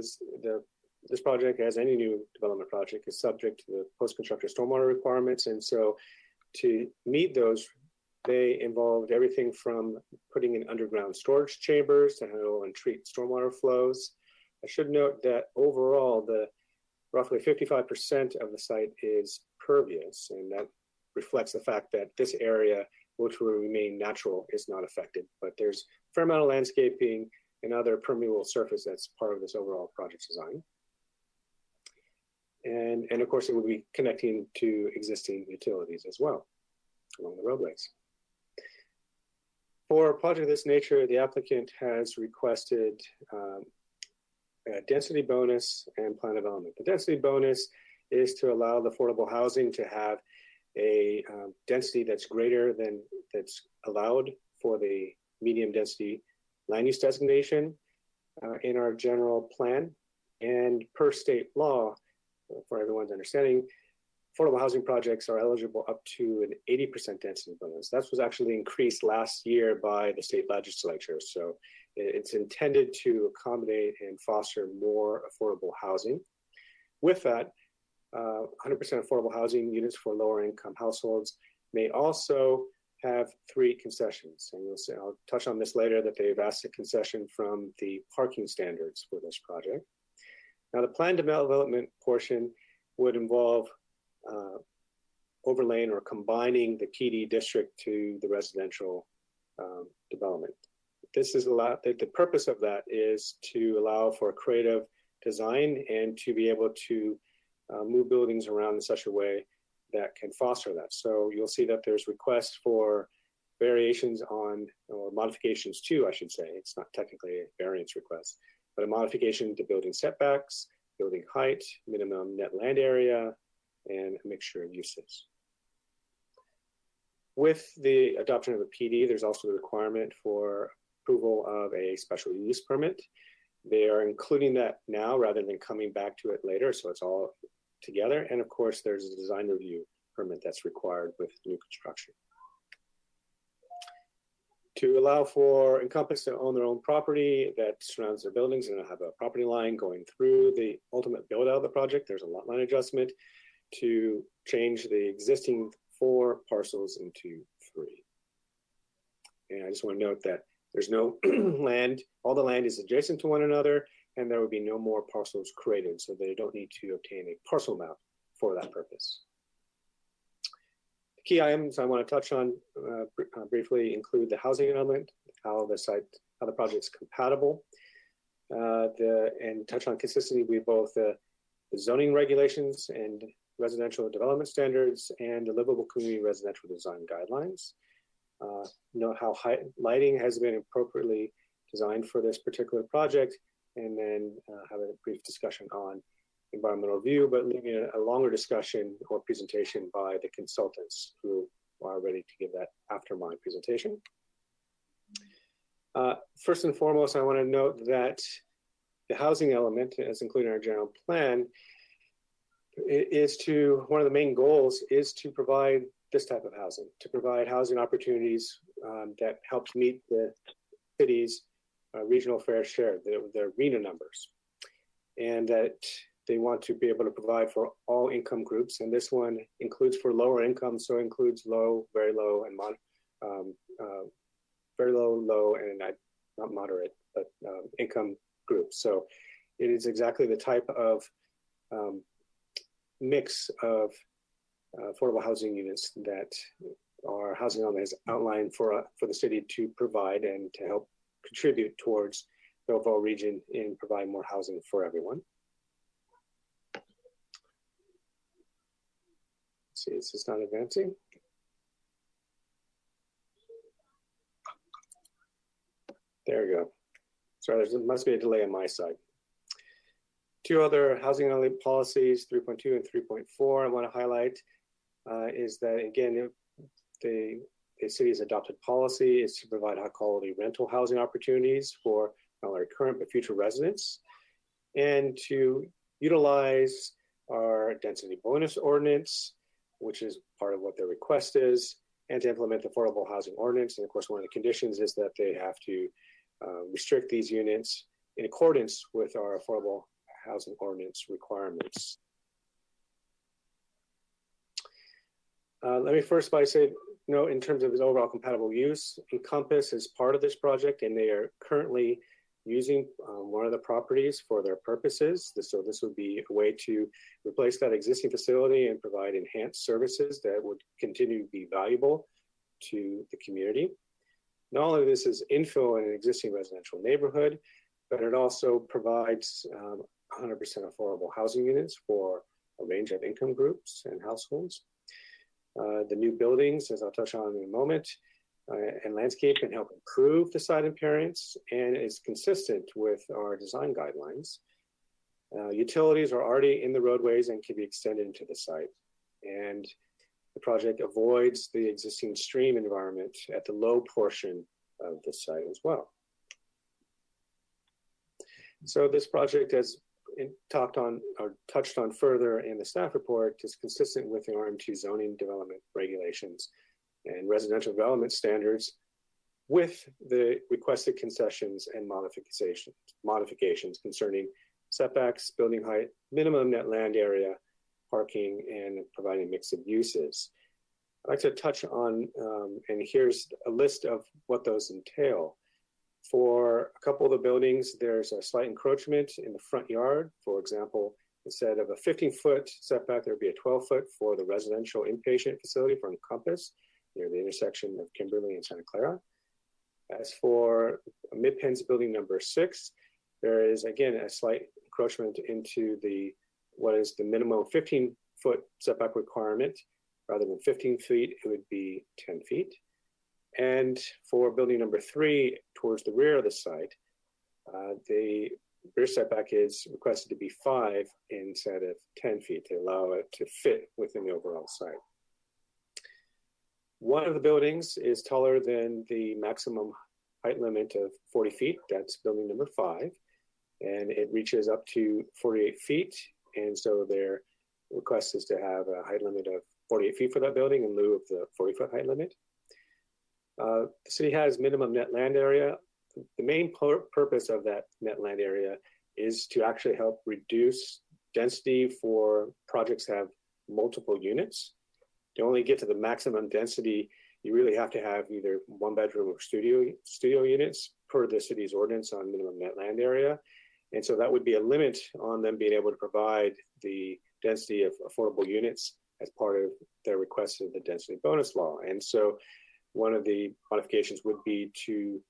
project, as any new development project, is subject to the post-construction stormwater requirements. And so to meet those, they involved everything from putting in underground storage chambers to handle and treat stormwater flows. I should note that overall, the roughly 55% of the site is pervious, and that reflects the fact that this area, which will remain natural, is not affected. But there's a fair amount of landscaping and other permeable surface that's part of this overall project design. And of course, it will be connecting to existing utilities as well along the roadways. For a project of this nature, the applicant has requested a density bonus and plan development. The density bonus is to allow the affordable housing to have a density that's greater than that's allowed for the medium density land use designation in our general plan. And per state law, for everyone's understanding, affordable housing projects are eligible up to an 80% density bonus. That was actually increased last year by the state legislature. So it's intended to accommodate and foster more affordable housing. With that, 100% affordable housing units for lower income households may also have 3 concessions. And you'll see, I'll touch on this later, that they've asked a concession from the parking standards for this project. Now, the planned development portion would involve overlaying or combining the PD district to the residential development. This is the purpose of that is to allow for creative design and to be able to move buildings around in such a way that can foster that. So you'll see that there's requests for variations on, or modifications to, I should say, it's not technically a variance request, but a modification to building setbacks, building height, minimum net land area, and a mixture of uses. With the adoption of a PD, there's also the requirement for approval of a special use permit. They are including that now rather than coming back to it later, so it's all together. And of course, there's a design review permit that's required with new construction. To allow for incumbents to own their own property that surrounds their buildings and have a property line going through the ultimate build out of the project, there's a lot line adjustment to change the existing 4 parcels into 3. And I just want to note that there's no land, all the land is adjacent to one another, and there will be no more parcels created, so they don't need to obtain a parcel map for that purpose. The key items I want to touch on briefly include the housing element, how the project's compatible, and touch on consistency with both the zoning regulations and residential development standards and the livable community residential design guidelines. Note how lighting has been appropriately designed for this particular project, and then have a brief discussion on environmental review, but leaving a longer discussion or presentation by the consultants who are ready to give that after my presentation. First and foremost, I want to note that the housing element, as included in our general plan, one of the main goals is to provide this type of housing, to provide housing opportunities that helps meet the city's regional fair share, their RHNA numbers, and that they want to be able to provide for all income groups. And this one includes for lower income, so includes low, very low, and very low, and not moderate, but income groups. So it is exactly the type of mix of affordable housing units that our housing element has outlined for the city to provide and to help contribute towards the overall region in providing more housing for everyone. Let's see, it's just not advancing. There we go. Sorry, there must be a delay on my side. 2 other housing element policies, 3.2 and 3.4, I want to highlight is that, again, the city's adopted policy is to provide high quality rental housing opportunities for not only current but future residents, and to utilize our density bonus ordinance, which is part of what their request is, and to implement the affordable housing ordinance. And of course, one of the conditions is that they have to restrict these units in accordance with our affordable housing ordinance requirements. Let me first note in terms of its overall compatible use, Encompass is part of this project, and they are currently using one of the properties for their purposes. So this would be a way to replace that existing facility and provide enhanced services that would continue to be valuable to the community. Not only this is infill in an existing residential neighborhood, but it also provides 100% affordable housing units for a range of income groups and households. The new buildings, as I'll touch on in a moment, and landscape can help improve the site appearance and is consistent with our design guidelines. Utilities are already in the roadways and can be extended into the site. And the project avoids the existing stream environment at the low portion of the site as well. So this project, as talked on or touched on further in the staff report, is consistent with the RM2 zoning development regulations and residential development standards with the requested concessions and modifications concerning setbacks, building height, minimum net land area, parking, and providing mix of uses. I'd like to touch on, and here's a list of what those entail. For a couple of the buildings, there's a slight encroachment in the front yard. For example, instead of a 15-foot setback, there would be a 12-foot for the residential inpatient facility for Encompass near the intersection of Kimberly and Santa Clara. As for Mid-Penn's building number 6, there is again a slight encroachment into what is the minimum 15-foot setback requirement. Rather than 15 feet, it would be 10 feet. And for building number 3, towards the rear of the site, the rear setback is requested to be 5 instead of 10 feet to allow it to fit within the overall site. One of the buildings is taller than the maximum height limit of 40 feet. That's building number 5. And it reaches up to 48 feet. And so their request is to have a height limit of 48 feet for that building in lieu of the 40-foot height limit. The city has minimum net land area. The main purpose of that net land area is to actually help reduce density for projects that have multiple units. To only get to the maximum density, you really have to have either 1-bedroom or studio units per the city's ordinance on minimum net land area. And so that would be a limit on them being able to provide the density of affordable units as part of their request of the density bonus law. And so one of the modifications would be to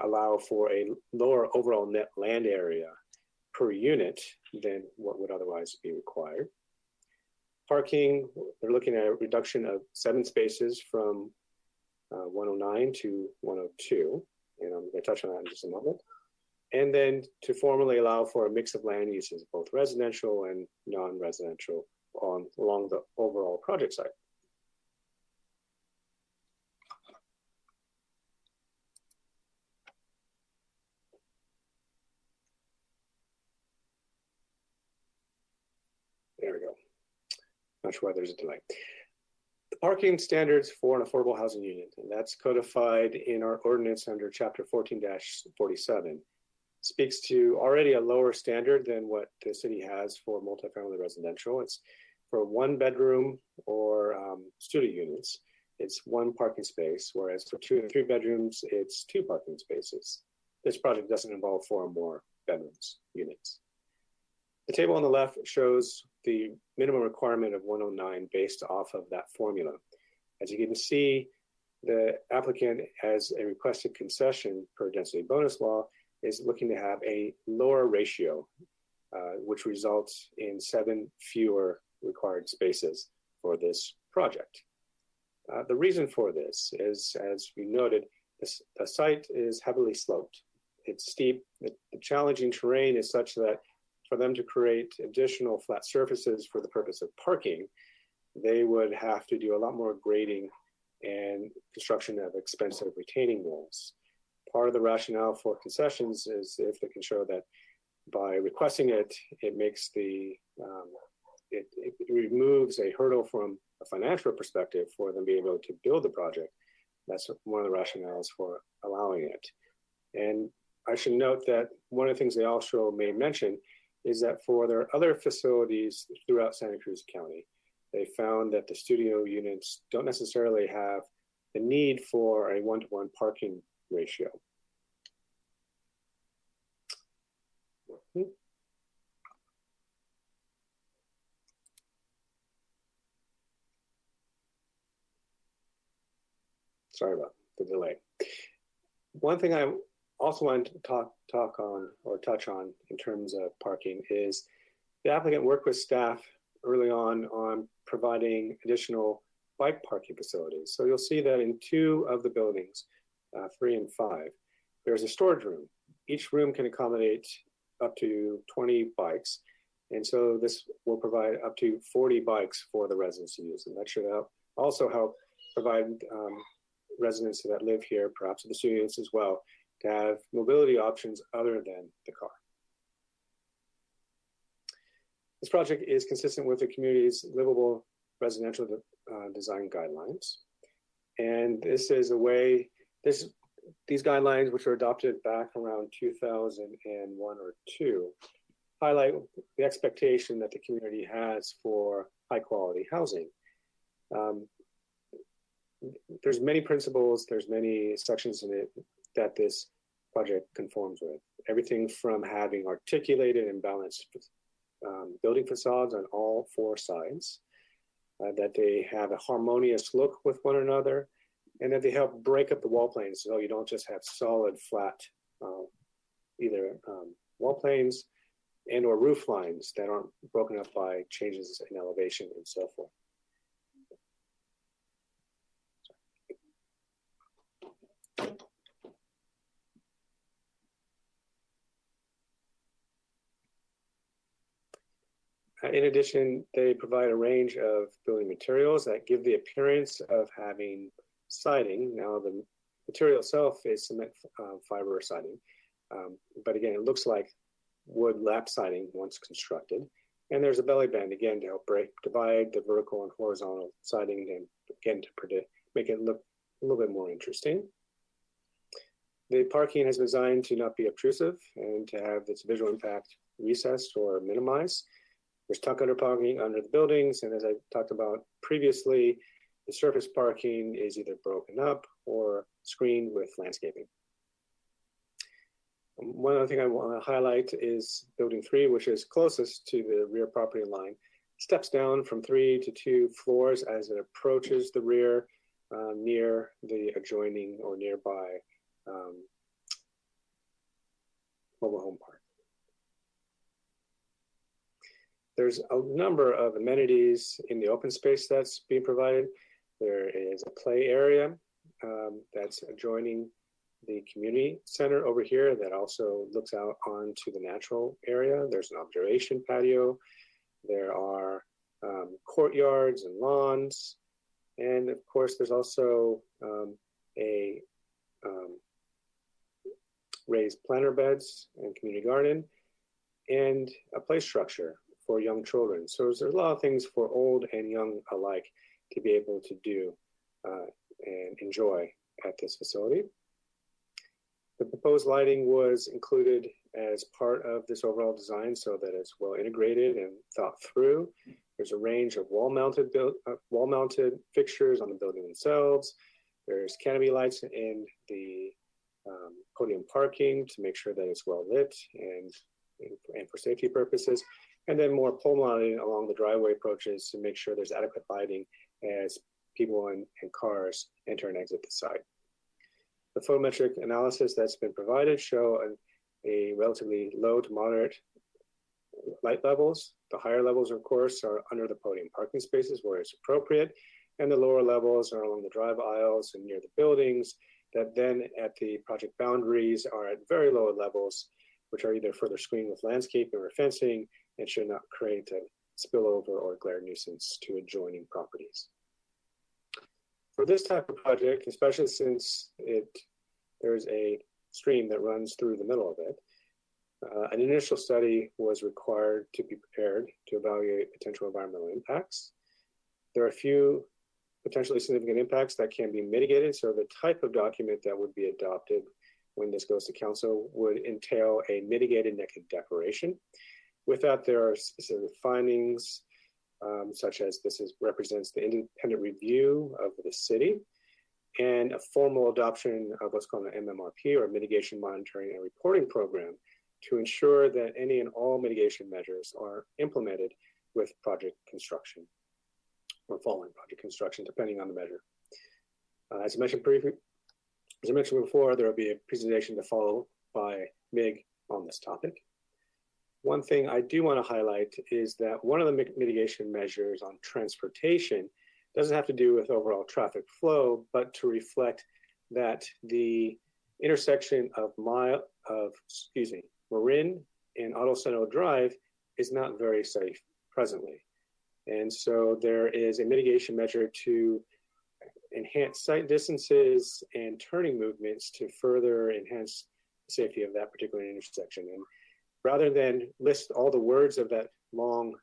allow for a lower overall net land area per unit than what would otherwise be required. Parking, they're looking at a reduction of 7 spaces from 109 to 102. And I'm going to touch on that in just a moment. And then to formally allow for a mix of land uses, both residential and non-residential, along the overall project site. There we go. Not sure why there's a delay. The parking standards for an affordable housing unit, and that's codified in our ordinance under Chapter 14-47, speaks to already a lower standard than what the city has for multifamily residential. It's for 1-bedroom or studio units, it's 1 parking space, whereas for 2 and 3 bedrooms, it's 2 parking spaces. This project doesn't involve 4 or more bedrooms units. The table on the left shows the minimum requirement of 109 based off of that formula. As you can see, the applicant, as a requested concession per density bonus law, is looking to have a lower ratio, which results in 7 fewer required spaces for this project. The reason for this is, as we noted, the site is heavily sloped. It's steep. The challenging terrain is such that for them to create additional flat surfaces for the purpose of parking, they would have to do a lot more grading and construction of expensive retaining walls. Part of the rationale for concessions is if they can show that by requesting it, it makes the it removes a hurdle from a financial perspective for them to be able to build the project. That's one of the rationales for allowing it. And I should note that one of the things they also may mention is that for their other facilities throughout Santa Cruz County, they found that the studio units don't necessarily have the need for a one-to-one parking ratio. Sorry about the delay. One thing I also want to talk on or touch on in terms of parking is the applicant worked with staff early on providing additional bike parking facilities. So you'll see that in 2 of the buildings, 3 and 5, there's a storage room. Each room can accommodate up to 20 bikes. And so this will provide up to 40 bikes for the residents to use. And that should also help provide residents that live here, perhaps the students as well, to have mobility options other than the car. This project is consistent with the community's livable residential design guidelines. And this is a way, these guidelines, which were adopted back around 2001 or 2, highlight the expectation that the community has for high quality housing. There's many principles, there's many sections in it that this project conforms with. Everything from having articulated and balanced building facades on all 4 sides, that they have a harmonious look with one another, and that they help break up the wall planes so you don't just have solid, flat, either wall planes and or roof lines that aren't broken up by changes in elevation and so forth. In addition, they provide a range of building materials that give the appearance of having siding. Now, the material itself is cement fiber siding, but again, it looks like wood lap siding once constructed. And there's a belly band, again, to help divide the vertical and horizontal siding, and again, to make it look a little bit more interesting. The parking is designed to not be obtrusive and to have its visual impact recessed or minimized. There's tuck under parking under the buildings, and as I talked about previously, the surface parking is either broken up or screened with landscaping. One other thing I want to highlight is building 3, which is closest to the rear property line, steps down from 3 to 2 floors as it approaches the rear near the adjoining or nearby mobile home park. There's a number of amenities in the open space that's being provided. There is a play area that's adjoining the community center over here that also looks out onto the natural area. There's an observation patio. There are courtyards and lawns. And of course, there's also a raised planter beds and community garden and a play structure for young children. So there's a lot of things for old and young alike to be able to do and enjoy at this facility. The proposed lighting was included as part of this overall design so that it's well integrated and thought through. There's a range of wall-mounted fixtures on the building themselves. There's canopy lights in the podium parking to make sure that it's well lit and for safety purposes. And then more pole lighting along the driveway approaches to make sure there's adequate lighting as people and cars enter and exit the site. The photometric analysis that's been provided show a relatively low to moderate light levels. The higher levels, of course, are under the podium parking spaces where it's appropriate, and the lower levels are along the drive aisles and near the buildings that then at the project boundaries are at very low levels, which are either further screened with landscaping or fencing and should not create a spillover or glare nuisance to adjoining properties. For this type of project, especially since there's a stream that runs through the middle of it, An initial study was required to be prepared to evaluate potential environmental impacts. There are a few potentially significant impacts that can be mitigated. So the type of document that would be adopted when this goes to council would entail a mitigated negative declaration. With that, there are specific findings, such as represents the independent review of the city and a formal adoption of what's called an MMRP, or Mitigation Monitoring and Reporting Program, to ensure that any and all mitigation measures are implemented with project construction or following project construction, depending on the measure. As I mentioned before, there will be a presentation to follow by MIG on this topic. One thing I do want to highlight is that one of the mitigation measures on transportation doesn't have to do with overall traffic flow, but to reflect that the intersection of Marin and Auto Central Drive is not very safe presently. And so there is a mitigation measure to enhance sight distances and turning movements to further enhance the safety of that particular intersection. And rather than list all the words of that long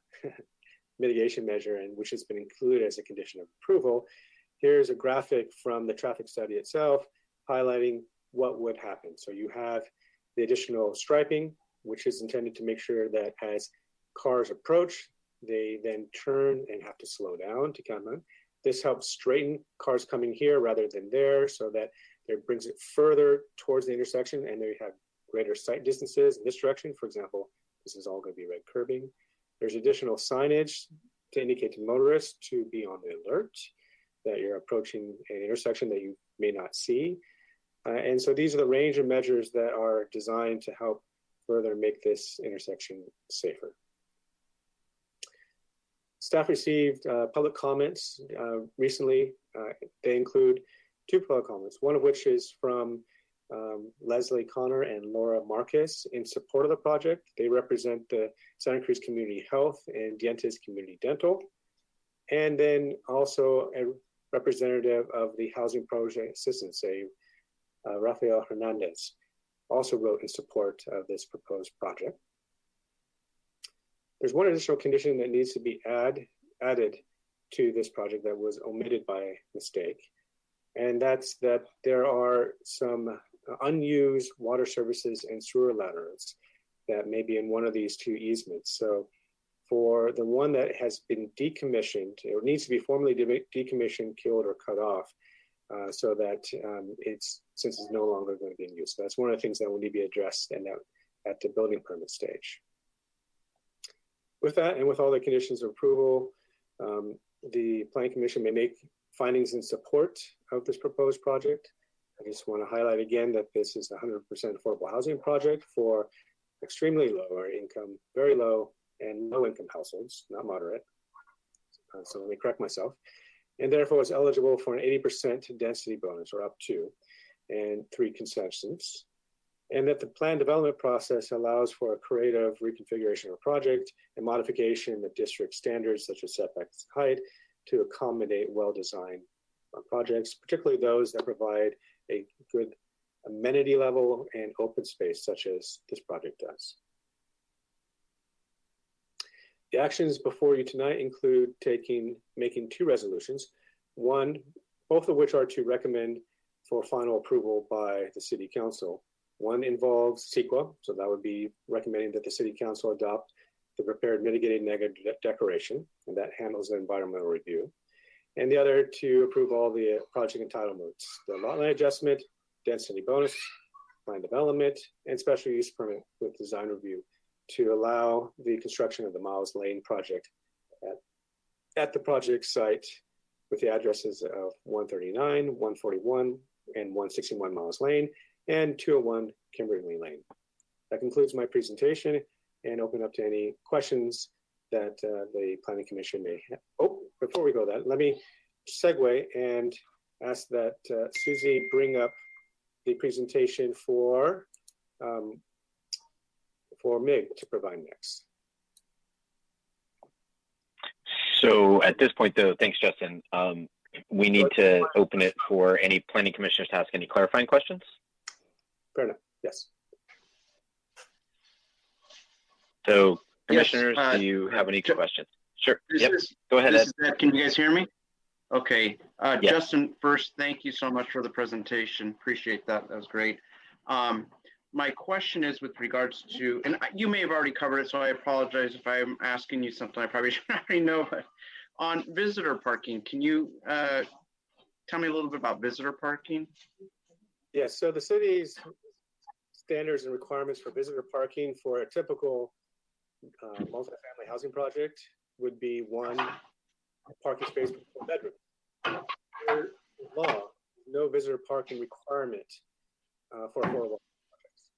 mitigation measure, and which has been included as a condition of approval, here's a graphic from the traffic study itself highlighting what would happen. So you have the additional striping, which is intended to make sure that as cars approach, they then turn and have to slow down to come in. This helps straighten cars coming here rather than there, so that it brings it further towards the intersection and they have greater sight distances in this direction. For example, this is all going to be red curbing. There's additional signage to indicate to motorists to be on the alert that you're approaching an intersection that you may not see. And so these are the range of measures that are designed to help further make this intersection safer. Staff received public comments recently. They include 2 public comments, one of which is from Leslie Connor and Laura Marcus in support of the project. They represent the Santa Cruz Community Health and Dientes Community Dental. And then also a representative of the Housing Project Assistance, Rafael Hernandez, also wrote in support of this proposed project. There's one additional condition that needs to be added to this project that was omitted by mistake. And that's that there are some unused water services and sewer laterals that may be in one of these 2 easements. So for the one that has been decommissioned, it needs to be formally decommissioned, killed, or cut off so that since it's no longer going to be in use. So that's one of the things that will need to be addressed and at the building permit stage. With that, and with all the conditions of approval, the Planning Commission may make findings in support of this proposed project. I just want to highlight again that this is a 100% affordable housing project for extremely lower income, very low and low income households, not moderate. So let me correct myself. And therefore is eligible for an 80% density bonus, or up to, and 3 concessions. And that the plan development process allows for a creative reconfiguration of a project and modification of district standards such as setbacks and height to accommodate well-designed projects, particularly those that provide a good amenity level and open space such as this project does. The actions before you tonight include making 2 resolutions, both of which are to recommend for final approval by the City Council. One involves CEQA, so that would be recommending that the City Council adopt the prepared mitigated negative declaration, and that handles the environmental review. And the other to approve all the project entitlements, the lot line adjustment, density bonus, plan development, and special use permit with design review to allow the construction of the Miles Lane project at the project site with the addresses of 139, 141, and 161 Miles Lane, and 201 Kimberly Lane. That concludes my presentation, and open up to any questions that the Planning Commission may have. Oh, before we go that, let me segue and ask that Susie bring up the presentation for MIG to provide next. So at this point, though, thanks, Justin. We need to open it for any Planning Commissioners to ask any clarifying questions. Fair enough, yes. So, Yes, commissioners, do you have any questions? Sure. Yep. Go ahead, This Ed. is Ed. Can you guys hear me? Okay. Yes. Justin, first, thank you so much for the presentation. Appreciate that. That was great. My question is with regards to, and you may have already covered it, so I apologize if I'm asking you something I probably should already know, but on visitor parking, can you tell me a little bit about visitor parking? Yes, so the city's standards and requirements for visitor parking for a typical multifamily housing project would be one parking space per 4 bedrooms. Under law, no visitor parking requirement for affordable projects.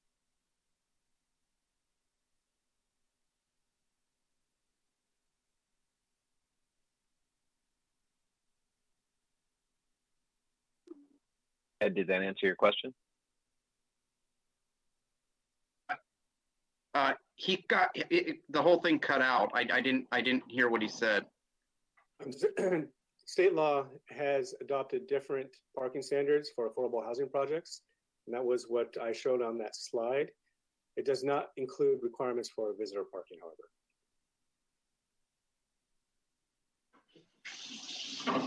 Ed, did that answer your question? He got the whole thing cut out. I didn't hear what he said. State law has adopted different parking standards for affordable housing projects, and that was what I showed on that slide. It does not include requirements for visitor parking, however.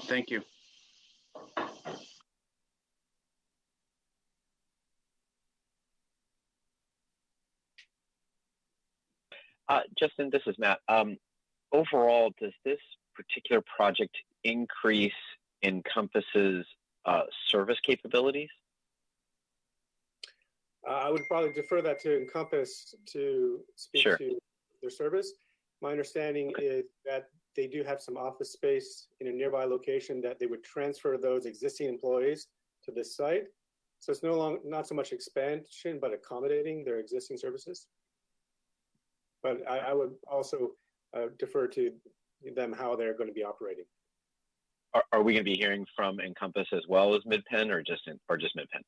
Thank you. Justin, this is Matt. Overall, does this particular project increase Encompass's service capabilities? I would probably defer that to Encompass to speak Sure. to their service. My understanding is that they do have some office space in a nearby location that they would transfer those existing employees to this site. So it's not so much expansion, but accommodating their existing services. But I would also defer to them how they're going to be operating. Are we going to be hearing from Encompass as well as MidPenn, or just MidPenn?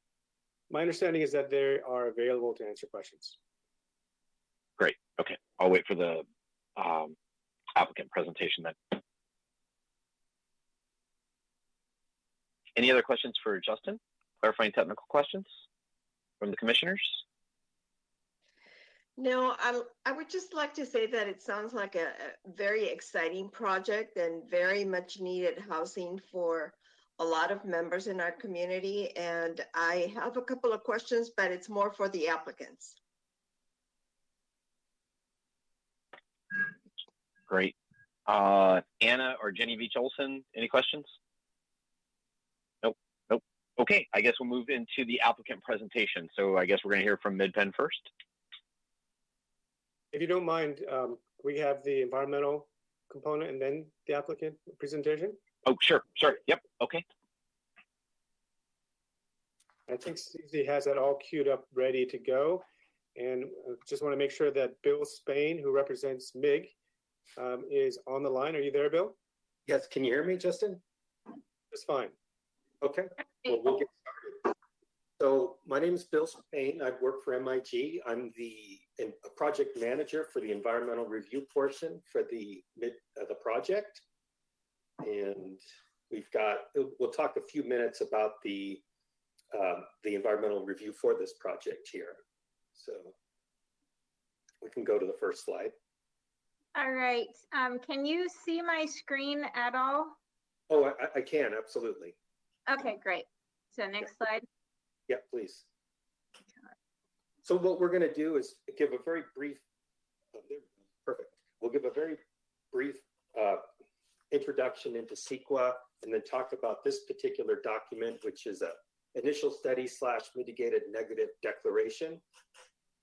My understanding is that they are available to answer questions. Great. Okay. I'll wait for the applicant presentation then. Any other questions for Justin? Clarifying technical questions from the commissioners? No, I would just like to say that it sounds like a very exciting project and very much needed housing for a lot of members in our community. And I have a couple of questions, but it's more for the applicants. Great. Anna or Genevieve Olson, any questions? Nope. Okay, I guess we'll move into the applicant presentation. So I guess we're going to hear from MidPenn first. If you don't mind, we have the environmental component and then the applicant presentation. Oh, sure. Yep. Okay. I think Susie has that all queued up, ready to go. And just want to make sure that Bill Spain, who represents MIG, is on the line. Are you there, Bill? Yes. Can you hear me, Justin? Just fine. Okay. Well, we'll get started. So my name is Bill Spain. I work for MIG. I'm a project manager for the environmental review portion for the project. And we'll talk a few minutes about the environmental review for this project here. So we can go to the first slide. All right. Can you see my screen at all? Oh, I can, absolutely. Okay, great. So next slide. Yeah, please. So what we're going to do is give a very brief, perfect. We'll give a very brief introduction into CEQA and then talk about this particular document, which is a initial study / mitigated negative declaration.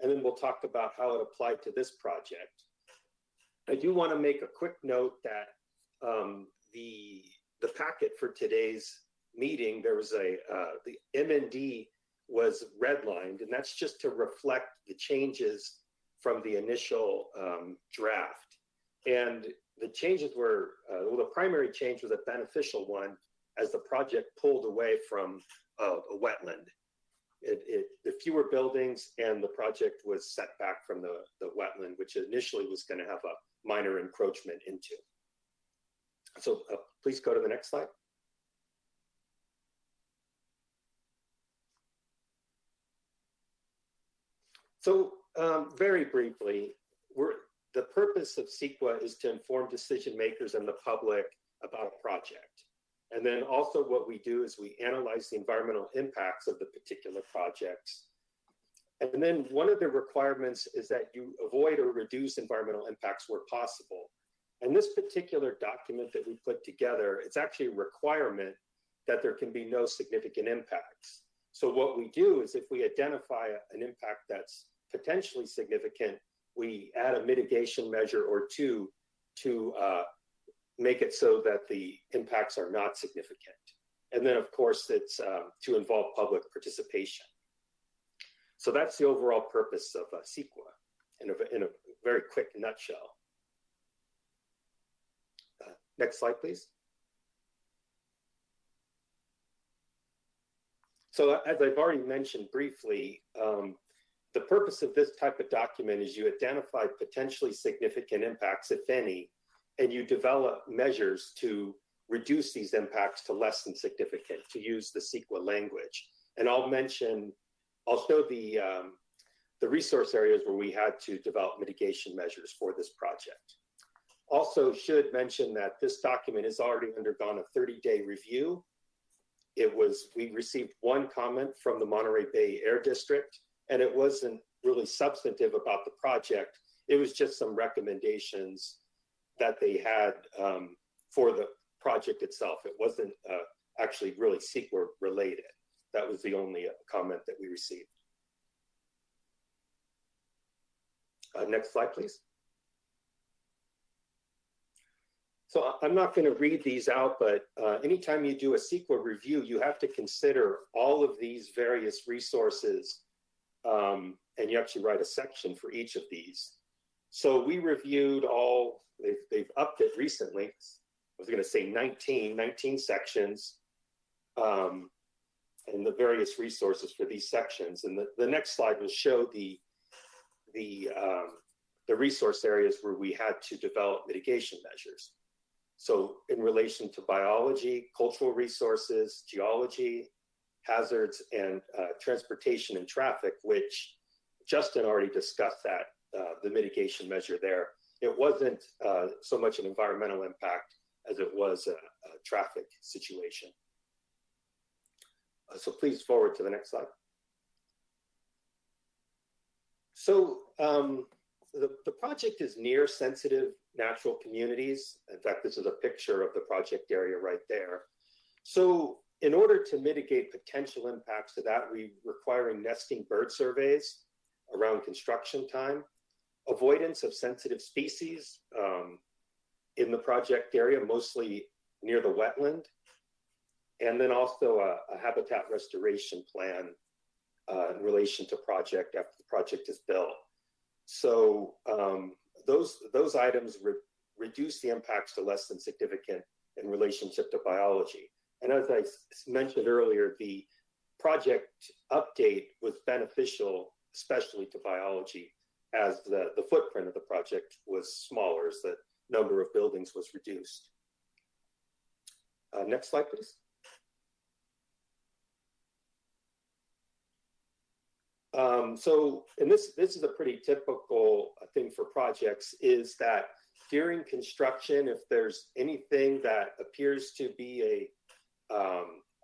And then we'll talk about how it applied to this project. I do want to make a quick note that the packet for today's meeting, there was the MND was redlined, and that's just to reflect the changes from the initial draft. And the changes were, well, the primary change was a beneficial one as the project pulled away from a wetland. The fewer buildings and the project was set back from the wetland, which initially was going to have a minor encroachment into. So please go to the next slide. So very briefly, the purpose of CEQA is to inform decision makers and the public about a project. And then also what we do is we analyze the environmental impacts of the particular projects. And then one of the requirements is that you avoid or reduce environmental impacts where possible. And this particular document that we put together, it's actually a requirement that there can be no significant impacts. So what we do is if we identify an impact that's potentially significant, we add a mitigation measure or two to make it so that the impacts are not significant. And then of course it's to involve public participation. So that's the overall purpose of CEQA in a very quick nutshell. Next slide, please. So as I've already mentioned briefly, the purpose of this type of document is you identify potentially significant impacts, if any, and you develop measures to reduce these impacts to less than significant, to use the CEQA language. And I'll show the resource areas where we had to develop mitigation measures for this project. Also should mention that this document has already undergone a 30-day review. We received one comment from the Monterey Bay Air District, and it wasn't really substantive about the project. It was just some recommendations that they had for the project itself. It wasn't actually really CEQA related. That was the only comment that we received. Next slide, please. So I'm not going to read these out, but anytime you do a CEQA review, you have to consider all of these various resources, and you actually write a section for each of these. So we reviewed all, they've upped it recently. I was going to say 19 sections, and the various resources for these sections. And the next slide will show the resource areas where we had to develop mitigation measures. So in relation to biology, cultural resources, geology, hazards, and transportation and traffic, which Justin already discussed that, the mitigation measure there. It wasn't so much an environmental impact as it was a traffic situation. So please forward to the next slide. So the project is near sensitive natural communities. In fact, this is a picture of the project area right there. So in order to mitigate potential impacts to that, we're requiring nesting bird surveys around construction time, avoidance of sensitive species in the project area, mostly near the wetland, and then also a habitat restoration plan in relation to project after the project is built. So those items reduce the impacts to less than significant in relationship to biology. And as I mentioned earlier, the project update was beneficial, especially to biology, as the footprint of the project was smaller, as the number of buildings was reduced. Next slide, please. And this is a pretty typical thing for projects, is that during construction, if there's anything that appears to be a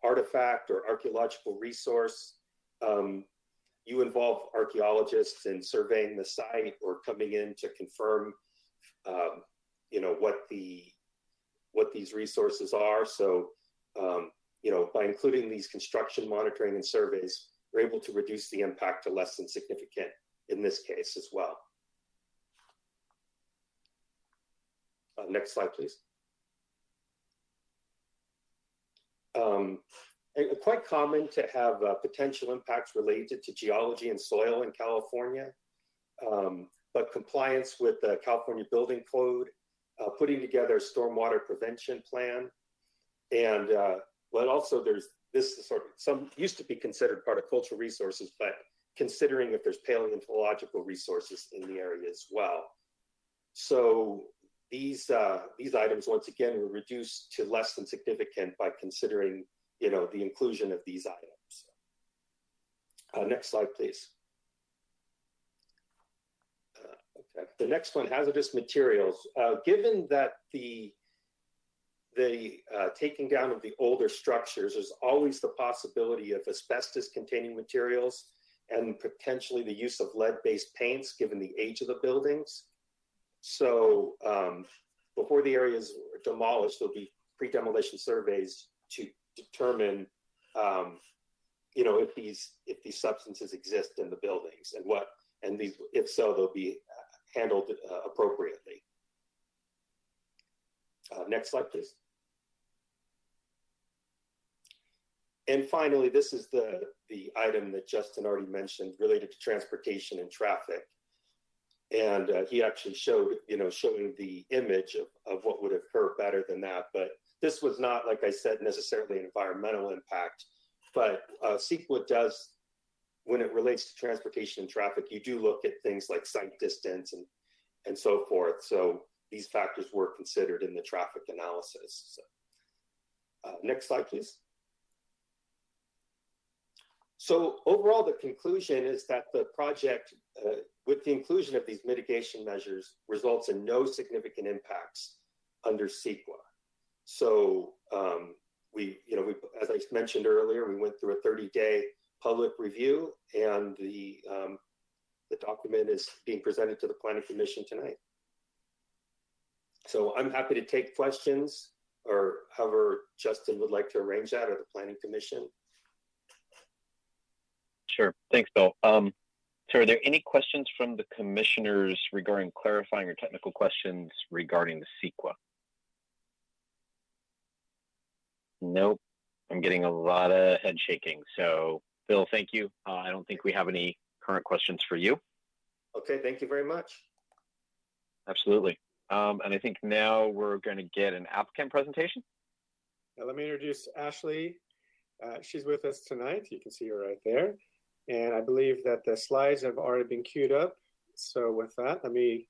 artifact or archaeological resource, you involve archaeologists in surveying the site or coming in to confirm, what these resources are. So, by including these construction monitoring and surveys, we're able to reduce the impact to less than significant in this case as well. Next slide, please. Quite common to have potential impacts related to geology and soil in California, but compliance with the California Building Code, putting together a stormwater prevention plan, and but also there's this sort of, some used to be considered part of cultural resources, but considering if there's paleontological resources in the area as well. So these items, once again, were reduced to less than significant by considering, the inclusion of these items. Next slide, please. The next one, hazardous materials. Given that the taking down of the older structures, there's always the possibility of asbestos-containing materials and potentially the use of lead-based paints, given the age of the buildings. So before the areas are demolished, there'll be pre-demolition surveys to determine, if these substances exist in the buildings and if so, they'll be handled appropriately. Next slide, please. And finally, this is the item that Justin already mentioned related to transportation and traffic. And he actually showed, showing the image of what would occur better than that. But this was not, like I said, necessarily an environmental impact. But CEQA does, when it relates to transportation and traffic, you do look at things like sight distance and so forth. So these factors were considered in the traffic analysis. So, next slide, please. So overall, the conclusion is that the project, with the inclusion of these mitigation measures, results in no significant impacts under CEQA. So we, as I mentioned earlier, we went through a 30-day public review, and the document is being presented to the Planning Commission tonight. So I'm happy to take questions, or however Justin would like to arrange that, or the Planning Commission. Sure. Thanks, Bill. So are there any questions from the commissioners regarding clarifying or technical questions regarding the CEQA? Nope. I'm getting a lot of head shaking. So, Bill, thank you. I don't think we have any current questions for you. Okay, thank you very much. Absolutely. And I think now we're going to get an applicant presentation. Now let me introduce Ashley. She's with us tonight. You can see her right there. And I believe that the slides have already been queued up. So with that, let me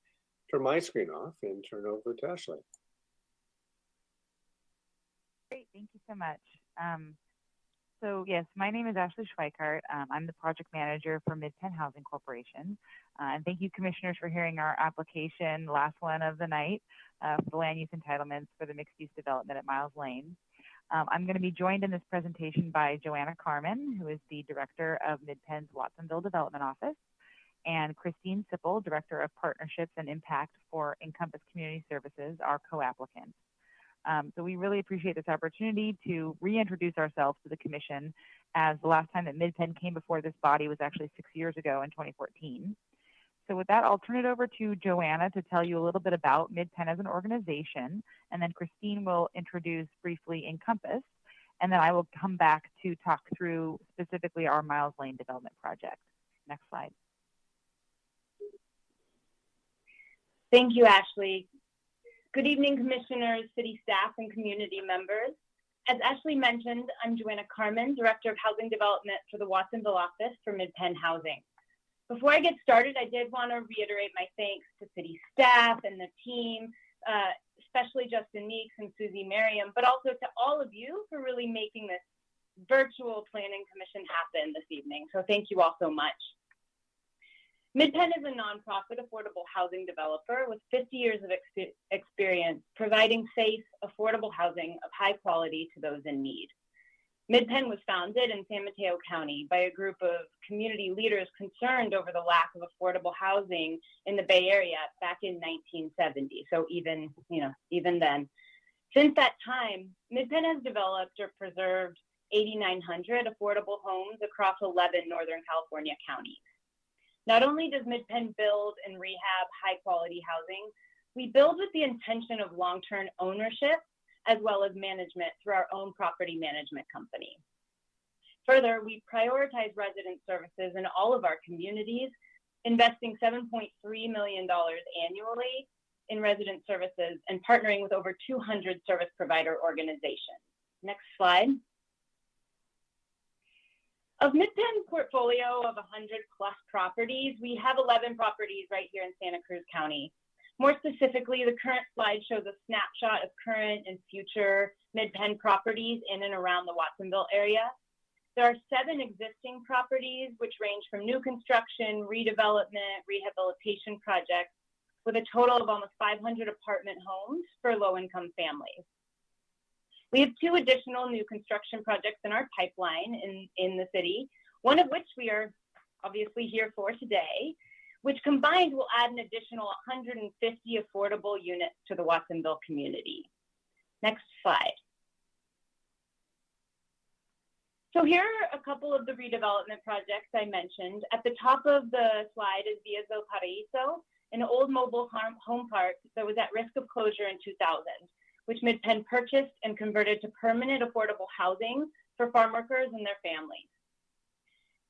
turn my screen off and turn it over to Ashley. Great, thank you so much. So yes, my name is Ashley Schweikart. I'm the project manager for Mid-Penn Housing Corporation. And thank you, commissioners, for hearing our application, last one of the night, for the land use entitlements for the mixed-use development at Miles Lane. I'm going to be joined in this presentation by Joanna Carmen, who is the director of Mid-Penn's Watsonville Development Office, and Christine Sipple, director of partnerships and impact for Encompass Community Services, our co-applicant. So we really appreciate this opportunity to reintroduce ourselves to the commission, as the last time that Mid-Penn came before this body was actually 6 years ago in 2014. So with that, I'll turn it over to Joanna to tell you a little bit about Mid-Penn as an organization, and then Christine will introduce briefly Encompass, and then I will come back to talk through specifically our Miles Lane development project. Next slide. Thank you, Ashley. Good evening, commissioners, city staff, and community members. As Ashley mentioned, I'm Joanna Carmen, Director of Housing Development for the Watsonville office for Mid-Penn Housing. Before I get started, I did want to reiterate my thanks to city staff and the team, especially Justin Meeks and Susie Merriam, but also to all of you for really making this virtual planning commission happen this evening. So thank you all so much. Mid-Penn is a nonprofit affordable housing developer with 50 years of experience providing safe, affordable housing of high quality to those in need. Mid-Penn was founded in San Mateo County by a group of community leaders concerned over the lack of affordable housing in the Bay Area back in 1970. So even then. Since that time, Mid-Penn has developed or preserved 8,900 affordable homes across 11 Northern California counties. Not only does Mid-Penn build and rehab high-quality housing, we build with the intention of long-term ownership as well as management through our own property management company. Further, we prioritize resident services in all of our communities, investing $7.3 million annually in resident services and partnering with over 200 service provider organizations. Next slide. Of Mid-Penn's portfolio of 100+ properties, we have 11 properties right here in Santa Cruz County. More specifically, the current slide shows a snapshot of current and future Mid-Penn properties in and around the Watsonville area. There are 7 existing properties, which range from new construction, redevelopment, rehabilitation projects, with a total of almost 500 apartment homes for low-income families. We have 2 additional new construction projects in our pipeline in the city, one of which we are obviously here for today, which combined will add an additional 150 affordable units to the Watsonville community. Next slide. So here are a couple of the redevelopment projects I mentioned. At the top of the slide is Villas del Paraíso, an old mobile home park that was at risk of closure in 2000, which MidPenn purchased and converted to permanent affordable housing for farm workers and their families.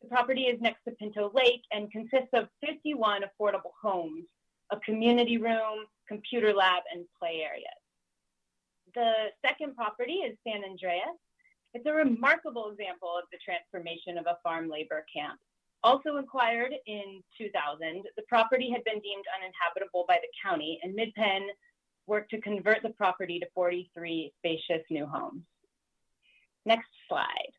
The property is next to Pinto Lake and consists of 51 affordable homes, a community room, computer lab, and play areas. The second property is San Andreas. It's a remarkable example of the transformation of a farm labor camp. Also acquired in 2000, the property had been deemed uninhabitable by the county, and MidPenn worked to convert the property to 43 spacious new homes. Next slide.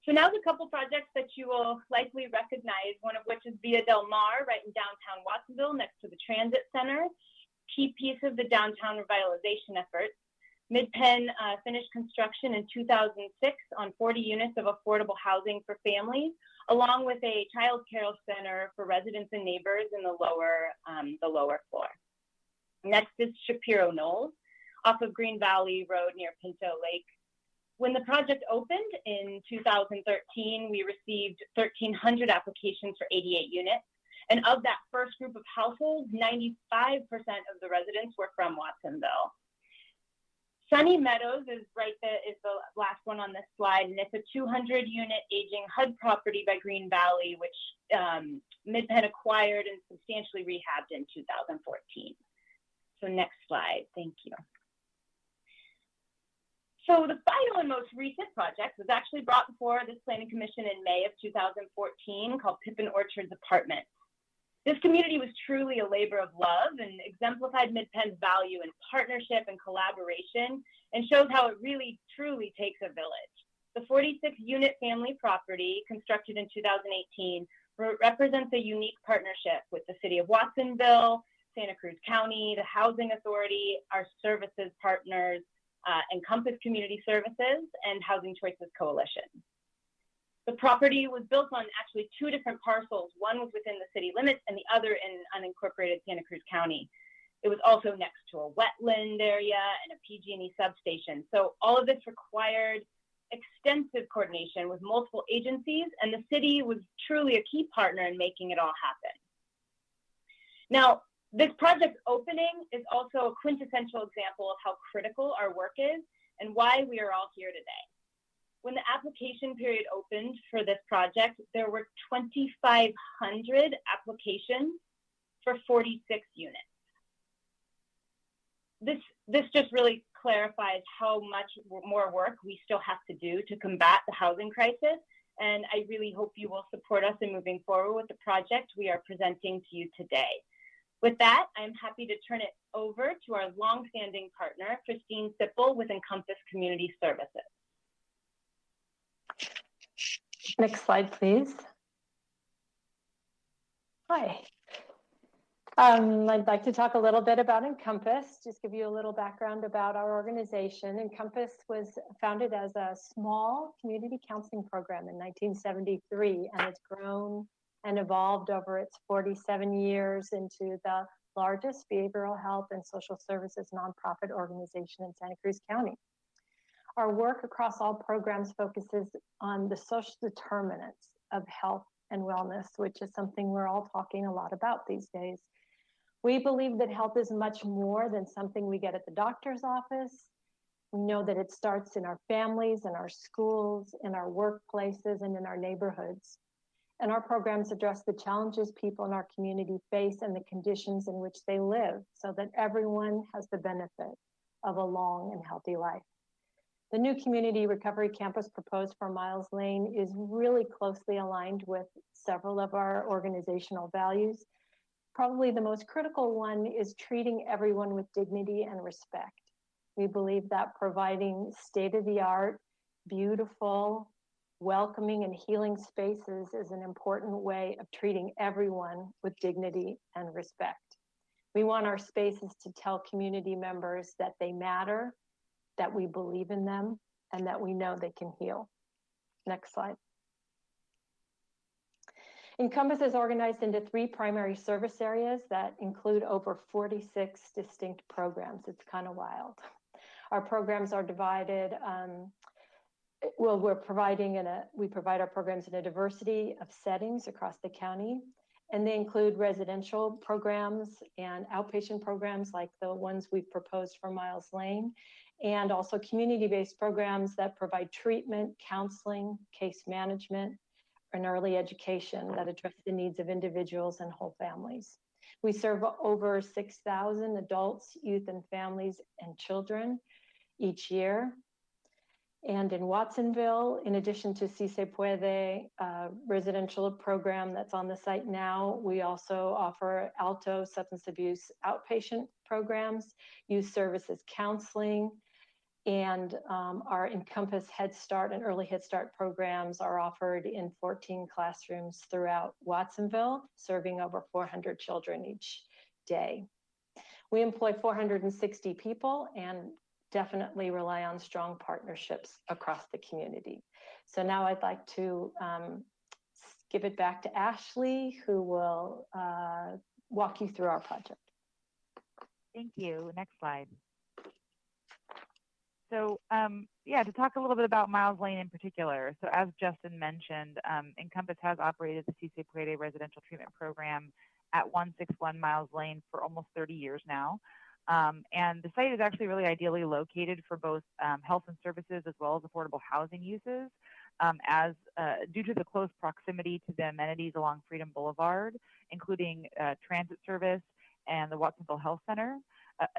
So now the couple projects that you will likely recognize, one of which is Via Del Mar, right in downtown Watsonville, next to the Transit Center, key piece of the downtown revitalization effort. MidPenn finished construction in 2006 on 40 units of affordable housing for families, along with a child care center for residents and neighbors in the lower floor. Next is Shapiro Knolls, off of Green Valley Road near Pinto Lake. When the project opened in 2013, we received 1,300 applications for 88 units. And of that first group of households, 95% of the residents were from Watsonville. Sunny Meadows is the last one on this slide, and it's a 200-unit aging HUD property by Green Valley, which MidPenn acquired and substantially rehabbed in 2014. So next slide, thank you. So the final and most recent project was actually brought before this Planning Commission in May of 2014, called Pippin Orchards Apartments. This community was truly a labor of love and exemplified MidPenn's value in partnership and collaboration, and shows how it really truly takes a village. The 46-unit family property, constructed in 2018, represents a unique partnership with the City of Watsonville, Santa Cruz County, the Housing Authority, our services partners, Encompass Community Services, and Housing Choices Coalition. The property was built on actually 2 different parcels. One was within the city limits and the other in unincorporated Santa Cruz County. It was also next to a wetland area and a PG&E substation. So all of this required extensive coordination with multiple agencies, and the city was truly a key partner in making it all happen. Now, this project opening is also a quintessential example of how critical our work is and why we are all here today. When the application period opened for this project, there were 2,500 applications for 46 units. This just really clarifies how much more work we still have to do to combat the housing crisis, and I really hope you will support us in moving forward with the project we are presenting to you today. With that, I'm happy to turn it over to our longstanding partner, Christine Sipple with Encompass Community Services. Next slide, please. Hi. I'd like to talk a little bit about Encompass, just give you a little background about our organization. Encompass was founded as a small community counseling program in 1973, and it's grown and evolved over its 47 years into the largest behavioral health and social services nonprofit organization in Santa Cruz County. Our work across all programs focuses on the social determinants of health and wellness, which is something we're all talking a lot about these days. We believe that health is much more than something we get at the doctor's office. We know that it starts in our families, in our schools, in our workplaces, and in our neighborhoods. And our programs address the challenges people in our community face and the conditions in which they live, so that everyone has the benefit of a long and healthy life. The new community recovery campus proposed for Miles Lane is really closely aligned with several of our organizational values. Probably the most critical one is treating everyone with dignity and respect. We believe that providing state-of-the-art, beautiful, welcoming and healing spaces is an important way of treating everyone with dignity and respect. We want our spaces to tell community members that they matter, that we believe in them, and that we know they can heal. Next slide. Encompass is organized into 3 primary service areas that include over 46 distinct programs. It's kind of wild. Our programs are divided, we provide our programs in a diversity of settings across the county, and they include residential programs and outpatient programs like the ones we've proposed for Miles Lane, and also community-based programs that provide treatment, counseling, case management, and early education that address the needs of individuals and whole families. We serve over 6,000 adults, youth, and families and children each year. And in Watsonville, in addition to Si Se Puede residential program that's on the site now, we also offer Alto substance abuse outpatient programs, youth services counseling, and our Encompass Head Start and Early Head Start programs are offered in 14 classrooms throughout Watsonville, serving over 400 children each day. We employ 460 people and definitely rely on strong partnerships across the community. So now I'd like to give it back to Ashley, who will walk you through our project. Thank you. Next slide. So yeah, to talk a little bit about Miles Lane in particular. So as Justin mentioned, Encompass has operated the Si Se Puede residential treatment program at 161 Miles Lane for almost 30 years now. And the site is actually really ideally located for both health and services as well as affordable housing uses, due to the close proximity to the amenities along Freedom Boulevard, including transit service and the Watsonville Health Center.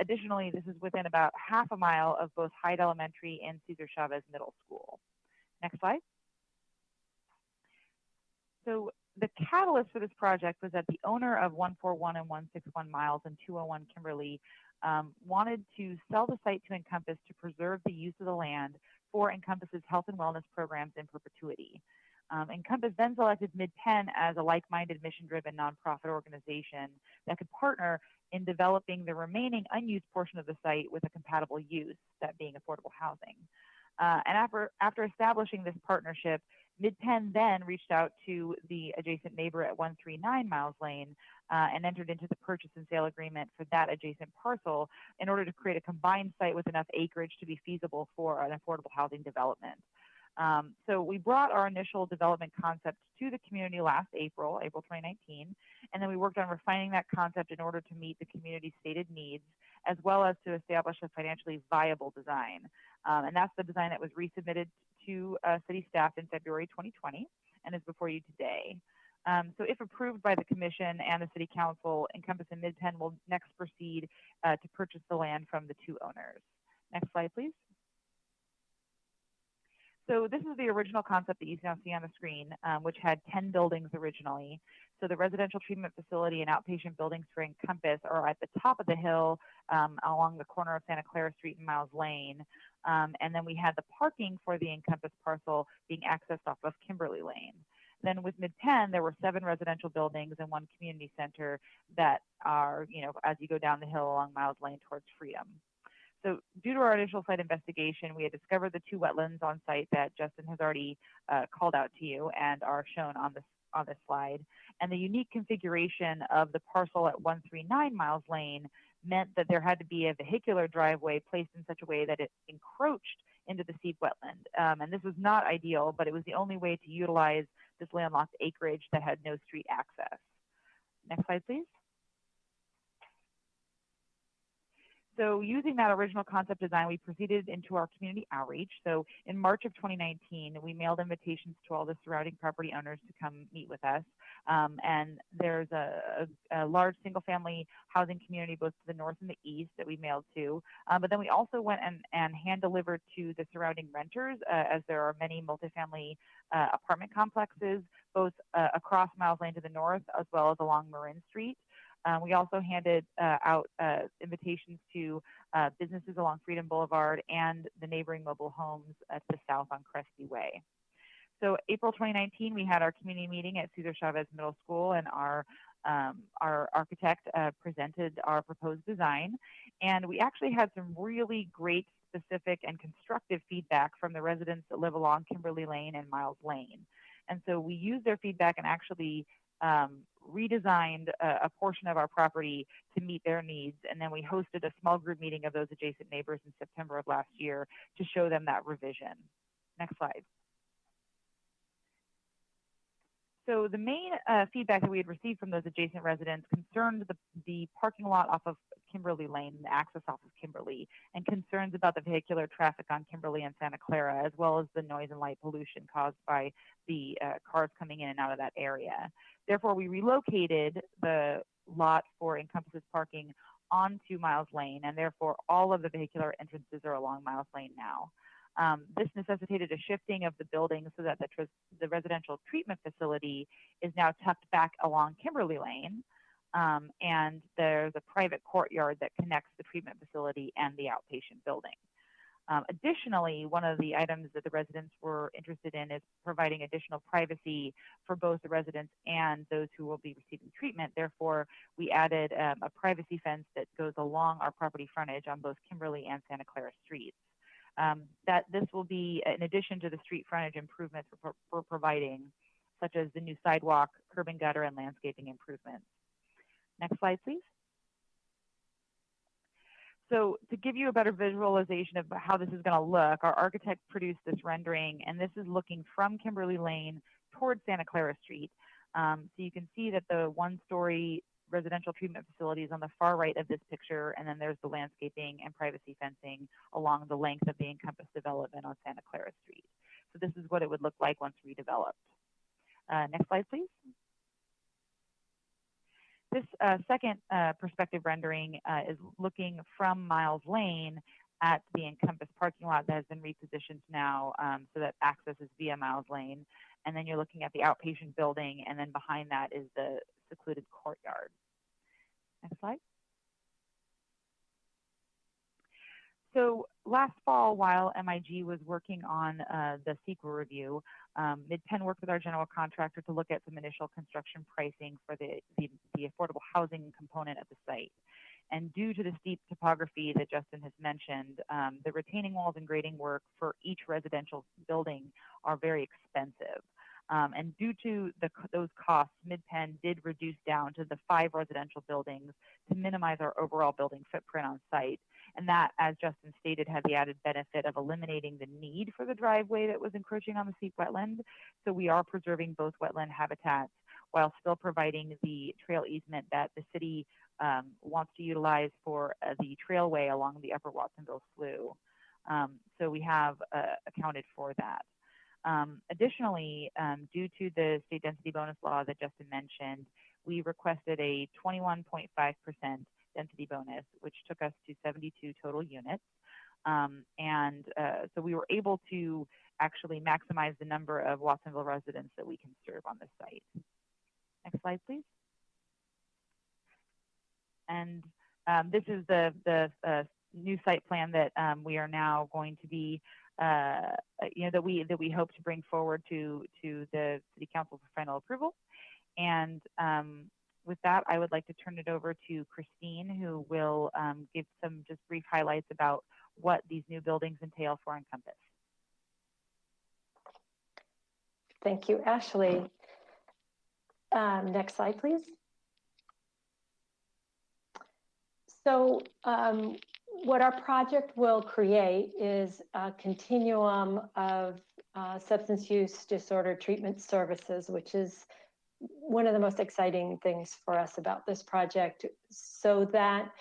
Additionally, this is within about half a mile of both Hyde Elementary and Cesar Chavez Middle School. Next slide. So the catalyst for this project was that the owner of 141 and 161 Miles and 201 Kimberly wanted to sell the site to Encompass to preserve the use of the land for Encompass's health and wellness programs in perpetuity. Encompass then selected Mid-Penn as a like-minded mission-driven nonprofit organization that could partner in developing the remaining unused portion of the site with a compatible use, that being affordable housing. And after establishing this partnership, Mid-Penn then reached out to the adjacent neighbor at 139 Miles Lane and entered into the purchase and sale agreement for that adjacent parcel in order to create a combined site with enough acreage to be feasible for an affordable housing development. So we brought our initial development concept to the community last April 2019, and then we worked on refining that concept in order to meet the community's stated needs, as well as to establish a financially viable design. And that's the design that was resubmitted to city staff in February 2020 and is before you today. So if approved by the commission and the city council, Encompass and Mid-Penn will next proceed to purchase the land from the 2 owners. Next slide, please. So this is the original concept that you now see on the screen, which had 10 buildings originally. So the residential treatment facility and outpatient buildings for Encompass are at the top of the hill along the corner of Santa Clara Street and Miles Lane. And then we had the parking for the Encompass parcel being accessed off of Kimberly Lane. Then with Mid-Penn, there were 7 residential buildings and 1 community center that are, as you go down the hill along Miles Lane towards Freedom. So due to our initial site investigation, we had discovered the 2 wetlands on site that Justin has already called out to you and are shown on this slide. And the unique configuration of the parcel at 139 Miles Lane meant that there had to be a vehicular driveway placed in such a way that it encroached into the steep wetland. And this was not ideal, but it was the only way to utilize this landlocked acreage that had no street access. Next slide, please. So using that original concept design, we proceeded into our community outreach. So in March of 2019, we mailed invitations to all the surrounding property owners to come meet with us. And there's a large single-family housing community both to the north and the east that we mailed to. But then we also went and hand-delivered to the surrounding renters, as there are many multifamily apartment complexes, both across Miles Lane to the north, as well as along Marin Street. We also handed out invitations to businesses along Freedom Boulevard and the neighboring mobile homes to the south on Crespi Way. So April 2019, we had our community meeting at Cesar Chavez Middle School, and our architect presented our proposed design. And we actually had some really great specific and constructive feedback from the residents that live along Kimberly Lane and Miles Lane. And so we used their feedback and actually redesigned a portion of our property to meet their needs. And then we hosted a small group meeting of those adjacent neighbors in September of last year to show them that revision. Next slide. So the main feedback that we had received from those adjacent residents concerned the parking lot off of Kimberly Lane, the access off of Kimberly, and concerns about the vehicular traffic on Kimberly and Santa Clara, as well as the noise and light pollution caused by the cars coming in and out of that area. Therefore, we relocated the lot for Encompass's parking onto Miles Lane, and therefore all of the vehicular entrances are along Miles Lane now. This necessitated a shifting of the building so that the residential treatment facility is now tucked back along Kimberly Lane, and there's a private courtyard that connects the treatment facility and the outpatient building. Additionally, one of the items that the residents were interested in is providing additional privacy for both the residents and those who will be receiving treatment. Therefore, we added a privacy fence that goes along our property frontage on both Kimberly and Santa Clara streets. That this will be in addition to the street frontage improvements we're providing, such as the new sidewalk, curb and gutter, and landscaping improvements. Next slide, please. So to give you a better visualization of how this is going to look, our architect produced this rendering, and this is looking from Kimberly Lane towards Santa Clara Street. So you can see that the one-story residential treatment facilities on the far right of this picture, and then there's the landscaping and privacy fencing along the length of the Encompass development on Santa Clara Street. So this is what it would look like once redeveloped. Next slide, please. This second perspective rendering is looking from Miles Lane at the Encompass parking lot that has been repositioned now so that access is via Miles Lane. And then you're looking at the outpatient building, and then behind that is the secluded courtyard. Next slide. So last fall, while MIG was working on the CEQA review, Mid-Penn worked with our general contractor to look at some initial construction pricing for the affordable housing component of the site. And due to the steep topography that Justin has mentioned, the retaining walls and grading work for each residential building are very expensive. And due to those costs, Mid-Penn did reduce down to the 5 residential buildings to minimize our overall building footprint on site. And that, as Justin stated, had the added benefit of eliminating the need for the driveway that was encroaching on the steep wetland. So we are preserving both wetland habitats while still providing the trail easement that the city wants to utilize for the trailway along the Upper Watsonville Slough. So we have accounted for that. Additionally, due to the state density bonus law that Justin mentioned, we requested a 21.5% density bonus, which took us to 72 total units. So we were able to actually maximize the number of Watsonville residents that we can serve on this site. Next slide, please. And this is the new site plan that we are now going to be that we hope to bring forward to the City Council for final approval. And with that, I would like to turn it over to Christine, who will give some just brief highlights about what these new buildings entail for Encompass. Thank you, Ashley. Next slide, please. So what our project will create is a continuum of substance use disorder treatment services, which is one of the most exciting things for us about this project, so that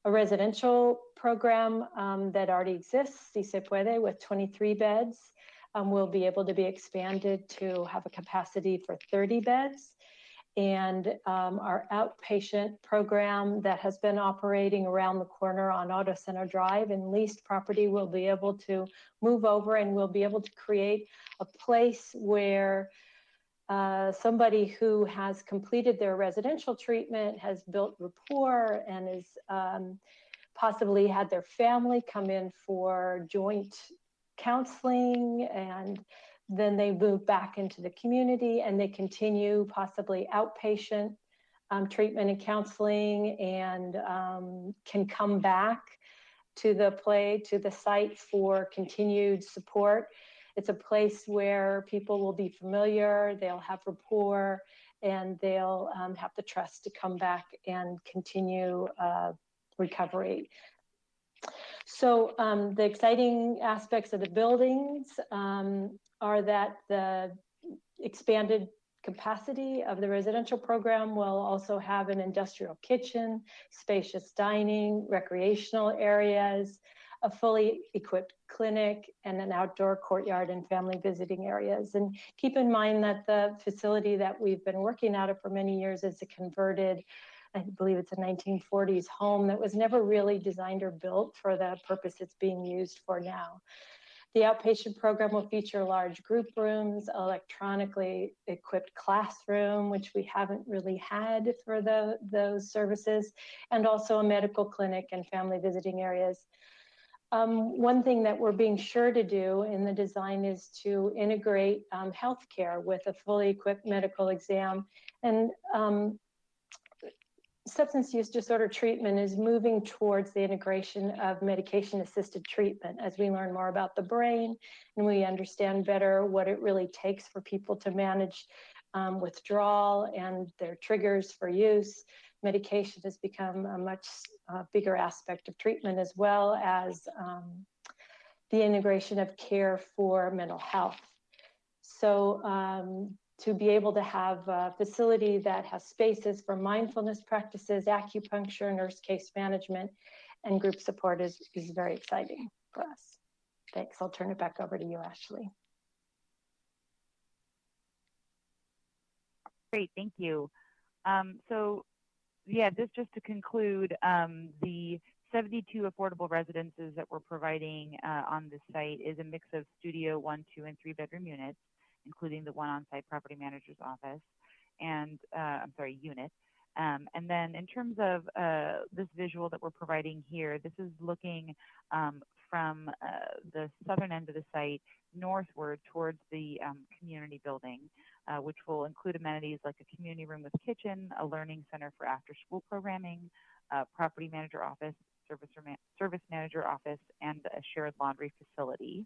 a residential program that already exists, Si Se Puede, with 23 beds, will be able to be expanded to have a capacity for 30 beds. And our outpatient program that has been operating around the corner on Auto Center Drive and leased property will be able to move over, and we'll be able to create a place where somebody who has completed their residential treatment, has built rapport, and is possibly had their family come in for joint counseling and then they move back into the community and they continue possibly outpatient treatment and counseling, and can come back to the site for continued support. It's a place where people will be familiar, they'll have rapport, and they'll have the trust to come back and continue recovery. So the exciting aspects of the buildings are that the expanded capacity of the residential program will also have an industrial kitchen, spacious dining, recreational areas, a fully equipped clinic, and an outdoor courtyard and family visiting areas. And keep in mind that the facility that we've been working out of for many years is a converted, I believe it's a 1940s home that was never really designed or built for the purpose it's being used for now. The outpatient program will feature large group rooms, electronically equipped classroom, which we haven't really had for those services, and also a medical clinic and family visiting areas. One thing that we're being sure to do in the design is to integrate healthcare with a fully equipped medical exam. And substance use disorder treatment is moving towards the integration of medication-assisted treatment as we learn more about the brain and we understand better what it really takes for people to manage withdrawal and their triggers for use. Medication has become a much bigger aspect of treatment, as well as the integration of care for mental health. So to be able to have a facility that has spaces for mindfulness practices, acupuncture, nurse case management, and group support is very exciting for us. Thanks. I'll turn it back over to you, Ashley. Great, thank you. So yeah, this just to conclude, the 72 affordable residences that we're providing on this site is a mix of studio 1, 2, and 3 bedroom units, including the one on-site property manager's office and, unit. And then in terms of this visual that we're providing here, this is looking from the southern end of the site northward towards the community building, which will include amenities like a community room with kitchen, a learning center for after-school programming, property manager office, service manager office, and a shared laundry facility.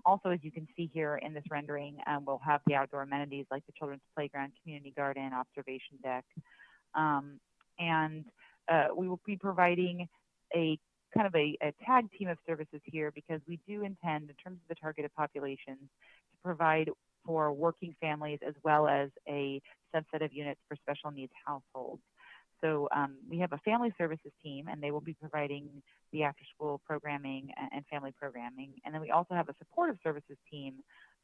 Also, as you can see here in this rendering, we'll have the outdoor amenities like the children's playground, community garden, observation deck. And we will be providing a kind of a tag team of services here, because we do intend, in terms of the targeted populations, to provide for working families as well as a subset of units for special needs households. So we have a family services team, and they will be providing the after-school programming and family programming. And then we also have a supportive services team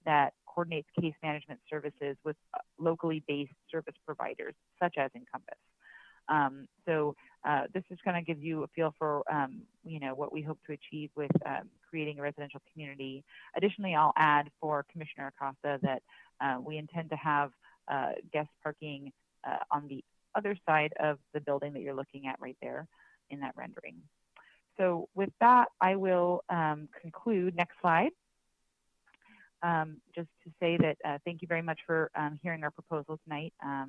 that coordinates case management services with locally based service providers, such as Encompass. So this is going to give you a feel for, what we hope to achieve with creating a residential community. Additionally, I'll add for Commissioner Acosta that we intend to have guest parking on the other side of the building that you're looking at right there in that rendering. So with that, I will conclude. Next slide. Just to say that thank you very much for hearing our proposal tonight. I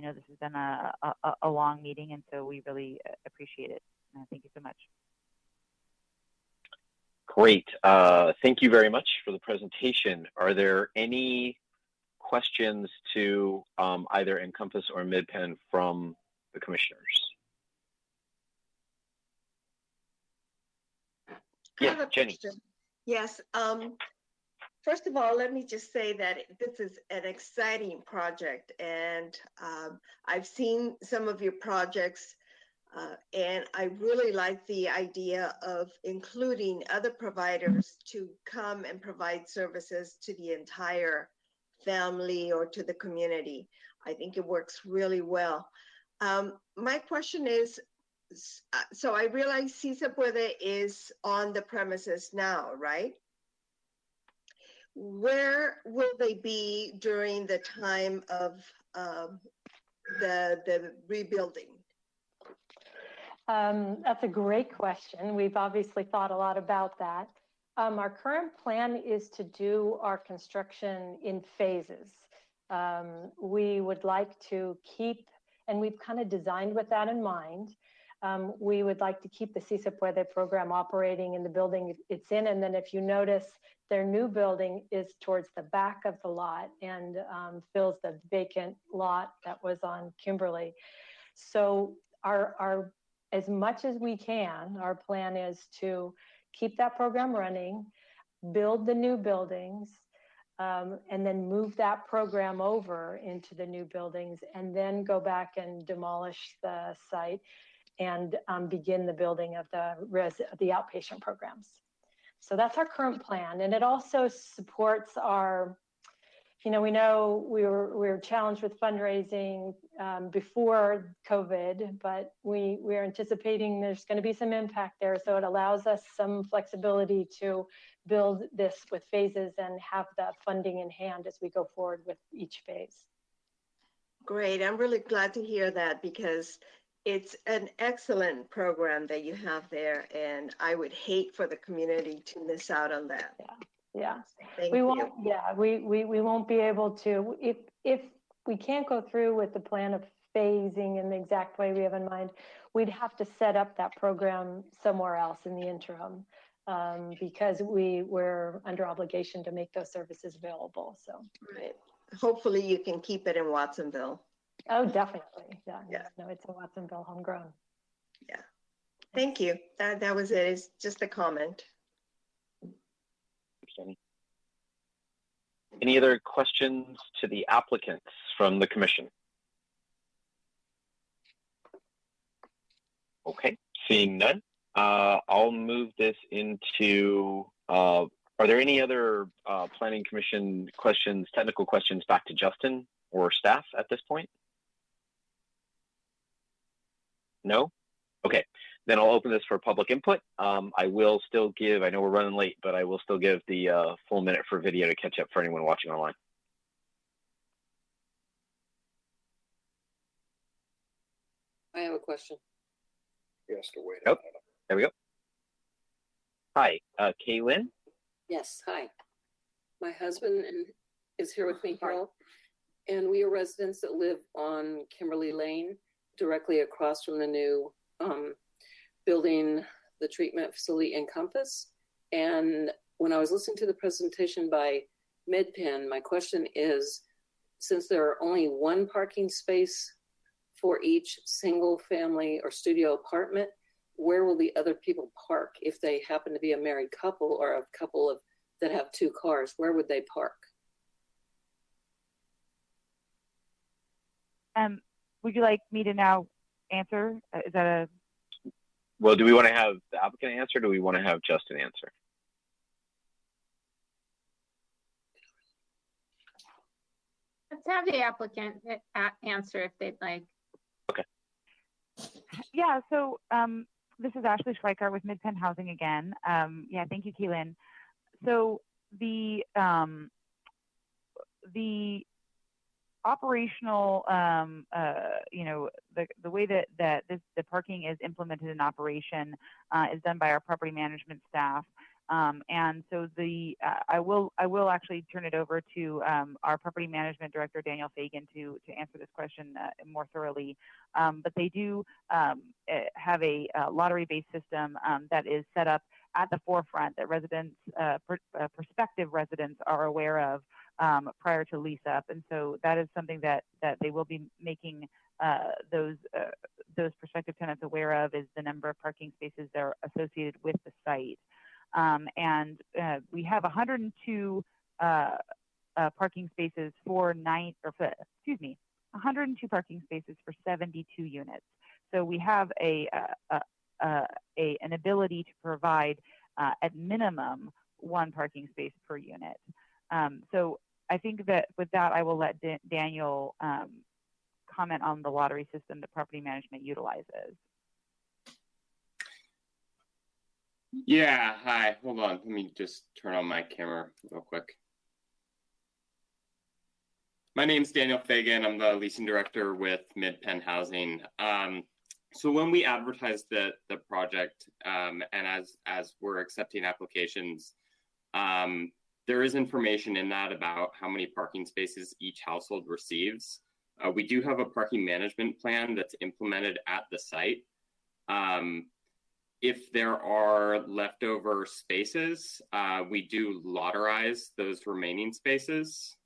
know this has been a long meeting, and so we really appreciate it. Thank you so much. Great. Thank you very much for the presentation. Are there any questions to either Encompass or MidPen from the commissioners? Yeah, Jenny. Question. Yes. First of all, let me just say that this is an exciting project, and I've seen some of your projects, and I really like the idea of including other providers to come and provide services to the entire family or to the community. I think it works really well. My question is, so I realize CIP is on the premises now, right? Where will they be during the time of the rebuilding? That's a great question. We've obviously thought a lot about that. Our current plan is to do our construction in phases. We would like to keep, and we've kind of designed with that in mind. We would like to keep the CIP program operating in the building it's in. And then if you notice, their new building is towards the back of the lot and fills the vacant lot that was on Kimberly. So our as much as we can, our plan is to keep that program running, build the new buildings, and then move that program over into the new buildings, and then go back and demolish the site and begin the building of the outpatient programs. So that's our current plan. And it also supports our, we know we were challenged with fundraising before COVID, but we're anticipating there's going to be some impact there. So it allows us some flexibility to build this with phases and have that funding in hand as we go forward with each phase. Great. I'm really glad to hear that, because it's an excellent program that you have there, and I would hate for the community to miss out on that. Yeah. Thank we you. won't. Yeah, we won't be able to, if we can't go through with the plan of phasing in the exact way we have in mind, we'd have to set up that program somewhere else in the interim, because we're under obligation to make those services available. So right. Hopefully you can keep it in Watsonville. Oh, definitely. Yeah. No, it's a Watsonville homegrown. Yeah. Thank you. That was it. It's just a comment. Any other questions to the applicants from the commission? Okay, seeing none, I'll move this into, are there any other planning commission questions, technical questions back to Justin or staff at this point? No? Okay, then I'll open this for public input. I will still give, I know we're running late, but I will still give the full minute for video to catch up for anyone watching online. I have a question. He has to wait. Oh, there we go. Hi, Kaylin. Yes, hi. My husband is here with me, Harold, and we are residents that live on Kimberly Lane, directly across from the new building, the treatment facility in Compass. And when I was listening to the presentation by MidPen, my question is, since there are only one parking space for each single family or studio apartment, where will the other people park if they happen to be a married couple or a couple that have two cars? Where would they park? Would you like me to now answer? Is that a... Well, do we want to have the applicant answer, or do we want to have Justin answer? Let's have the applicant answer if they'd like. Okay. Yeah, so this is Ashley Schweikart with MidPen Housing again. Yeah, thank you, Keelan. So the operational, the way that the parking is implemented in operation is done by our property management staff. And so I will actually turn it over to our property management director, Daniel Fagan, to answer this question more thoroughly. But they do have a lottery-based system that is set up at the forefront that residents, prospective residents, are aware of prior to lease up. And so that is something that they will be making those prospective tenants aware of, is the number of parking spaces that are associated with the site. And we have 102 parking spaces for 102 parking spaces for 72 units. So we have an ability to provide at minimum one parking space per unit. So I think that with that, I will let Daniel comment on the lottery system that property management utilizes. Yeah, hi, hold on. Let me just turn on my camera real quick. My name's Daniel Fagan. I'm the leasing director with MidPen Housing. So when we advertised the project, and as we're accepting applications, There is information in that about how many parking spaces each household receives. We do have a parking management plan that's implemented at the site. If there are leftover spaces, we do lotterize those remaining spaces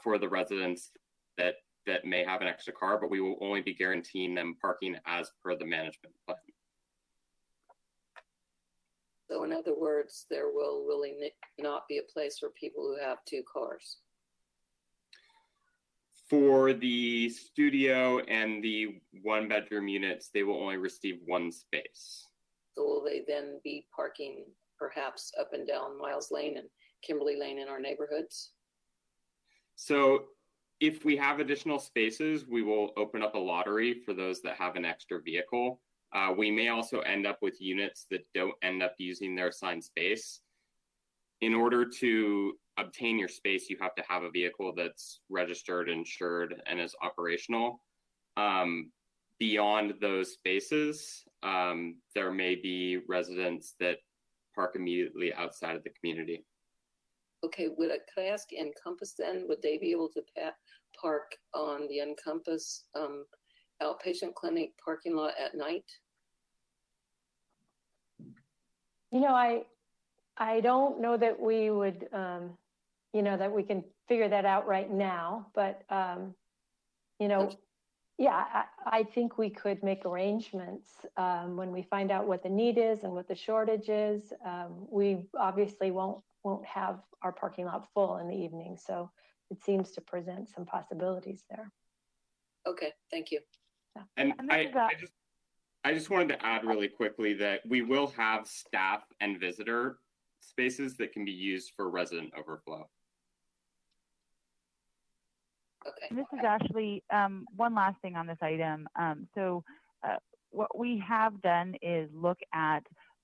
for the residents that may have an extra car, but we will only be guaranteeing them parking as per the management plan. So in other words, there will really not be a place for people who have two cars. For the studio and the one-bedroom units, they will only receive one space. So will they then be parking perhaps up and down Miles Lane and Kimberly Lane in our neighborhoods? So if we have additional spaces, we will open up a lottery for those that have an extra vehicle. We may also end up with units that don't end up using their assigned space. In order to obtain your space, you have to have a vehicle that's registered, insured, and is operational. Beyond those spaces, there may be residents that park immediately outside of the community. Okay, could I ask Encompass then? Would they be able to park on the Encompass outpatient clinic parking lot at night? You know, I don't know that we would, you know, that we can figure that out right now, but, you know, yeah, I think we could make arrangements when we find out what the need is and what the shortage is. We obviously won't have our parking lot full in the evening, so it seems to present some possibilities there. Okay, thank you. Yeah. And I just wanted to add really quickly that we will have staff and visitor spaces that can be used for resident overflow. Okay. And this is Ashley. One last thing on this item. What we have done is look at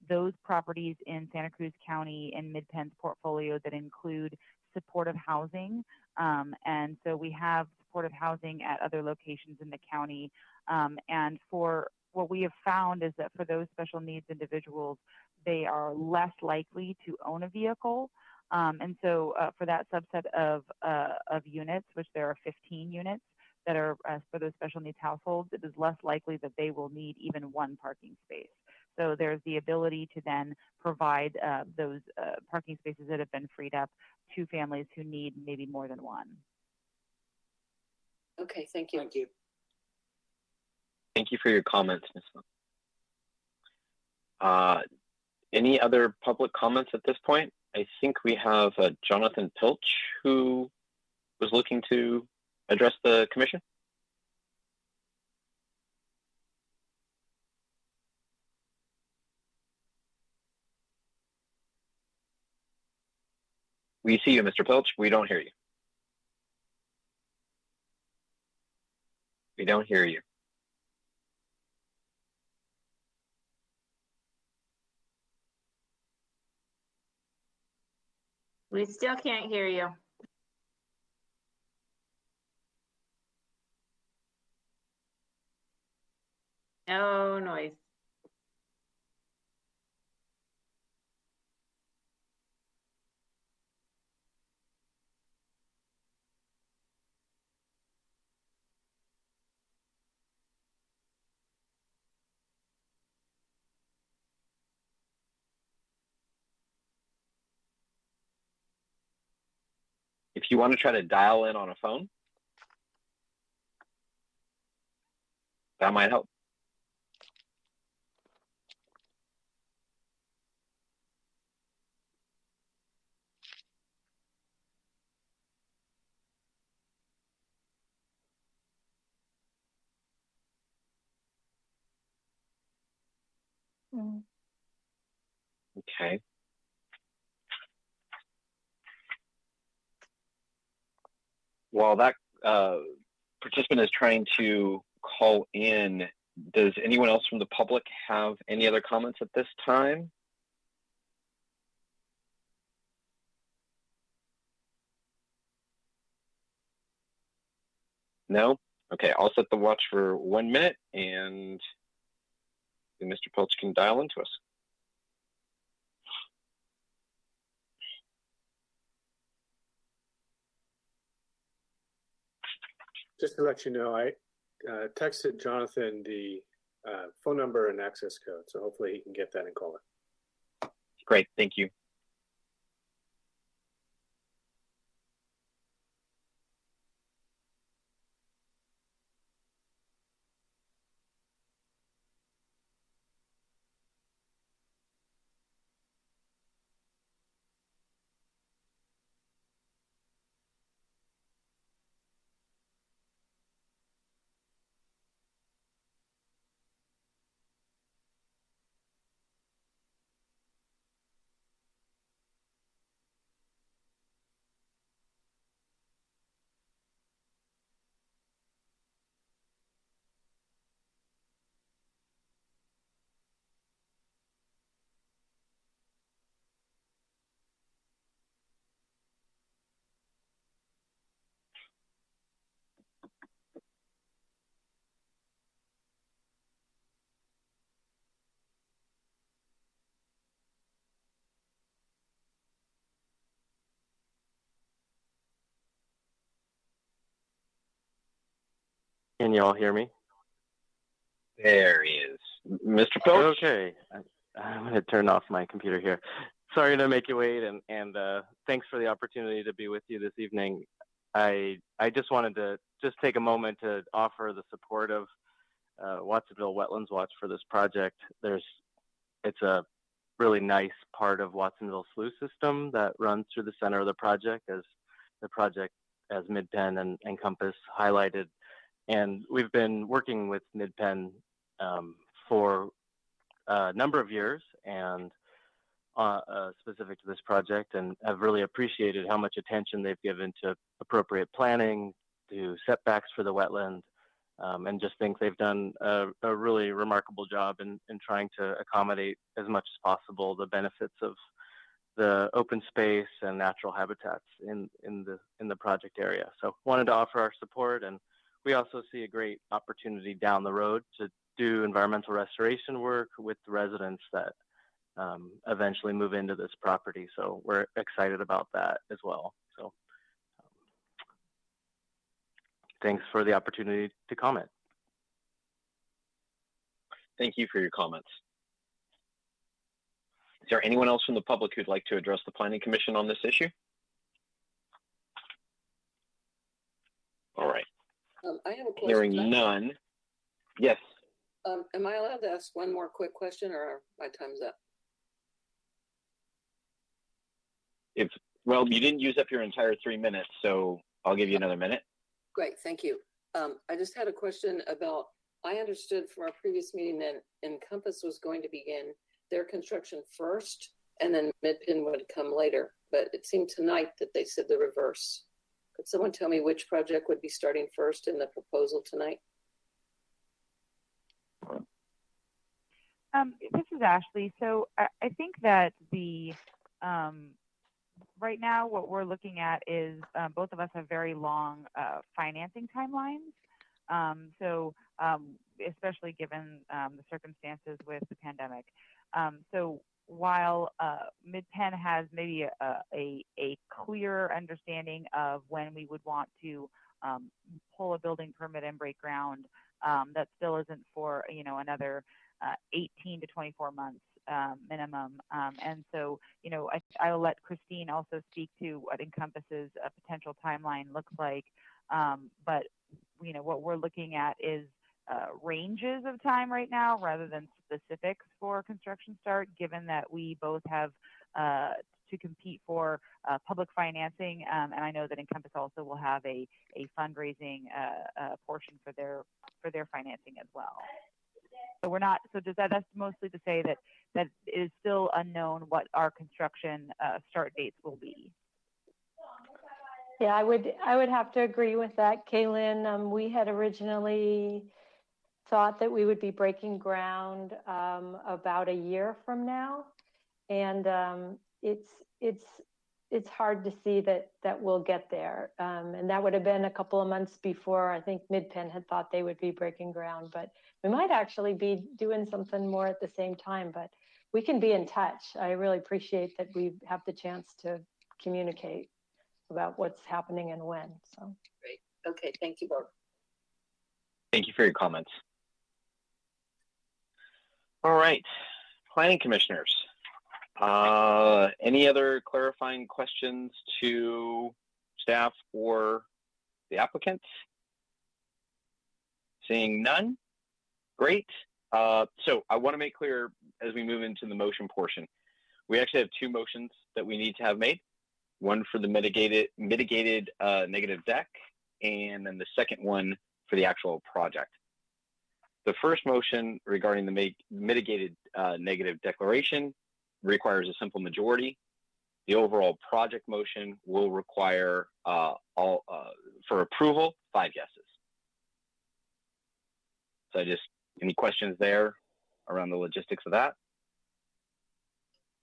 those properties in Santa Cruz County and Mid-Penn's portfolio that include supportive housing. And so we have supportive housing at other locations in the county. And for what we have found is that for those special needs individuals, they are less likely to own a vehicle. And so for that subset of units, which there are 15 units that are for those special needs households, it is less likely that they will need even one parking space. So there's the ability to then provide those parking spaces that have been freed up to families who need maybe more than one. Okay, thank you. Thank you. Thank you for your comments, Ms. Any other public comments at this point? I think we have Jonathan Pilch who was looking to address the commission. We see you, Mr. Pilch. We don't hear you. We don't hear you. We still can't hear you. No noise. If you want to try to dial in on a phone, that might help. Okay. While that participant is trying to call in, does anyone else from the public have any other comments at this time? No? Okay, I'll set the watch for 1 minute and Mr. Pilch can dial into us. Just to let you know, I texted Jonathan the phone number and access code, so hopefully he can get that and call it. Great, thank you. Can you all hear me? There he is. Mr. Pilch? Okay. I'm going to turn off my computer here. Sorry to make you wait, and thanks for the opportunity to be with you this evening. I just wanted to take a moment to offer the support of Watsonville Wetlands Watch for this project. It's a really nice part of Watsonville Slough system that runs through the center of the project, as Mid-Penn and Compass highlighted. And we've been working with Mid-Penn for a number of years, and specific to this project, and have really appreciated how much attention they've given to appropriate planning, to setbacks for the wetland, and just think they've done a really remarkable job in trying to accommodate as much as possible the benefits of the open space and natural habitats in the project area. So wanted to offer our support, and we also see a great opportunity down the road to do environmental restoration work with the residents that eventually move into this property. So we're excited about that as well. So thanks for the opportunity to comment. Thank you for your comments. Is there anyone else from the public who'd like to address the Planning Commission on this issue? All right. I have a question. Hearing none. Yes. Am I allowed to ask one more quick question, or my time's up? Well, you didn't use up your entire 3 minutes, so I'll give you another minute. Great, thank you. I just had a question about, I understood from our previous meeting that Encompass was going to begin their construction first, and then Mid-Penn would come later. But it seemed tonight that they said the reverse. Could someone tell me which project would be starting first in the proposal tonight? This is Ashley. So I think that right now what we're looking at is both of us have very long financing timelines. Especially given the circumstances with the pandemic. So while Mid-Penn has maybe a clear understanding of when we would want to pull a building permit and break ground, that still isn't for another 18 to 24 months minimum. And so I'll let Christine also speak to what Encompass's potential timeline looks like. But what we're looking at is ranges of time right now rather than specifics for construction start, given that we both have to compete for public financing. And I know that Encompass also will have a fundraising portion for their financing as well. So we're not, so does that's mostly to say that it is still unknown what our construction start dates will be? Yeah, I would have to agree with that, Kaylin. We had originally thought that we would be breaking ground about a year from now, and it's hard to see that we'll get there. And that would have been a couple of months before I think Mid-Penn had thought they would be breaking ground, but we might actually be doing something more at the same time. But we can be in touch. I really appreciate that we have the chance to communicate about what's happening and when. So great. Okay, thank you both. Thank you for your comments. All right, planning commissioners. Any other clarifying questions to staff or the applicant? Seeing none, great. So I want to make clear as we move into the motion portion, we actually have two motions that we need to have made. One for the mitigated negative deck, and then the second one for the actual project. The first motion regarding the mitigated negative declaration requires a simple majority. The overall project motion will require for approval 5 yeses. So any questions there around the logistics of that?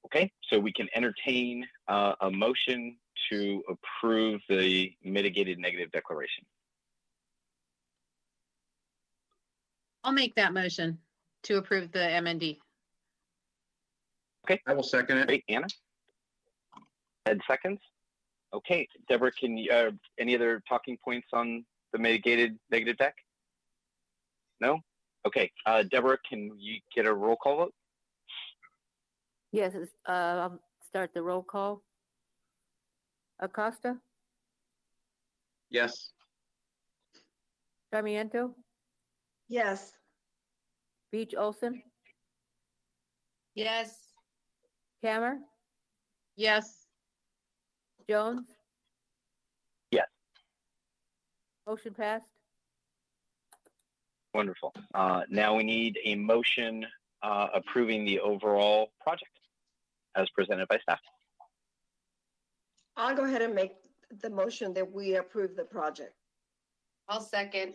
Okay, so we can entertain a motion to approve the mitigated negative declaration. I'll make that motion to approve the MND. Okay. I will second it. Great, Anna. Ed seconds. Okay, Deborah, can you, any other talking points on the mitigated negative deck? No? Okay, Deborah, can you get a roll call vote? Yes, I'll start the roll call. Acosta? Yes. Sarmiento? Yes. Beach Olson? Yes. Kammer? Yes. Jones? Yes. Motion passed. Wonderful. Now we need a motion approving the overall project as presented by staff. I'll go ahead and make the motion that we approve the project. I'll second.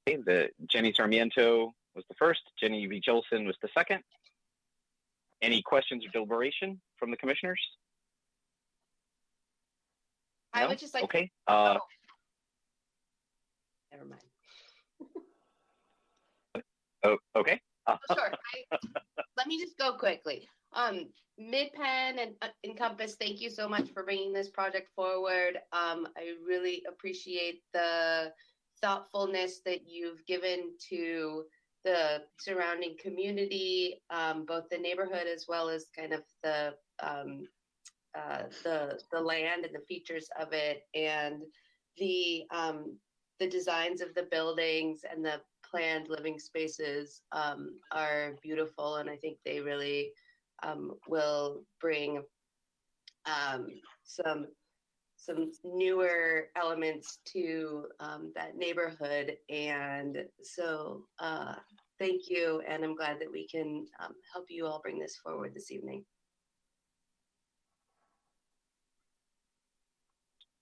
Okay, Jenny Sarmiento was the first. Jenny V. Jolson was the second. Any questions or deliberation from the commissioners? I would just like. Okay. Never mind. Oh, okay. Sure. Let me just go quickly. MidPen and Encompass, thank you so much for bringing this project forward. I really appreciate the thoughtfulness that you've given to the surrounding community, both the neighborhood as well as kind of the land and the features of it, and the designs of the buildings and the planned living spaces are beautiful, and I think they really will bring some newer elements to that neighborhood. And so thank you, and I'm glad that we can help you all bring this forward this evening.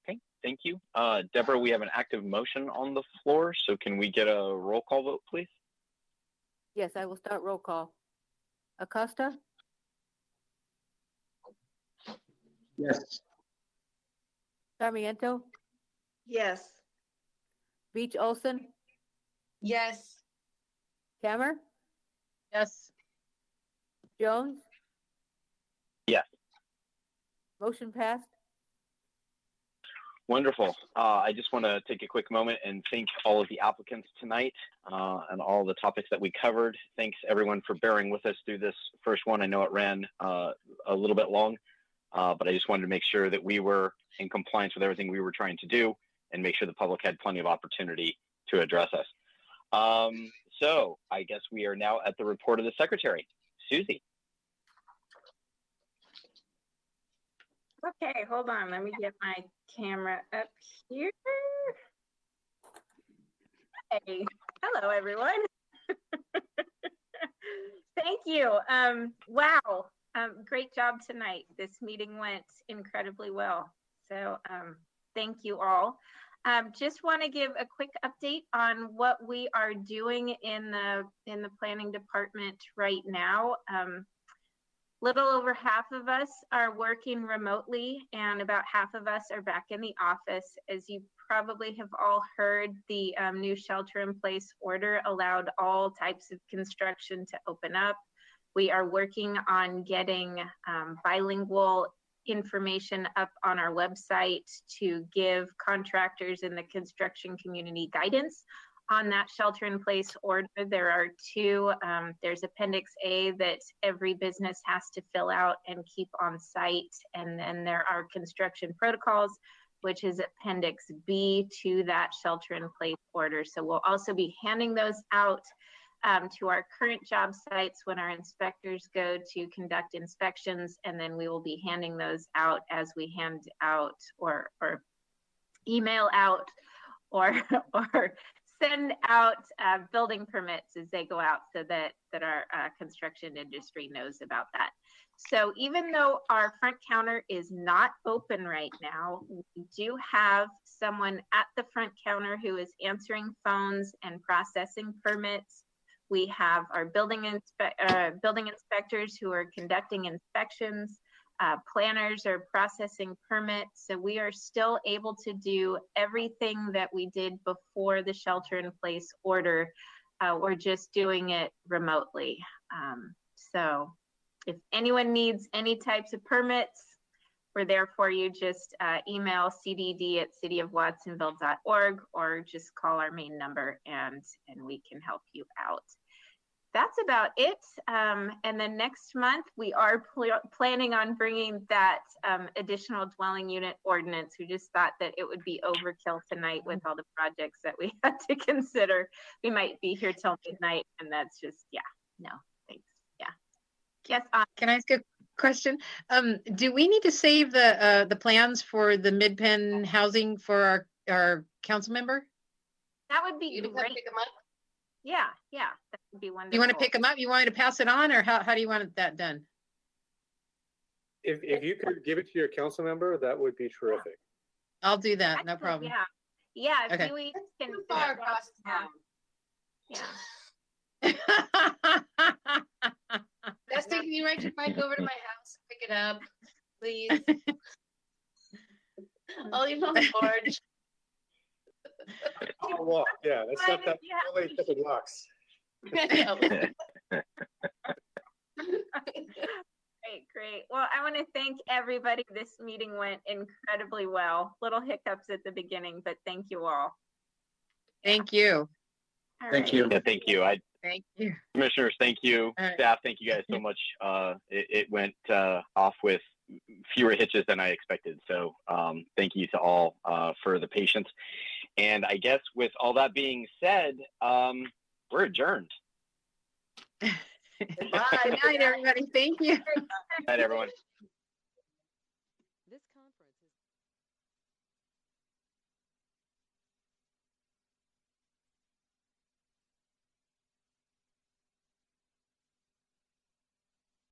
Okay, thank you. Deborah, we have an active motion on the floor, so can we get a roll call vote, please? Yes, I will start roll call. Acosta? Yes. Sarmiento? Yes. Beach Olson? Yes. Kammer? Yes. Jones? Yes. Motion passed. Wonderful. I just want to take a quick moment and thank all of the applicants tonight and all the topics that we covered. Thanks everyone for bearing with us through this first one. I know it ran a little bit long, but I just wanted to make sure that we were in compliance with everything we were trying to do and make sure the public had plenty of opportunity to address us. So I guess we are now at the report of the secretary. Susie. Okay, hold on. Let me get my camera up here. Hey, hello, everyone. Thank you. Wow, great job tonight. This meeting went incredibly well. So thank you all. Just want to give a quick update on what we are doing in the planning department right now. Little over half of us are working remotely, and about half of us are back in the office. As you probably have all heard, the new shelter-in-place order allowed all types of construction to open up. We are working on getting bilingual information up on our website to give contractors in the construction community guidance on that shelter in place order. There are two, there's Appendix A that every business has to fill out and keep on site. And then there are construction protocols, which is Appendix B to that shelter in place order. So we'll also be handing those out to our current job sites when our inspectors go to conduct inspections. And then we will be handing those out as we hand out or email out or send out building permits as they go out, so that our construction industry knows about that. So even though our front counter is not open right now, we do have someone at the front counter who is answering phones and processing permits. We have our building inspectors who are conducting inspections. Planners are processing permits. So we are still able to do everything that we did before the shelter in place order. We're just doing it remotely. So if anyone needs any types of permits, we're there for you. Just email cdd@cityofwatsonville.org or just call our main number and we can help you out. That's about it. And then next month, we are planning on bringing that additional dwelling unit ordinance. We just thought that it would be overkill tonight with all the projects that we had to consider. We might be here till midnight, and that's just, yeah, no, thanks. Yeah. Yes. Can I ask a question? Do we need to save the plans for the Mid-Penn housing for our council member? That would be great. Pick them up? Yeah, that would be wonderful. You want to pick them up? You want me to pass it on, or how do you want that done? If you could give it to your council member, that would be terrific. I'll do that. No problem. Yeah. If okay. you can far across town. Yeah. That's taking you right to bike over to my house. Pick it up, please. I'll leave on the porch. I'll walk. Yeah, that's not that only a couple blocks. Great. Well, I want to thank everybody. This meeting went incredibly well. Little hiccups at the beginning, but thank you all. Thank you. Thank you. Yeah, thank you. Thank you. Commissioners, thank you. Staff, thank you guys so much. It went off with fewer hitches than I expected. So thank you to all for the patience. And I guess with all that being said, we're adjourned. Good night, everybody. Thank you. Good night, everyone.